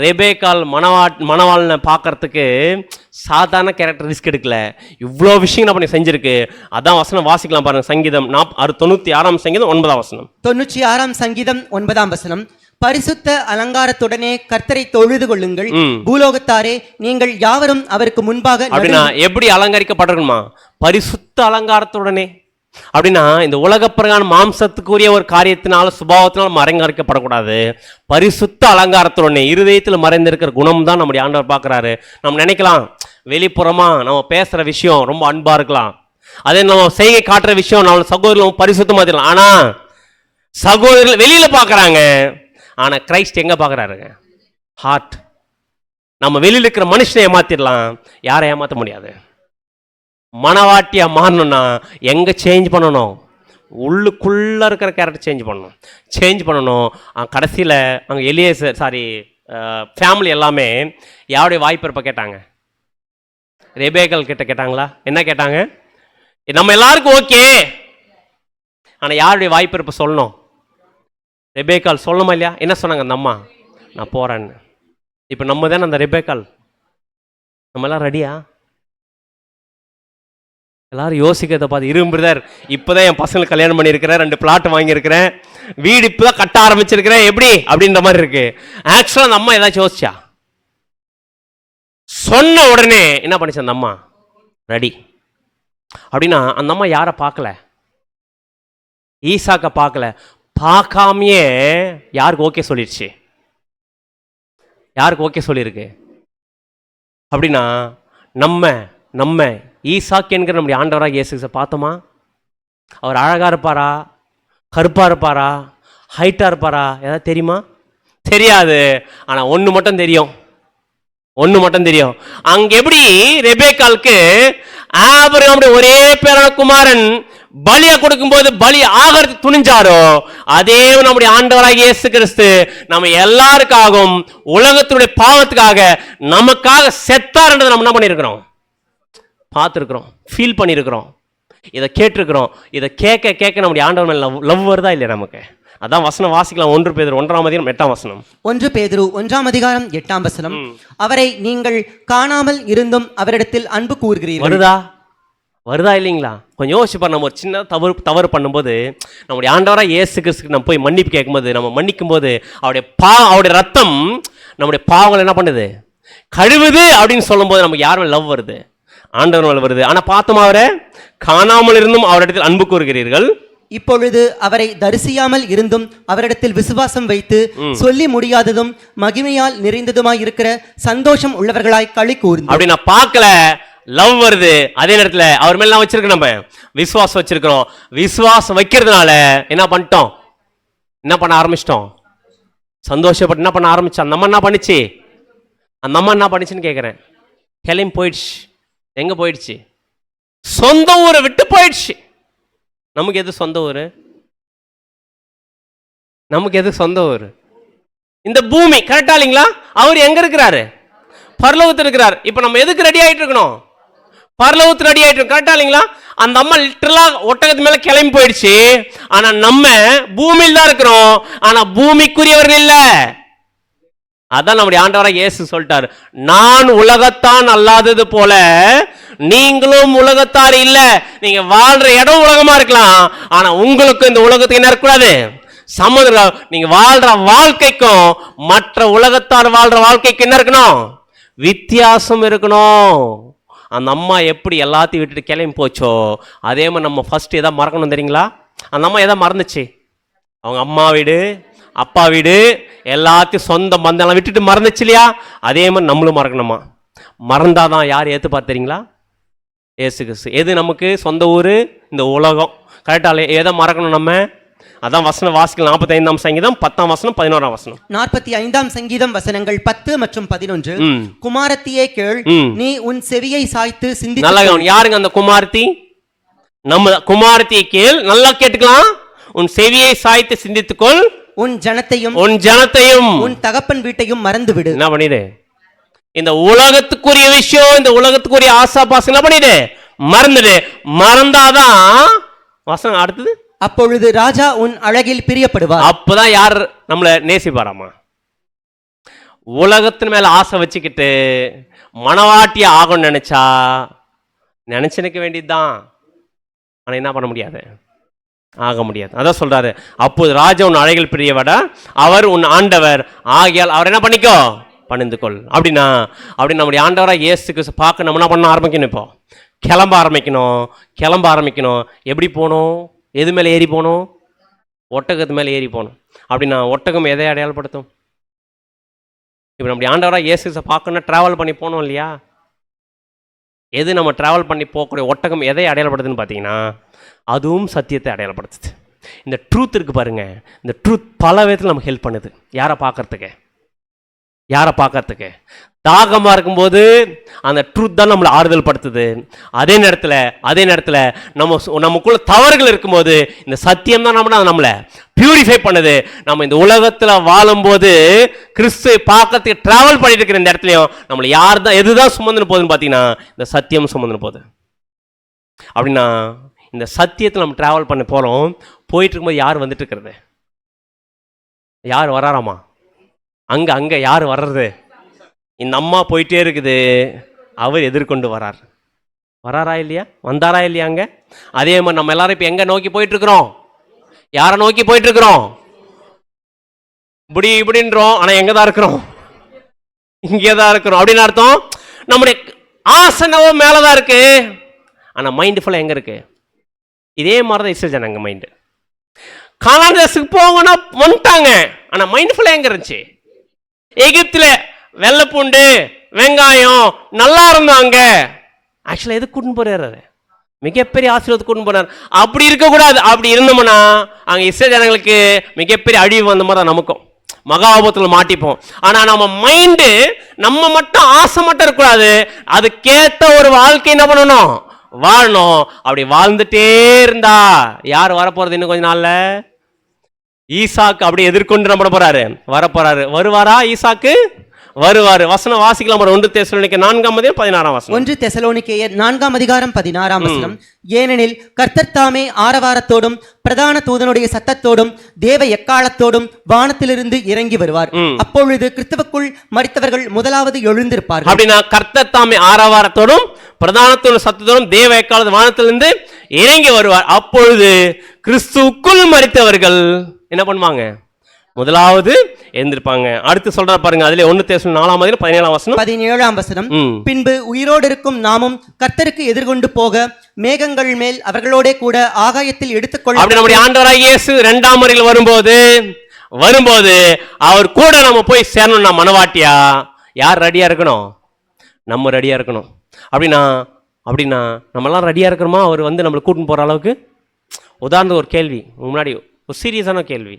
ரெபேக்கால் மணவாளனை பார்க்கறதுக்கு சாதாரண கேரக்டர் ரிஸ்க் எடுக்கல. இவ்வளோ விஷயங்கள் பண்ணி செஞ்சிருக்கு. அதான் வசனம் வாசிக்கலாம் பாருங்க. சங்கீதம் 96ஆம் சங்கீதம் 9ஆம் வசனம். 96ஆம் சங்கீதம் 9ஆம் வசனம். பரிசுத்த அலங்காரத்துடனே கர்த்தரை தொழுது கொள்ளுங்கள், பூலோகத்தாரே நீங்கள் யாவரும் அவருக்கு முன்பாக. அப்படின்னா எப்படி அலங்கரிக்கப்பட்டிருக்குமா? பரிசுத்த அலங்காரத்துடனே. அப்படின்னா இந்த உலக பிரகான மாம்சத்துக்குரிய ஒரு காரியத்தினால சுபாவத்தினால மறைங்கரிக்கப்படக்கூடாது. பரிசுத்த அலங்காரத்துடனே இருதயத்தில் மறைந்திருக்கிற குணம் தான் நம்முடைய ஆண்டவர் பார்க்கிறாரு. நம்ம நினைக்கலாம் வெளிப்புறமா நம்ம பேசுற விஷயம் ரொம்ப அன்பா இருக்கலாம், அதே நம்ம செய்கை காட்டுற விஷயம் நம்ம சகோதரர்கள் பரிசுத்தமா இருக்கலாம். ஆனா சகோதரர்கள் வெளியில பார்க்கறாங்க, ஆனா கிரைஸ்ட் எங்க பார்க்கறாருங்க? ஹார்ட். நம்ம வெளியில இருக்கிற மனுஷனை ஏமாத்திடலாம், யாரை ஏமாற்ற முடியாது. மனவாட்டியா மாறணும்னா எங்க சேஞ்ச் பண்ணணும்? உள்ளுக்குள்ள இருக்கிற கேரக்டர் சேஞ்ச் பண்ணணும். கடைசியில் அங்கே ஃபேமிலி எல்லாமே யாருடைய வாய்ப்பிறப்ப கேட்டாங்க? ரெபேக்கால் கிட்ட கேட்டாங்களா? என்ன கேட்டாங்க? நம்ம எல்லாருக்கும் ஓகே, ஆனால் யாருடைய வாய்ப்பிறப்ப சொல்லணும்? ரெபேக்கால் சொல்லணுமா இல்லையா? என்ன சொன்னாங்க அந்த அம்மா? நான் போறேன்னு. இப்போ நம்ம தானே அந்த ரெபேக்கால். நம்ம எல்லாம் ரெடியா? எல்லாரும் யோசிக்கிறத பார்த்து, இரும்புறதர் இப்போதான் என் பசங்களுக்கு கல்யாணம் பண்ணியிருக்கிறேன், 2 பிளாட் வாங்கியிருக்கிறேன், வீடு இப்போதான் கட்ட ஆரம்பிச்சிருக்கிறேன், எப்படி அப்படின்ற மாதிரி இருக்கு. ஆக்சுவலாக அந்த அம்மா ஏதாச்சும் யோசிச்சா? சொன்ன உடனே என்ன பண்ணிச்சு அந்த அம்மா? ரெடி. அப்படின்னா அந்த அம்மா யாரை பார்க்கல? ஈசாக்க பார்க்கல. பார்க்காமையே யாருக்கு ஓகே சொல்லிடுச்சு? யாருக்கு ஓகே சொல்லியிருக்கு? அப்படின்னா நம்ம ஈசாக்கு என்கிற நம்முடைய ஆண்டவராக இயேசு பார்த்தோமா? அவர் அழகா இருப்பாரா, கருப்பா இருப்பாரா, ஹைட்டா இருப்பாரா? ஏதாவது தெரியுமா? தெரியாது. ஆனா ஒண்ணு மட்டும் தெரியும். அங்க எப்படி ரெபேக்காலுக்கு ஆபிரகாமுடைய ஒரே பேரான குமாரன் பலியா கொடுக்கும்போது பலி ஆகிறது துணிஞ்சாரோ, அதே நம்முடைய ஆண்டவராக இயேசு கிறிஸ்து நம்ம எல்லாருக்காகவும் உலகத்துடைய பாவத்துக்காக நமக்காக செத்தார்ன்றதை நம்ம என்ன பண்ணியிருக்கிறோம்? பார்த்துருக்குறோம், ஃபீல் பண்ணியிருக்கிறோம், இதை கேட்டிருக்கிறோம். இதை கேட்க நம்முடைய ஆண்டவர் மேல லவ் வருதா இல்லையா நமக்கு? அதான் வசனம் வாசிக்கலாம். 1 பேதுரு 1ஆம் அதிகாரம் 8ஆம் வசனம். 1 பேதுரு 1ஆம் அதிகாரம் 8ஆம் வசனம். அவரை நீங்கள் காணாமல் இருந்தும் அவரிடத்தில் அன்பு கூறுகிறீர்கள். வருதா இல்லைங்களா? கொஞ்சம் யோசிப்பார். நம்ம ஒரு சின்ன தவறு பண்ணும்போது நம்முடைய ஆண்டவராக இயேசு கிறிஸ்துக்கு நம்ம போய் மன்னிப்பு கேட்கும்போது, நம்ம மன்னிக்கும் போது அவருடைய ரத்தம் நம்முடைய பாவங்களை என்ன பண்ணுது? கழுவுது அப்படின்னு சொல்லும்போது நமக்கு யாரும் லவ் வருது? ஆண்டவர் மேல வருது. ஆனா பார்த்தோமா, அவரை காணாமல் இருந்தும் அவரிடத்தில் அன்பு கூறுகிறீர்கள். இப்பொழுது அவரை தரிசியாமல் இருந்தும் அவரிடத்தில் விசுவாசம் வைத்து சொல்லி முடியாததும் மகிமையால் நிறைந்ததுமாய் இருக்கிற சந்தோஷம் உள்ளவர்களாய் களி கூர்ந்து. அப்படி நான் பார்க்கல, லவ் வருது. அதே நேரத்தில் அவர் மேல வச்சிருக்கோம், நம்ம விசுவாசம் வச்சிருக்கிறோம். விசுவாசம் வைக்கிறதுனால என்ன பண்ணிட்டோம்? என்ன பண்ண ஆரம்பிச்சிட்டோம்? சந்தோஷப்பட்டு என்ன பண்ண ஆரம்பிச்சோம்? அந்த அம்மா என்ன பண்ணிச்சுன்னு கேட்கிறேன். கிளம்பி போயிடுச்சு. எங்க போயிடுச்சு? சொந்த ஊரை விட்டு போயிடுச்சு. நமக்கு எது சொந்த ஊரு? இந்த பூமி. கரெக்டா இல்லைங்களா? அவர் எங்க இருக்கிறாரு? பரலோகத்தில் இருக்கிறார். இப்ப நம்ம எதுக்கு ரெடி ஆயிட்டு இருக்கணும்? பரலோகத்துக்கு ரெடி ஆயிட்டு. கரெக்டா இல்லைங்களா? அந்த அம்மா லிட்டரலா ஒட்டகத்து மேல கிளம்பி போயிடுச்சு. ஆனா நம்ம பூமியில் தான் இருக்கிறோம். ஆனா பூமிக்குரியவர்கள் இல்ல. அதான் நம்முடைய ஆண்டவராக இயேசு சொல்லிட்டாரு, நான் உலகத்தான் அல்லாதது போல நீங்களும் உலகத்தார் இல்ல. நீங்க வாழ்ற இடம் உலகமா இருக்கலாம், ஆனா உங்களுக்கு இந்த உலகத்துக்கு என்ன இருக்கக்கூடாது? சமுதிரம். நீங்க வாழ்ற வாழ்க்கைக்கும் மற்ற உலகத்தார் வாழ்ற வாழ்க்கைக்கு என்ன இருக்கணும்? வித்தியாசம் இருக்கணும். அந்த அம்மா எப்படி எல்லாத்தையும் விட்டுட்டு கிளம்பி போச்சோ, அதே மாதிரி நம்ம ஃபர்ஸ்ட் எதாவது மறக்கணும் தெரியுங்களா? அந்த அம்மா எதாவது மறந்துச்சு. அவங்க அம்மா வீடு, அப்பா வீடு, எல்லாத்தையும் சொந்த பந்தெல்லாம் விட்டுட்டு மறந்துச்சு இல்லையா? அதே மாதிரி நம்மளும் மறக்கணுமா? மறந்தாதான் யார் ஏற்றுப்பார் தெரியுங்களா? ஏசு கிறிஸ்து. எது நமக்கு சொந்த ஊர்? இந்த உலகம். கரெக்டாக எதை மறக்கணும் நம்ம? அதான் வசனம் வாசிக்கலாம். 45ஆம் சங்கீதம் 10ஆம் வசனம் 11ஆம் வசனம். 45ஆம் சங்கீதம் வசனங்கள் 10 மற்றும் 11. குமாரத்தியே கேள், நீ உன் செவியை சாய்த்து சிந்தி. நல்லா யாருங்க அந்த குமாரத்தி? நம்ம குமாரத்தியை கேள், நல்லா கேட்டுக்கலாம். உன் செவியை சாய்த்து சிந்தித்துக்கொள், உன் ஜனத்தையும் உன் தகப்பன் வீட்டையும் மறந்து விடு. என்ன பண்ணிடு? இந்த உலகத்துக்குரிய விஷயம், இந்த உலகத்துக்குரிய ஆசா பாசம் என்ன பண்ணிடு? மறந்துடு. மறந்தாதான் வசனம் அடுத்தது, அப்பொழுது ராஜா உன் அழகில் பிரியப்படுவார். அப்பதான் யார் நம்மள நேசிப்பாராமா? உலகத்தின் மேல ஆசை வச்சுக்கிட்டு மனவாட்டிய ஆகணும்னு நினைச்சா நினைச்சுக்க வேண்டியதுதான். ஆனா என்ன பண்ண முடியாது? ஆக முடியாது. அதான் சொல்றாரு, அப்போது ராஜா உன் அழகில் பிரியவட, அவர் உன் ஆண்டவர் ஆகியால் அவர் என்ன பண்ணிக்கோ? பணிந்துக்கொள். அப்படின்னா நம்முடைய ஆண்டவராக இயேசு கிறிஸ்து பார்க்க நம்ம என்ன பண்ண ஆரம்பிக்கணும்? இப்போ கிளம்ப ஆரம்பிக்கணும். எப்படி போகணும்? எது மேலே ஏறி போகணும்? ஒட்டகத்து மேலே ஏறி போகணும். அப்படின்னா ஒட்டகம் எதை அடையாளப்படுத்தும்? இப்போ நம்முடைய ஆண்டவராக இயேசு கிறிஸ்து பார்க்கணும்னா ட்ராவல் பண்ணி போகணும் இல்லையா? எது நம்ம ட்ராவல் பண்ணி போகக்கூடிய ஒட்டகம் எதை அடையாளப்படுத்துன்னு பார்த்தீங்கன்னா, அதுவும் சத்தியத்தை அடையாளப்படுத்துது. இந்த ட்ரூத் இருக்கு பாருங்க, இந்த ட்ரூத் பல விதத்தில் நமக்கு ஹெல்ப் பண்ணுது. யாரை பார்க்கறதுக்கு? தாகமாக இருக்கும்போது அந்த ட்ரூத் தான் நம்மளை ஆறுதல் படுத்துது. அதே நேரத்தில் நமக்குள்ள தவறுகள் இருக்கும்போது இந்த சத்தியம் தான் நம்மளை பியூரிஃபை பண்ணுது. நம்ம இந்த உலகத்தில் வாழும்போது கிறிஸ்து பார்க்கறதுக்கு டிராவல் பண்ணிட்டு இருக்கிற இந்த இடத்துலையும் நம்மளை எதுதான் சுமந்துன்னு போகுதுன்னு பார்த்தீங்கன்னா, இந்த சத்தியம் சுமந்துன்னு போகுது. அப்படின்னா இந்த சத்தியத்தில் நம்ம டிராவல் பண்ண போகிறோம். போயிட்டு இருக்கும்போது யார் வந்துட்டு இருக்கிறது? யார் வராராமா? அங்கே யார் வர்றது? இந்த அம்மா போயிட்டே இருக்குது, அவர் எதிர்கொண்டு வராரா இல்லையா? வந்தாரா இல்லையாங்க? அதே மாதிரி நம்ம எல்லாரும் இப்போ எங்கே நோக்கி போயிட்டு இருக்கிறோம்? யாரை நோக்கி போயிட்டு இருக்கிறோம்? இப்படின்றோம், ஆனால் எங்கே தான் இருக்கிறோம்? இங்கே தான் இருக்கிறோம். அப்படின்னு அர்த்தம் நம்முடைய ஆசனவோ மேலே தான் இருக்கு, ஆனால் மைண்டு ஃபுல்லாக எங்கே இருக்கு? இதே மாதிரி தான் இஸ்ரேல் ஜனங்க மைண்டு. கானான் தேசத்துக்கு போகணும்னா வந்துட்டாங்க, ஆனால் மைண்டு ஃபுல்லாக எங்கே இருந்துச்சு? எகிப்தில் வெள்ளைப்பூண்டு வெங்காயம் நல்லா இருந்தாங்க. ஆக்சுவலாக எதுக்கு கூட்டின்னு போறாரு? மிகப்பெரிய ஆசீர்வாதத்துக்கு கூட்டின்னு போறாரு. அப்படி இருக்கக்கூடாது. அப்படி இருந்தோம்னா அங்கே இஸ்ரேல் ஜனங்களுக்கு மிகப்பெரிய அழிவு வந்த மாதிரி தான் நமக்கும் மகாபத்தில் மாட்டிப்போம். ஆனால் நம்ம மைண்டு நம்ம மட்டும் ஆசை மட்டும் இருக்கக்கூடாது, அதுக்கேற்ற ஒரு வாழ்க்கை என்ன பண்ணணும்? வாழணும். அப்படி வாழ்ந்துட்டே இருந்தா யார் வரப்போறது? இன்னும் கொஞ்ச நாள்ல ஈசாக்கு அப்படி எதிர்கொண்டு நம்ம போறாரு, வரப்போறாரு. வருவாரா ஈசாக்கு? வருவாரு. வசனம் வாசிக்கலாம். 1 தெசலோனிக்கேயர் 4:16 வசனம். 1 தெசலோனிக்கேயர் 4:16 வசனம். ஏனெனில் கர்த்தர் தாமே ஆரவாரத்தோடும் பிரதான தூதனுடைய சத்தத்தோடும் தேவ எக்காலத்தோடும் வானத்திலிருந்து இறங்கி வருவார். அப்பொழுது கிறிஸ்துவுக்குள் மரித்தவர்கள் முதலாவது எழுந்திருப்பார்கள். அப்படின்னா கர்த்தர் தாமே ஆரவாரத்தோடும் பிரதான தூதனுடைய சத்தத்தோடும் தேவ எக்காலத்து வானத்திலிருந்து இறங்கி வருவார். அப்பொழுது கிறிஸ்துவுக்குள் மரித்தவர்கள் என்ன பண்ணுவாங்க? முதலாவது எழுந்திருப்பாங்க. அடுத்து சொல்ற பாருங்க, அதுல 1 தெசலோனிக்கேயர் 4:17 வசனம். பின்பு உயிரோடு இருக்கும் நாமும் கர்த்தருக்கு எதிர்கொண்டு போக மேகங்கள் மேல் அவர்களோட கூட ஆகாயத்தில் எடுத்துக்கொள்ள. அப்படி நம்முடைய ஆண்டவராகிய இயேசு 2ஆம் முறையில் வரும்போது அவர் கூட நம்ம போய் சேரணும்னா மனவாட்டியா யார் ரெடியா இருக்கணும்? நம்ம ரெடியா இருக்கணும். அப்படின்னா நம்மலாம் ரெடியா இருக்கிறோமா? அவர் நம்மளை கூட்டின்னு போற அளவுக்கு? உதாரணத்துக்கு ஒரு கேள்வி முன்னாடி, ஒரு சீரியஸான கேள்வி.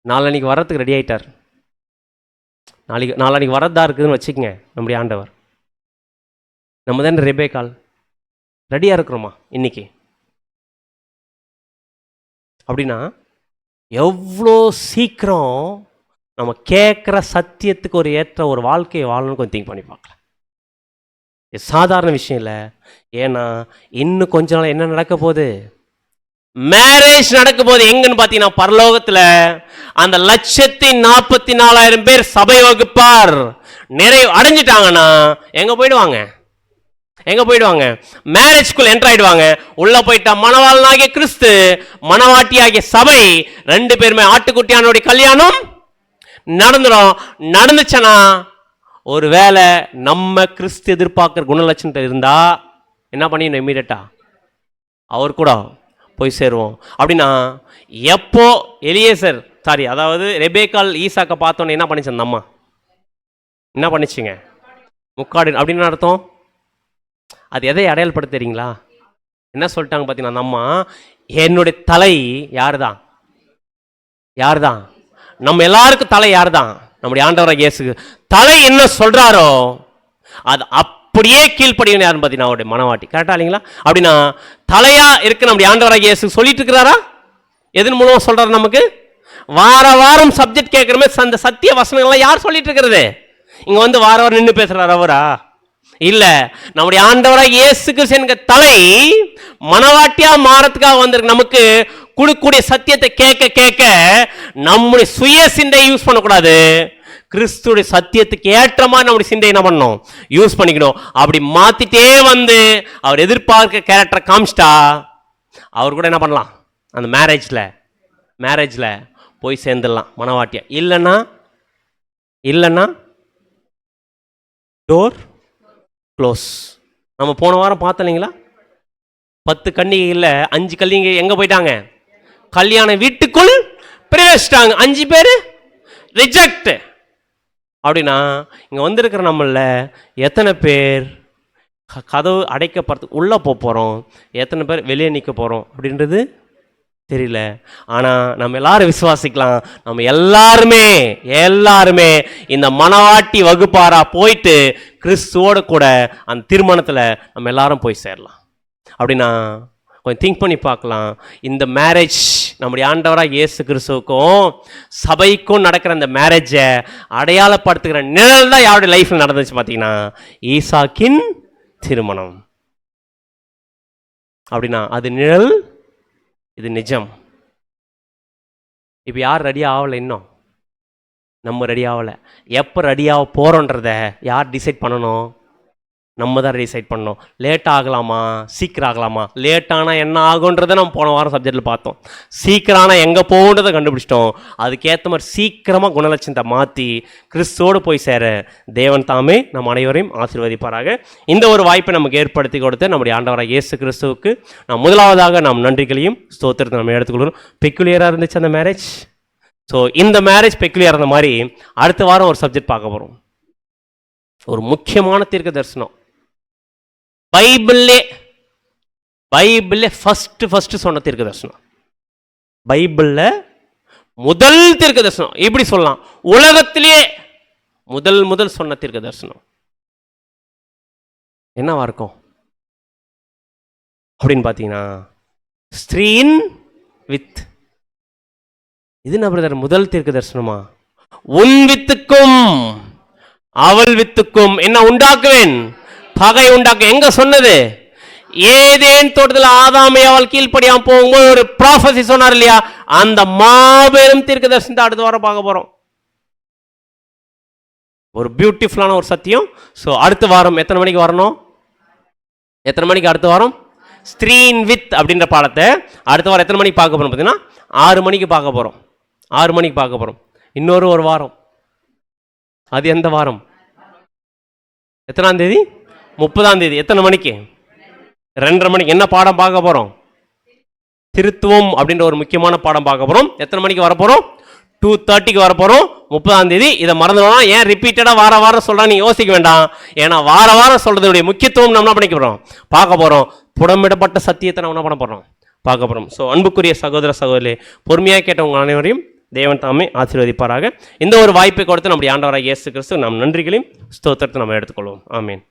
நாளைக்கு வர்றதுக்கு ரெடி ஆகிட்டார். நாளைக்கு வரதா இருக்குதுன்னு வச்சுக்கங்க. நம்முடைய ஆண்டவர் நம்ம தான் ரெபேக்காள் ரெடியாக இருக்கிறோமா இன்னைக்கு? அப்படின்னா எவ்வளோ சீக்கிரம் நம்ம கேட்குற சத்தியத்துக்கு ஒரு ஏற்ற ஒரு வாழ்க்கையை வாழணும்னு கொஞ்சம் திங்க் பண்ணி பார்க்கலாம். இது சாதாரண விஷயம் இல்லை. ஏன்னா இன்னும் கொஞ்ச நாள் என்ன நடக்க போகுது? மேரேஜ் நடக்க போகுது. எங்கன்னு பார்த்தீங்கன்னா பரலோகத்தில் அந்த 1,44,000 பேர் சபை வகுப்பார் நிறைவு அடைஞ்சிட்டாங்கன்னா எங்கே போயிடுவாங்க? மேரேஜ்குள்ள என்டர் ஆயிடுவாங்க. உள்ள போயிட்டா மணவாளனாகிய கிறிஸ்து, மணவாட்டியாகிய சபை, 2 பேருமே ஆட்டுக்குட்டியானுடைய கல்யாணம் நடந்துச்சுன்னா ஒருவேளை நம்ம கிறிஸ்து எதிர்பார்க்குற குணலட்சணத்தில் இருந்தா என்ன பண்ணிடணும்? இம்மீடியட்டா அவர் கூட போய் சேருவோம். அப்படின்னா எப்போ அதாவது ரெபேக்கால் ஈசாக்கை பார்த்தோன்னே என்ன பண்ணிச்சு? அந்த அம்மா என்ன பண்ணிச்சுங்க? முக்காடு. அப்படின்னு அர்த்தம் அது எதை அடையாளப்படுத்த தெரியுங்களா? என்ன சொல்லிட்டாங்க பார்த்தீங்கன்னா, அந்த அம்மா என்னுடைய தலை யார் தான்? நம்ம எல்லாருக்கும் தலை யார் தான்? நம்முடைய ஆண்டவராக இயேசு. தலை என்ன சொல்றாரோ அது அப்படியே கீழ்ப்படியும். யாருன்னு பார்த்தீங்கன்னா அவருடைய மனவாட்டி. கரெக்டா இல்லைங்களா? அப்படின்னா தலையா இருக்கு நம்முடைய ஆண்டவராக இயேசு சொல்லிட்டு இருக்கிறாரா? எதன் மூலமா சொல்றாரு? நமக்கு வாரம் சப்ஜெக்ட் கேட்குறமே அந்த சத்திய வசனங்கள்லாம் யார் சொல்லிட்டு இருக்கிறது? இங்க வந்து வாரம் நின்று பேசுறாரு அவரா? இல்ல, நம்முடைய ஆண்டவராக இயேசு கிறிஸ்து தலை மனவாட்டியா மாறத்துக்காக வந்திருக்கு. நமக்கு கொடுக்கக்கூடிய சத்தியத்தை கேட்க நம்முடைய சுய சிந்தையை யூஸ் பண்ணக்கூடாது. கிறிஸ்துடைய சத்தியத்துக்கு ஏற்ற மாதிரி நம்முடைய சிந்தையை என்ன பண்ணணும்? யூஸ் பண்ணிக்கணும். அப்படி மாத்திட்டே வந்து அவர் எதிர்பார்க்க கேரக்டரை காமிச்சிட்டா அவர் கூட என்ன பண்ணலாம்? அந்த மேரேஜ்ல போய் சேர்ந்துடலாம் மனவாட்டியா. இல்லைன்னா டோர் க்ளோஸ். நம்ம போன வாரம் பார்த்தோம் இல்லைங்களா? 10 கன்னிகையில் 5 கன்னிகை எங்கே போயிட்டாங்க? கல்யாண வீட்டுக்குள் பிரவேசிட்டாங்க. 5 பேர் ரிஜெக்ட். அப்படின்னா இங்கே வந்திருக்கிற நம்மள எத்தனை பேர் கதவு அடைக்கப்படுறதுக்கு உள்ளே போகிறோம், எத்தனை பேர் வெளியே நிற்க போகிறோம் அப்படின்றது தெரியல. ஆனால் நம்ம எல்லாரும் விசுவாசிக்கலாம், நம்ம எல்லாருமே இந்த மணவாட்டி வகுப்பாரா போயிட்டு கிறிஸ்துவோடு கூட அந்த திருமணத்தில் நம்ம எல்லாரும் போய் சேரலாம். அப்படின்னா கொஞ்சம் திங்க் பண்ணி பார்க்கலாம். இந்த மேரேஜ் நம்முடைய ஆண்டவராக இயேசு கிறிஸ்துவுக்கும் சபைக்கும் நடக்கிற அந்த மேரேஜை அடையாளப்படுத்துகிற நிழல் தான் யாருடைய லைஃப்பில் நடந்துச்சு பார்த்தீங்கன்னா ஈசாக்கின் திருமணம். அப்படின்னா அது நிழல், இது நிஜம். இப்போ யார் ரெடி ஆகலை? இன்னும் நம்ம ரெடி ஆகலை. எப்போ ரெடியாக போகிறோன்றத யார் டிசைட் பண்ணணும்? நம்ம தான் டிசைட் பண்ணணும். லேட் ஆகலாமா, சீக்கிரம் ஆகலாமா? லேட்டானால் என்ன ஆகுன்றதை நம்ம போன வாரம் சப்ஜெக்டில் பார்த்தோம். சீக்கிரம்னா எங்கே போகுன்றதை கண்டுபிடிச்சிட்டோம். அதுக்கேற்ற மாதிரி சீக்கிரமாக குணலட்சணத்தை மாற்றி கிறிஸ்துவோடு போய் சேர தேவன் தாமே நம் அனைவரையும் ஆசீர்வதிப்பாராக. இந்த ஒரு வாய்ப்பை நமக்கு ஏற்படுத்தி கொடுத்து நம்முடைய ஆண்டவராக இயேசு கிறிஸ்துவுக்கு நாம் முதலாவதாக நாம் நன்றிகளையும் ஸ்தோத்திரத்தை நம்ம எடுத்துக்கொள்ளணும். பெக்குலியராக இருந்துச்சு அந்த மேரேஜ். ஸோ இந்த மேரேஜ் பெக்குலியராக இருந்த மாதிரி அடுத்த வாரம் ஒரு சப்ஜெக்ட் பார்க்க போகிறோம். ஒரு முக்கியமான தீர்க்க தரிசனம். பைபிள்லே ஃபர்ஸ்ட் சொன்ன தீர்க்க தரிசனம். பைபிளில் முதல் தீர்க்க தரிசனம். இப்படி சொல்லலாம், உலகத்திலேயே முதல் சொன்ன தீர்க்க தரிசனம் என்னவா இருக்கும் அப்படின்னு பார்த்தீங்கன்னா ஸ்திரீன் வித். இது என்ன பிரதர் முதல் தீர்க்க தரிசனமா? உன் வித்துக்கும் அவள் வித்துக்கும் என்ன உண்டாக்குவேன்? பகை உண்டாக்க. எங்க சொன்னது? ஏதேன் தோட்டத்தில் ஆதாமை அவள் கீழ்ப்படியாம போகும்போது ஒரு ப்ராஃபஸி சொன்னார் இல்லையா? அந்த மாபெரும் தீர்க்க தரிசனத்தை அடுத்த வாரம் பார்க்க போறோம். ஒரு பியூட்டிஃபுல்லான ஒரு சத்தியம். ஸோ அடுத்த வாரம் எத்தனை மணிக்கு வரணும்? அடுத்த வாரம் ஸ்திரீன் வித் அப்படின்ற பாடத்தை அடுத்த வாரம் எத்தனை மணிக்கு பார்க்க போறோம்? பார்த்தீங்கன்னா 6 மணிக்கு பார்க்க போறோம். 6 மணிக்கு பார்க்க போறோம். இன்னொரு ஒரு வாரம். அது எந்த வாரம்? எத்தனாம் தேதி? 30ஆம் தேதி. எத்தனை மணிக்கு? 2:30 மணிக்கு. என்ன பாடம் பார்க்க போகிறோம்? திருத்துவம் அப்படின்ற ஒரு முக்கியமான பாடம் பார்க்க போகிறோம். எத்தனை மணிக்கு வரப்போகிறோம்? 2:30க்கு வரப்போகிறோம் 30ஆம் தேதி. இதை மறந்துடனா? ஏன் ரிப்பீட்டடாக வாரம் சொல்கிறா நீ யோசிக்க வேண்டாம். ஏன்னா வாரம் சொல்கிறதுடைய முக்கியத்துவம் நம்ம என்ன பண்ணிக்க போகிறோம்? பார்க்க போகிறோம். புடமிடப்பட்ட சத்தியத்தை நம்ம என்ன பண்ண போகிறோம்? பார்க்க போகிறோம். ஸோ அன்புக்குரிய சகோதர சகோதரி, பொறுமையாக கேட்டவங்க அனைவரையும் தேவன் தாமே ஆசீர்வதிப்பாராக. இந்த ஒரு வாய்ப்பை கொடுத்து நம்முடைய ஆண்டவராக இயேசு கிறிஸ்து நம் நன்றிகளையும் ஸ்தோத்திரத்தை நம்ம எடுத்துக்கொள்வோம். ஆமீன்.